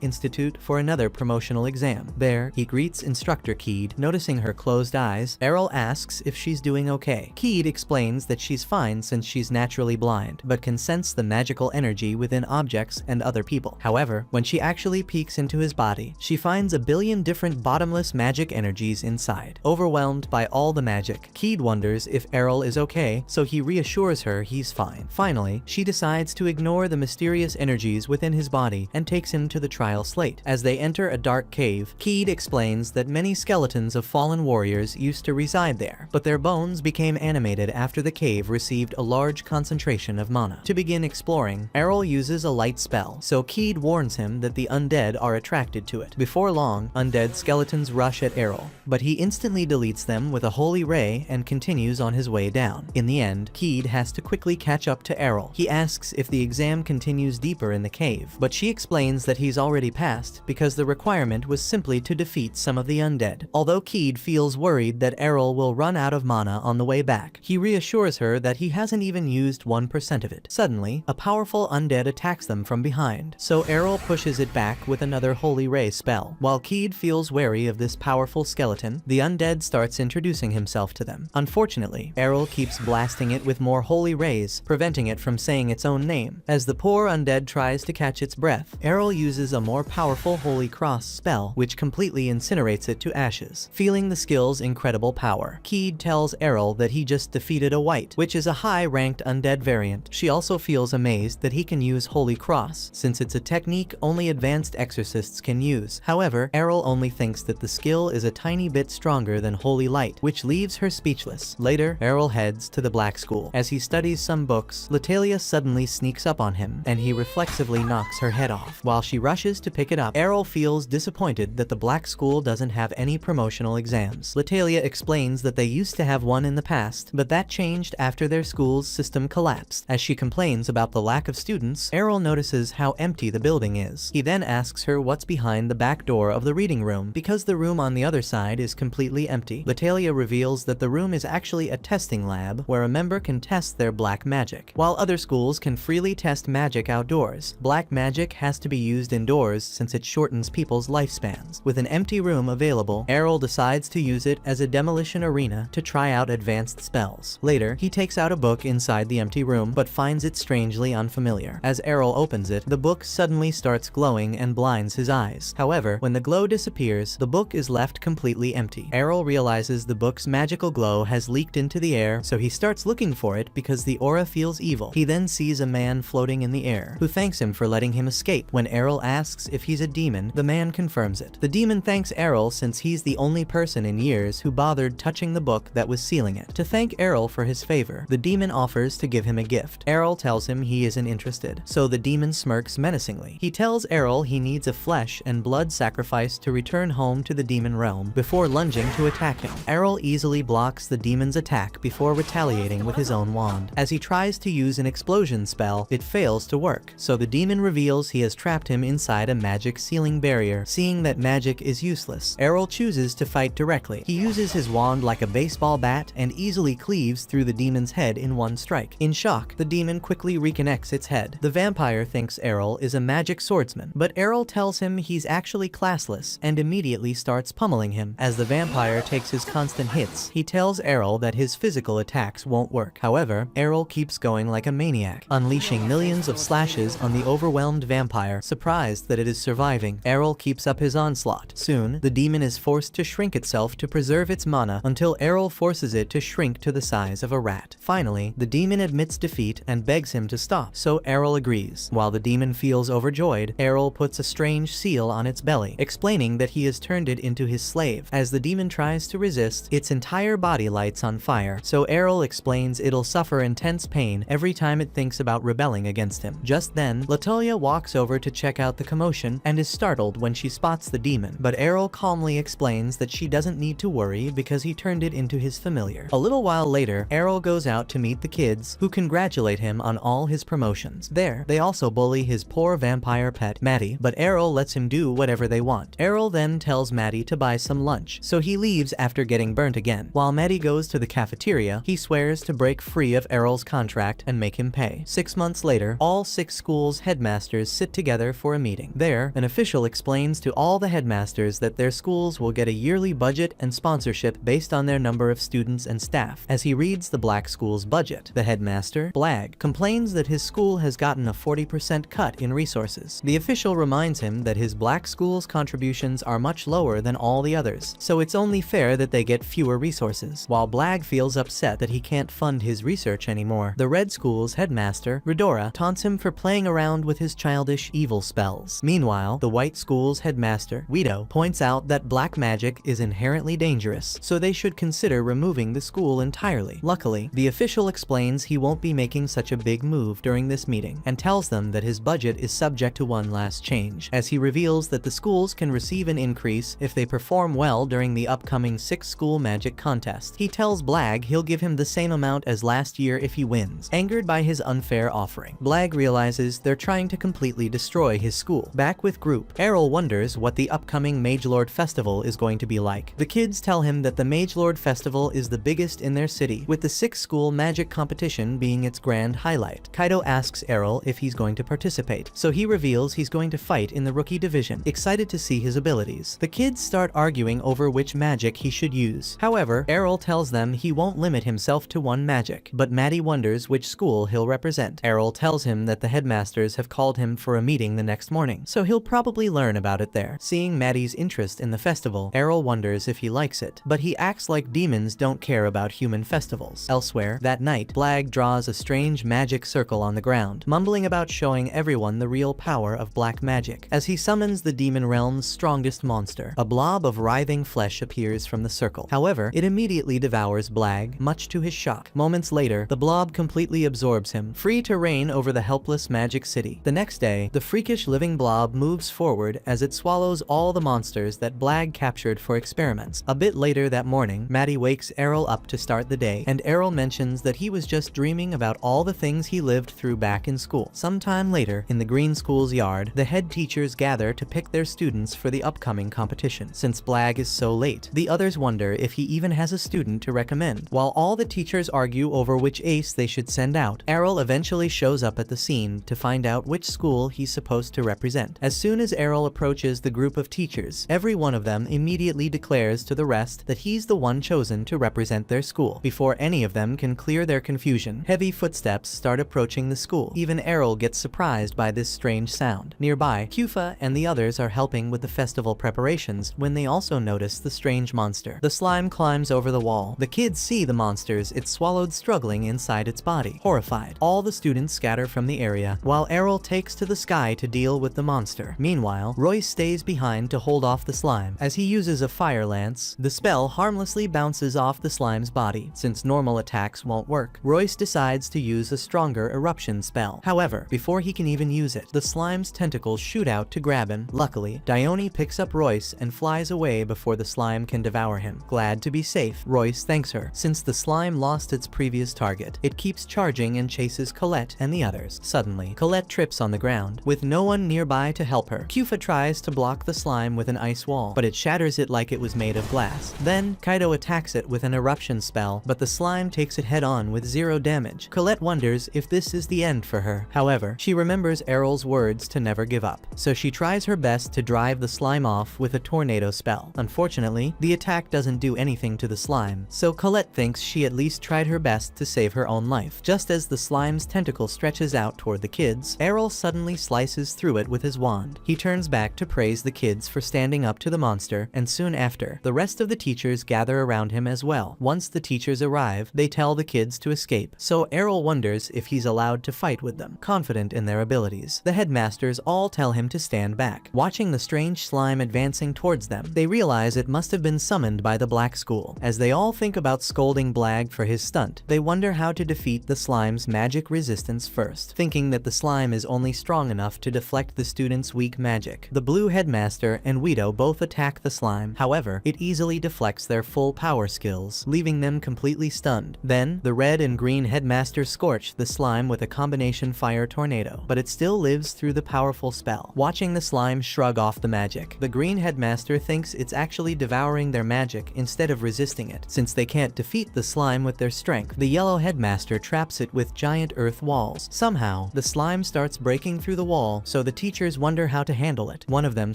Institute for another promotional exam. There, he greets instructor Keed. Noticing her closed eyes, Errol asks if she's doing okay. Keed explains that she's fine since she's naturally blind, but can sense the magical energy within objects and other people. However, when she actually peeks into his body, she finds a billion different bottomless magic energies inside. Overwhelmed by all the magic, Keed wonders if Errol is okay, so he reassures her he's fine. Finally, she decides to ignore the mysterious energies within his body and takes him to the trial slate. As they enter a dark cave, Keed explains that many skeletons of fallen warriors used to reside there, but their bones became animated after the cave received a large concentration of mana. To begin exploring, Errol uses a light spell, so Keed warns him that the undead are attracted to it. Before long, undead skeletons rush at Errol, but he instantly deletes them with a holy ray and continues on his way down. In the end, Keed has to quickly catch up to Errol. He asks if the exam continues deeper in the cave, but she explains that he's already passed because the requirement was simply to defeat some of the undead. Although Keed feels worried that Errol will run out of mana on the way back, he reassures her that he hasn't even used 1% of it. Suddenly, a powerful undead attacks them from behind, so Errol pushes it back with another holy ray spell. While Keed feels wary of this powerful skeleton, the undead starts introducing himself to them. Unfortunately, Errol keeps blasting it with more holy rays, preventing it from saying its own name. As the poor undead tries to catch its breath, Errol uses a more powerful holy cross spell, which completely incinerates it to ashes. Feeling the skill's incredible power, Keed tells Errol that he just defeated a white, which is a high-ranked undead variant. She also feels amazed that he can use holy cross cross, since it's a technique only advanced exorcists can use. However, Errol only thinks that the skill is a tiny bit stronger than holy light, which leaves her speechless. Later, Errol heads to the black school. As he studies some books, Latalia suddenly sneaks up on him, and he reflexively knocks her head off. While she rushes to pick it up, Errol feels disappointed that the black school doesn't have any promotional exams. Latalia explains that they used to have one in the past, but that changed after their school's system collapsed. As she complains about the lack of students, Errol notices how empty the building is. He then asks her what's behind the back door of the reading room, because the room on the other side is completely empty. Latalia reveals that the room is actually a testing lab where a member can test their black magic. While other schools can freely test magic outdoors, black magic has to be used indoors since it shortens people's lifespans. With an empty room available, Errol decides to use it as a demolition arena to try out advanced spells. Later, he takes out a book inside the empty room, but finds it strangely unfamiliar. As Errol opens it, the book suddenly starts glowing and blinds his eyes. However, when the glow disappears, the book is left completely empty. Errol realizes the book's magical glow has leaked into the air, so he starts looking for it because the aura feels evil. He then sees a man floating in the air, who thanks him for letting him escape. When Errol asks if he's a demon, the man confirms it. The demon thanks Errol since he's the only person in years who bothered touching the book that was sealing it. To thank Errol for his favor, the demon offers to give him a gift. Errol tells him he isn't interested, so the demon smirks menacingly. He tells Errol he needs a flesh and blood sacrifice to return home to the demon realm before lunging to attack him. Errol easily blocks the demon's attack before retaliating with his own wand. As he tries to use an explosion spell, it fails to work, so the demon reveals he has trapped him inside a magic sealing barrier. Seeing that magic is useless, Errol chooses to fight directly. He uses his wand like a baseball bat and easily cleaves through the demon's head in one strike. In shock, the demon quickly reconnects its head. The vampire thinks Errol is a magic swordsman, but Errol tells him he's actually classless and immediately starts pummeling him. As the vampire takes his constant hits, he tells Errol that his physical attacks won't work. However, Errol keeps going like a maniac, unleashing millions of slashes on the overwhelmed vampire. Surprised that it is surviving, Errol keeps up his onslaught. Soon, the demon is forced to shrink itself to preserve its mana until Errol forces it to shrink to the size of a rat. Finally, the demon admits defeat and begs him to stop, so Errol agrees. While the demon feels overjoyed, Errol puts a strange seal on its belly, explaining that he has turned it into his slave. As the demon tries to resist, its entire body lights on fire, so Errol explains it'll suffer intense pain every time it thinks about rebelling against him. Just then, Latalia walks over to check out the commotion and is startled when she spots the demon, but Errol calmly explains that she doesn't need to worry because he turned it into his familiar. A little while later, Errol goes out to meet the kids, who congratulate him on all his promotions. There, they also bully his poor vampire pet, Maddie, but Errol lets him do whatever they want. Errol then tells Maddie to buy some lunch, so he leaves after getting burnt again. While Maddie goes to the cafeteria, he swears to break free of Errol's contract and make him pay. 6 months later, all 6 schools' headmasters sit together for a meeting. There, an official explains to all the headmasters that their schools will get a yearly budget and sponsorship based on their number of students and staff. As he reads the black school's budget, the headmaster, Blag, complains that his school has gotten a 40% cut in resources. The official reminds him that his black school's contributions are much lower than all the others, so it's only fair that they get fewer resources. While Blag feels upset that he can't fund his research anymore, the red school's headmaster, Redora, taunts him for playing around with his childish evil spells. Meanwhile, the white school's headmaster, Guido, points out that black magic is inherently dangerous, so they should consider removing the school entirely. Luckily, the official explains he won't be making such a big move during this meeting, and tells them that his budget is subject to one last change, as he reveals that the schools can receive an increase if they perform well during the upcoming 6-school magic contest. He tells Blag he'll give him the same amount as last year if he wins. Angered by his unfair offering, Blag realizes they're trying to completely destroy his school. Back with Group, Errol wonders what the upcoming Magelord Festival is going to be like. The kids tell him that the Magelord Festival is the biggest in their city, with the 6-school magic competition being its grand highlight. Kaido asks Errol if he's going to participate, so he reveals he's going to fight in the rookie division, excited to see his abilities. The kids start arguing over which magic he should use. However, Errol tells them he won't limit himself to one magic, but Maddie wonders which school he'll represent. Errol tells him that the headmasters have called him for a meeting the next morning, so he'll probably learn about it there. Seeing Maddie's interest in the festival, Errol wonders if he likes it, but he acts like demons don't care about human festivals. Elsewhere, that night, Blag draws a strange magic circle on the ground, mumbling about showing showing everyone the real power of black magic. As he summons the demon realm's strongest monster, a blob of writhing flesh appears from the circle. However, it immediately devours Blag, much to his shock. Moments later, the blob completely absorbs him, free to reign over the helpless magic city. The next day, the freakish living blob moves forward as it swallows all the monsters that Blag captured for experiments. A bit later that morning, Maddie wakes Errol up to start the day, and Errol mentions that he was just dreaming about all the things he lived through back in school. Sometime later, in the Green School's yard, the head teachers gather to pick their students for the upcoming competition. Since Blag is so late, the others wonder if he even has a student to recommend. While all the teachers argue over which ace they should send out, Errol eventually shows up at the scene to find out which school he's supposed to represent. As soon as Errol approaches the group of teachers, every one of them immediately declares to the rest that he's the one chosen to represent their school. Before any of them can clear their confusion, heavy footsteps start approaching the school. Even Errol gets surprised by this strange sound. Nearby, Kufa and the others are helping with the festival preparations when they also notice the strange monster. The slime climbs over the wall. The kids see the monsters it swallowed struggling inside its body. Horrified, all the students scatter from the area, while Errol takes to the sky to deal with the monster. Meanwhile, Royce stays behind to hold off the slime. As he uses a fire lance, the spell harmlessly bounces off the slime's body. Since normal attacks won't work, Royce decides to use a stronger eruption spell. However, before he can even use it, the slime's tentacles shoot out to grab him. Luckily, Dione picks up Royce and flies away before the slime can devour him. Glad to be safe, Royce thanks her. Since the slime lost its previous target, it keeps charging and chases Colette and the others. Suddenly, Colette trips on the ground, with no one nearby to help her. Kufa tries to block the slime with an ice wall, but it shatters it like it was made of glass. Then, Kaido attacks it with an eruption spell, but the slime takes it head-on with 0 damage. Colette wonders if this is the end for her. However, she remembers Errol's words to never give up, so she tries her best to drive the slime off with a tornado spell. Unfortunately, the attack doesn't do anything to the slime, so Colette thinks she at least tried her best to save her own life. Just as the slime's tentacle stretches out toward the kids, Errol suddenly slices through it with his wand. He turns back to praise the kids for standing up to the monster, and soon after, the rest of the teachers gather around him as well. Once the teachers arrive, they tell the kids to escape, so Errol wonders if he's allowed to fight with them, confident in their abilities. The headmasters all tell him to stand back. Watching the strange slime advancing towards them, they realize it must have been summoned by the Black School. As they all think about scolding Blag for his stunt, they wonder how to defeat the slime's magic resistance first, thinking that the slime is only strong enough to deflect the students' weak magic. The blue headmaster and Guido both attack the slime. However, it easily deflects their full power skills, leaving them completely stunned. Then, the red and green headmaster scorch the slime with a combination fire tornado, but it still lives through the powerful spell. Watching the slime shrug off the magic, the green headmaster thinks it's actually devouring their magic instead of resisting it. Since they can't defeat the slime with their strength, the yellow headmaster traps it with giant earth walls. Somehow, the slime starts breaking through the wall, so the teachers wonder how to handle it. One of them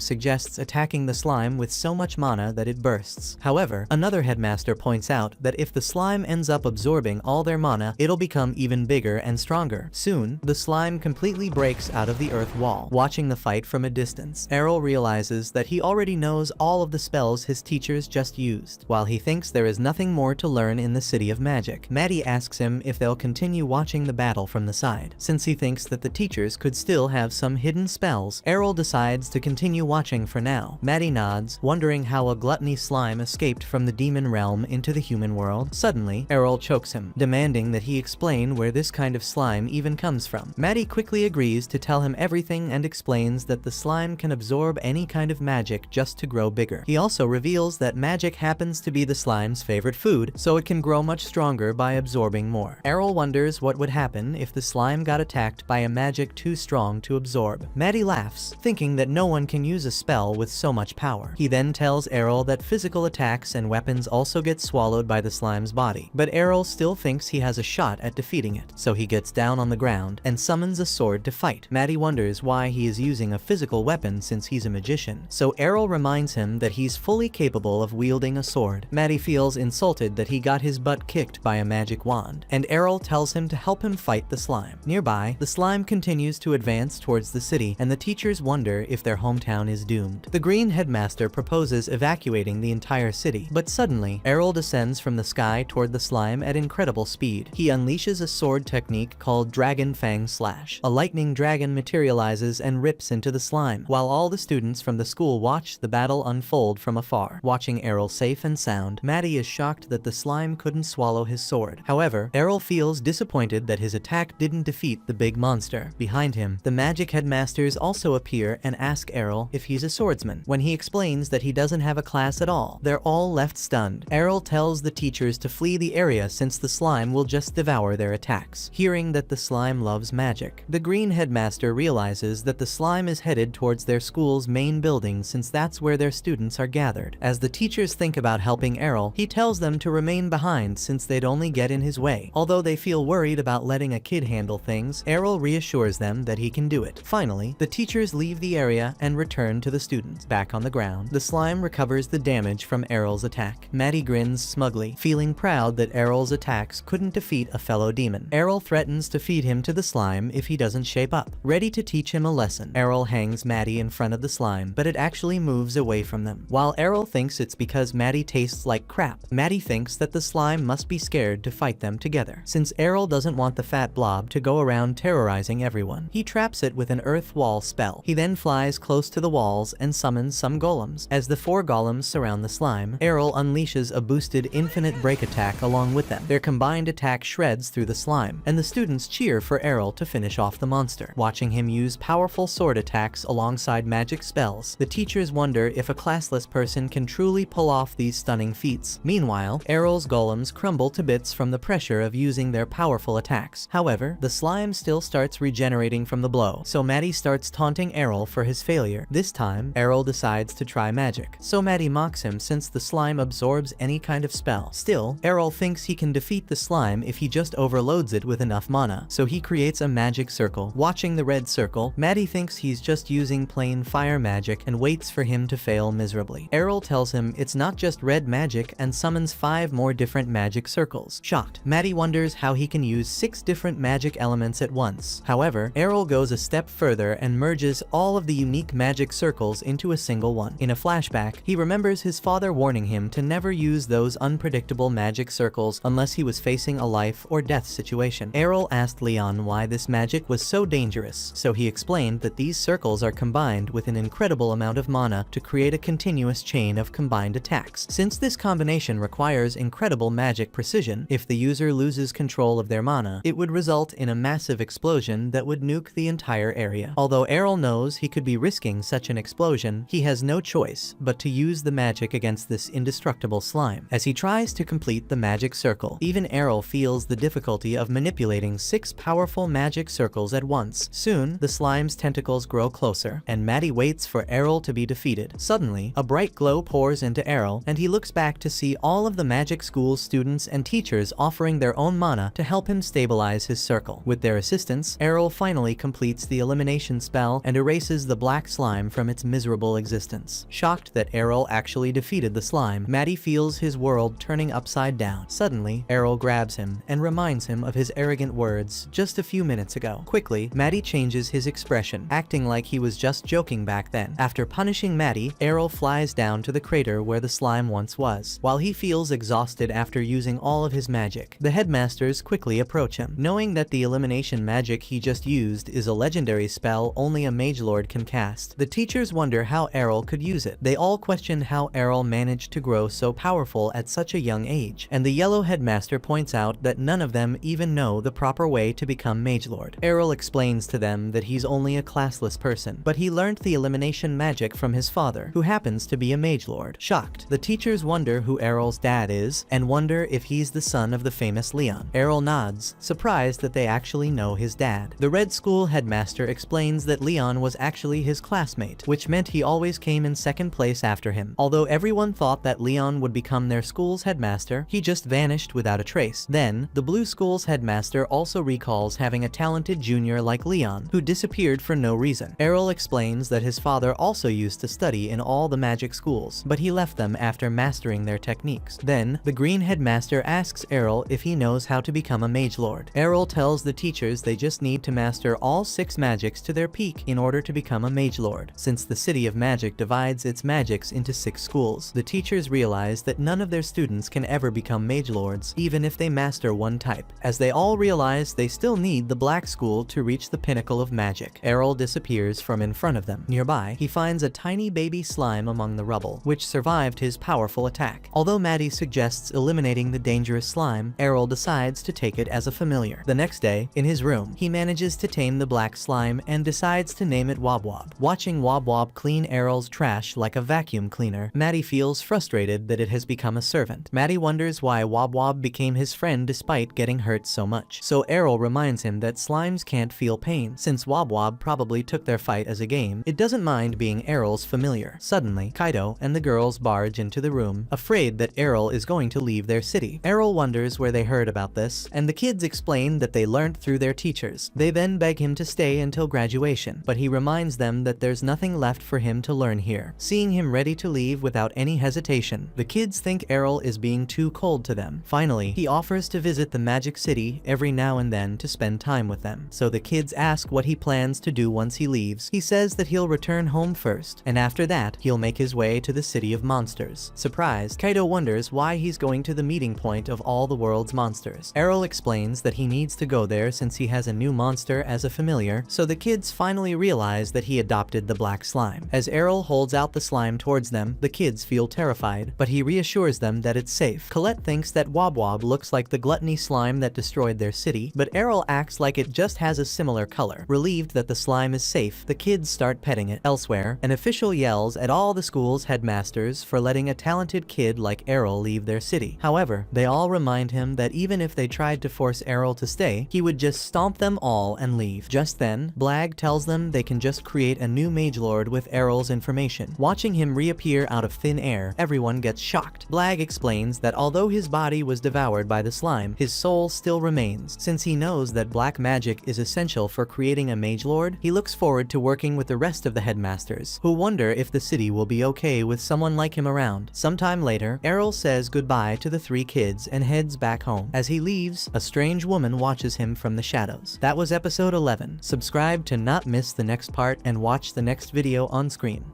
suggests attacking the slime with so much mana that it bursts. However, another headmaster points out that if the slime ends up absorbing all their mana, it'll become even bigger and stronger. Soon, the slime completely breaks out of the earth wall. Watching the fight from a distance, Errol realizes that he already knows all of the spells his teachers just used. While he thinks there is nothing more to learn in the City of Magic, Maddie asks him if they'll continue watching the battle from the side. Since he thinks that the teachers could still have some hidden spells, Errol decides to continue watching for now. Maddie nods, wondering how a gluttony slime escaped from the demon realm into the human world. Suddenly, Errol chokes him, demanding that he explain where this kind of slime even comes from. Maddie quickly agrees to tell him everything and explains that the slime can absorb any kind of magic just to grow bigger. He also reveals that magic happens to be the slime's favorite food, so it can grow much stronger by absorbing more. Errol wonders what would happen if the slime got attacked by a magic too strong to absorb. Maddie laughs, thinking that no one can use a spell with so much power. He then tells Errol that physical attacks and weapons also get swallowed by the slime's body, but Errol still thinks he has a shot at defeating it, so he gets down on the ground and summons a sword to fight. Maddie wonders why he is using a physical weapon since he's a magician, so Errol reminds him that he's fully capable of wielding a sword. Maddie feels insulted that he got his butt kicked by a magic wand, and Errol tells him to help him fight the slime. Nearby, the slime continues to advance towards the city, and the teachers wonder if their hometown is doomed. The green headmaster proposes evacuating the entire city, but suddenly, Errol descends from the sky toward the slime at incredible speed. He unleashes a sword technique called Dragon Fang Slash. A lightning dragon materializes and rips into the slime, while all the students from the school watch the battle unfold from afar. Watching Errol safe and sound, Maddie is shocked that the slime couldn't swallow his sword. However, Errol feels disappointed that his attack didn't defeat the big monster. Behind him, the magic headmasters also appear and ask Errol if he's a swordsman. When he explains that he doesn't have a class at all, they're all left stunned. Errol tells the teachers to flee the area since the slime will just devour their attacks. Hearing that the slime loves magic, the green headmaster realizes that the slime is headed towards their school's main building since that's where their students are gathered. As the teachers think about helping Errol, he tells them to remain behind since they'd only get in his way. Although they feel worried about letting a kid handle things, Errol reassures them that he can do it. Finally, the teachers leave the area and return to the students. Back on the ground, the slime recovers the damage from Errol's attack. Maddie grins smugly, feeling proud that Errol's attacks couldn't defeat a fellow demon. Errol threatens to feed him to the slime if he doesn't shape up. Ready to teach him a lesson, Errol hangs Maddie in front of the slime, but it actually moves away from them. While Errol thinks it's because Maddie tastes like crap, Maddie thinks that the slime must be scared to fight them together. Since Errol doesn't want the fat blob to go around terrorizing everyone, he traps it with an earth wall spell. He then flies close to the walls and summons some golems. As the 4 golems surround the slime, Errol unleashes a boosted infinite break attack along with them. Their combined attack shreds through the slime, and the students cheer for Errol to finish off the monster. Watching him use powerful sword attacks alongside magic spells, the teachers wonder if a classless person can truly pull off these stunning feats. Meanwhile, Errol's golems crumble to bits from the pressure of using their powerful attacks. However, the slime still starts regenerating from the blow, so Maddie starts taunting Errol for his failure. This time, Errol decides to try magic, so Maddie mocks him since the slime absorbs any kind of spell. Still, Errol thinks he can defeat the slime if he just overloads it with enough mana, so he creates a magic circle. Watching the red circle, Maddie thinks he's just using plain fire magic and waits for him to fail miserably. Errol tells him it's not just red magic and summons 5 more different magic circles. Shocked, Maddie wonders how he can use 6 different magic elements at once. However, Errol goes a step further and merges all of the unique magic circles into a single one. In a flashback, he remembers his father warning him to never use those unpredictable magic circles unless he was facing a life or death situation. Errol asked Leon why this magic was so dangerous, so he explained that these circles are combined with an incredible amount of mana to create a continuous chain of combined attacks. Since this combination requires incredible magic precision, if the user loses control of their mana, it would result in a massive explosion that would nuke the entire area. Although Errol knows he could be risking such an explosion, he has no choice but to use the magic against this indestructible slime. As he tries to complete the magic circle, even Errol feels the difficulty of manipulating 6 powerful magic circles at once. Soon, the slime's tentacles grow closer, and Maddie waits for Errol to be defeated. Suddenly, a bright glow pours into Errol, and he looks back to see all of the magic school's students and teachers offering their own mana to help him stabilize his circle. With their assistance, Errol finally completes the elimination spell and erases the black slime from its miserable existence. Shocked that Errol actually defeated the slime, Maddie feels his world turning upside down. Suddenly, Errol grabs him and reminds him of his arrogant words just a few minutes ago. Quickly, Maddie changes his expression, acting like he was just joking back then. After punishing Maddie, Errol flies down to the crater where the slime once was. While he feels exhausted after using all of his magic, the headmasters quickly approach him. Knowing that the elimination magic he just used is a legendary spell only a magelord can cast, the teachers wonder how Errol could use it. They all question how Errol managed to grow so powerful at such a young age, and the yellow headmaster points out that none of them even know the proper way to become magelord. Errol explains to them that he's only a classless person, but he learned the elimination magic from his father, who happens to be a magelord. Shocked, the teachers wonder who Errol's dad is, and wonder if he's the son of the famous Leon. Errol nods, surprised that they actually know his dad. The red school headmaster explains that Leon was actually his classmate, which meant he always came in second place after him. Although everyone thought that Leon would become their school's headmaster, he just vanished without a trace. Then, the blue school's headmaster also recalls having a talented junior like Leon, who disappeared for no reason. Errol explains that his father also used to study in all the magic schools, but he left them after mastering their techniques. Then, the green headmaster asks Errol if he knows how to become a magelord. Errol tells the teachers they just need to master all 6 magics to their peak in order to become a magelord. Since the City of Magic divides its magics into 6 schools, the teachers realize that none of their students can ever become magelords, even if they master one type. As they all realize they still need the black school school to reach the pinnacle of magic. Errol disappears from in front of them. Nearby, he finds a tiny baby slime among the rubble, which survived his powerful attack. Although Maddie suggests eliminating the dangerous slime, Errol decides to take it as a familiar. The next day, in his room, he manages to tame the black slime and decides to name it Wob Wob. Watching Wob Wob clean Errol's trash like a vacuum cleaner, Maddie feels frustrated that it has become a servant. Maddie wonders why Wob Wob became his friend despite getting hurt so much. So Errol reminds him that slimes can't feel pain. Since Wob Wob probably took their fight as a game, it doesn't mind being Errol's familiar. Suddenly, Kaido and the girls barge into the room, afraid that Errol is going to leave their city. Errol wonders where they heard about this, and the kids explain that they learned through their teachers. They then beg him to stay until graduation, but he reminds them that there's nothing left for him to learn here. Seeing him ready to leave without any hesitation, the kids think Errol is being too cold to them. Finally, he offers to visit the Magic City every now and then to spend time with them. So the kids ask what he plans to do once he leaves. He says that he'll return home first, and after that, he'll make his way to the City of Monsters. Surprised, Kaido wonders why he's going to the meeting point of all the world's monsters. Errol explains that he needs to go there since he has a new monster as a familiar, so the kids finally realize that he adopted the black slime. As Errol holds out the slime towards them, the kids feel terrified, but he reassures them that it's safe. Colette thinks that Wob Wob looks like the gluttony slime that destroyed their city, but Errol acts like it just has a similar color. Relieved that the slime is safe, the kids start petting it. Elsewhere, an official yells at all the school's headmasters for letting a talented kid like Errol leave their city. However, they all remind him that even if they tried to force Errol to stay, he would just stomp them all and leave. Just then, Blag tells them they can just create a new magelord with Errol's information. Watching him reappear out of thin air, everyone gets shocked. Blag explains that although his body was devoured by the slime, his soul still remains. Since he knows that black magic is essential for creating a magelord, he looks forward to working with the rest of the headmasters, who wonder if the city will be okay with someone like him around. Sometime later, Errol says goodbye to the three kids and heads back home. As he leaves, a strange woman watches him from the shadows. That was episode 11. Subscribe to not miss the next part and watch the next video on screen.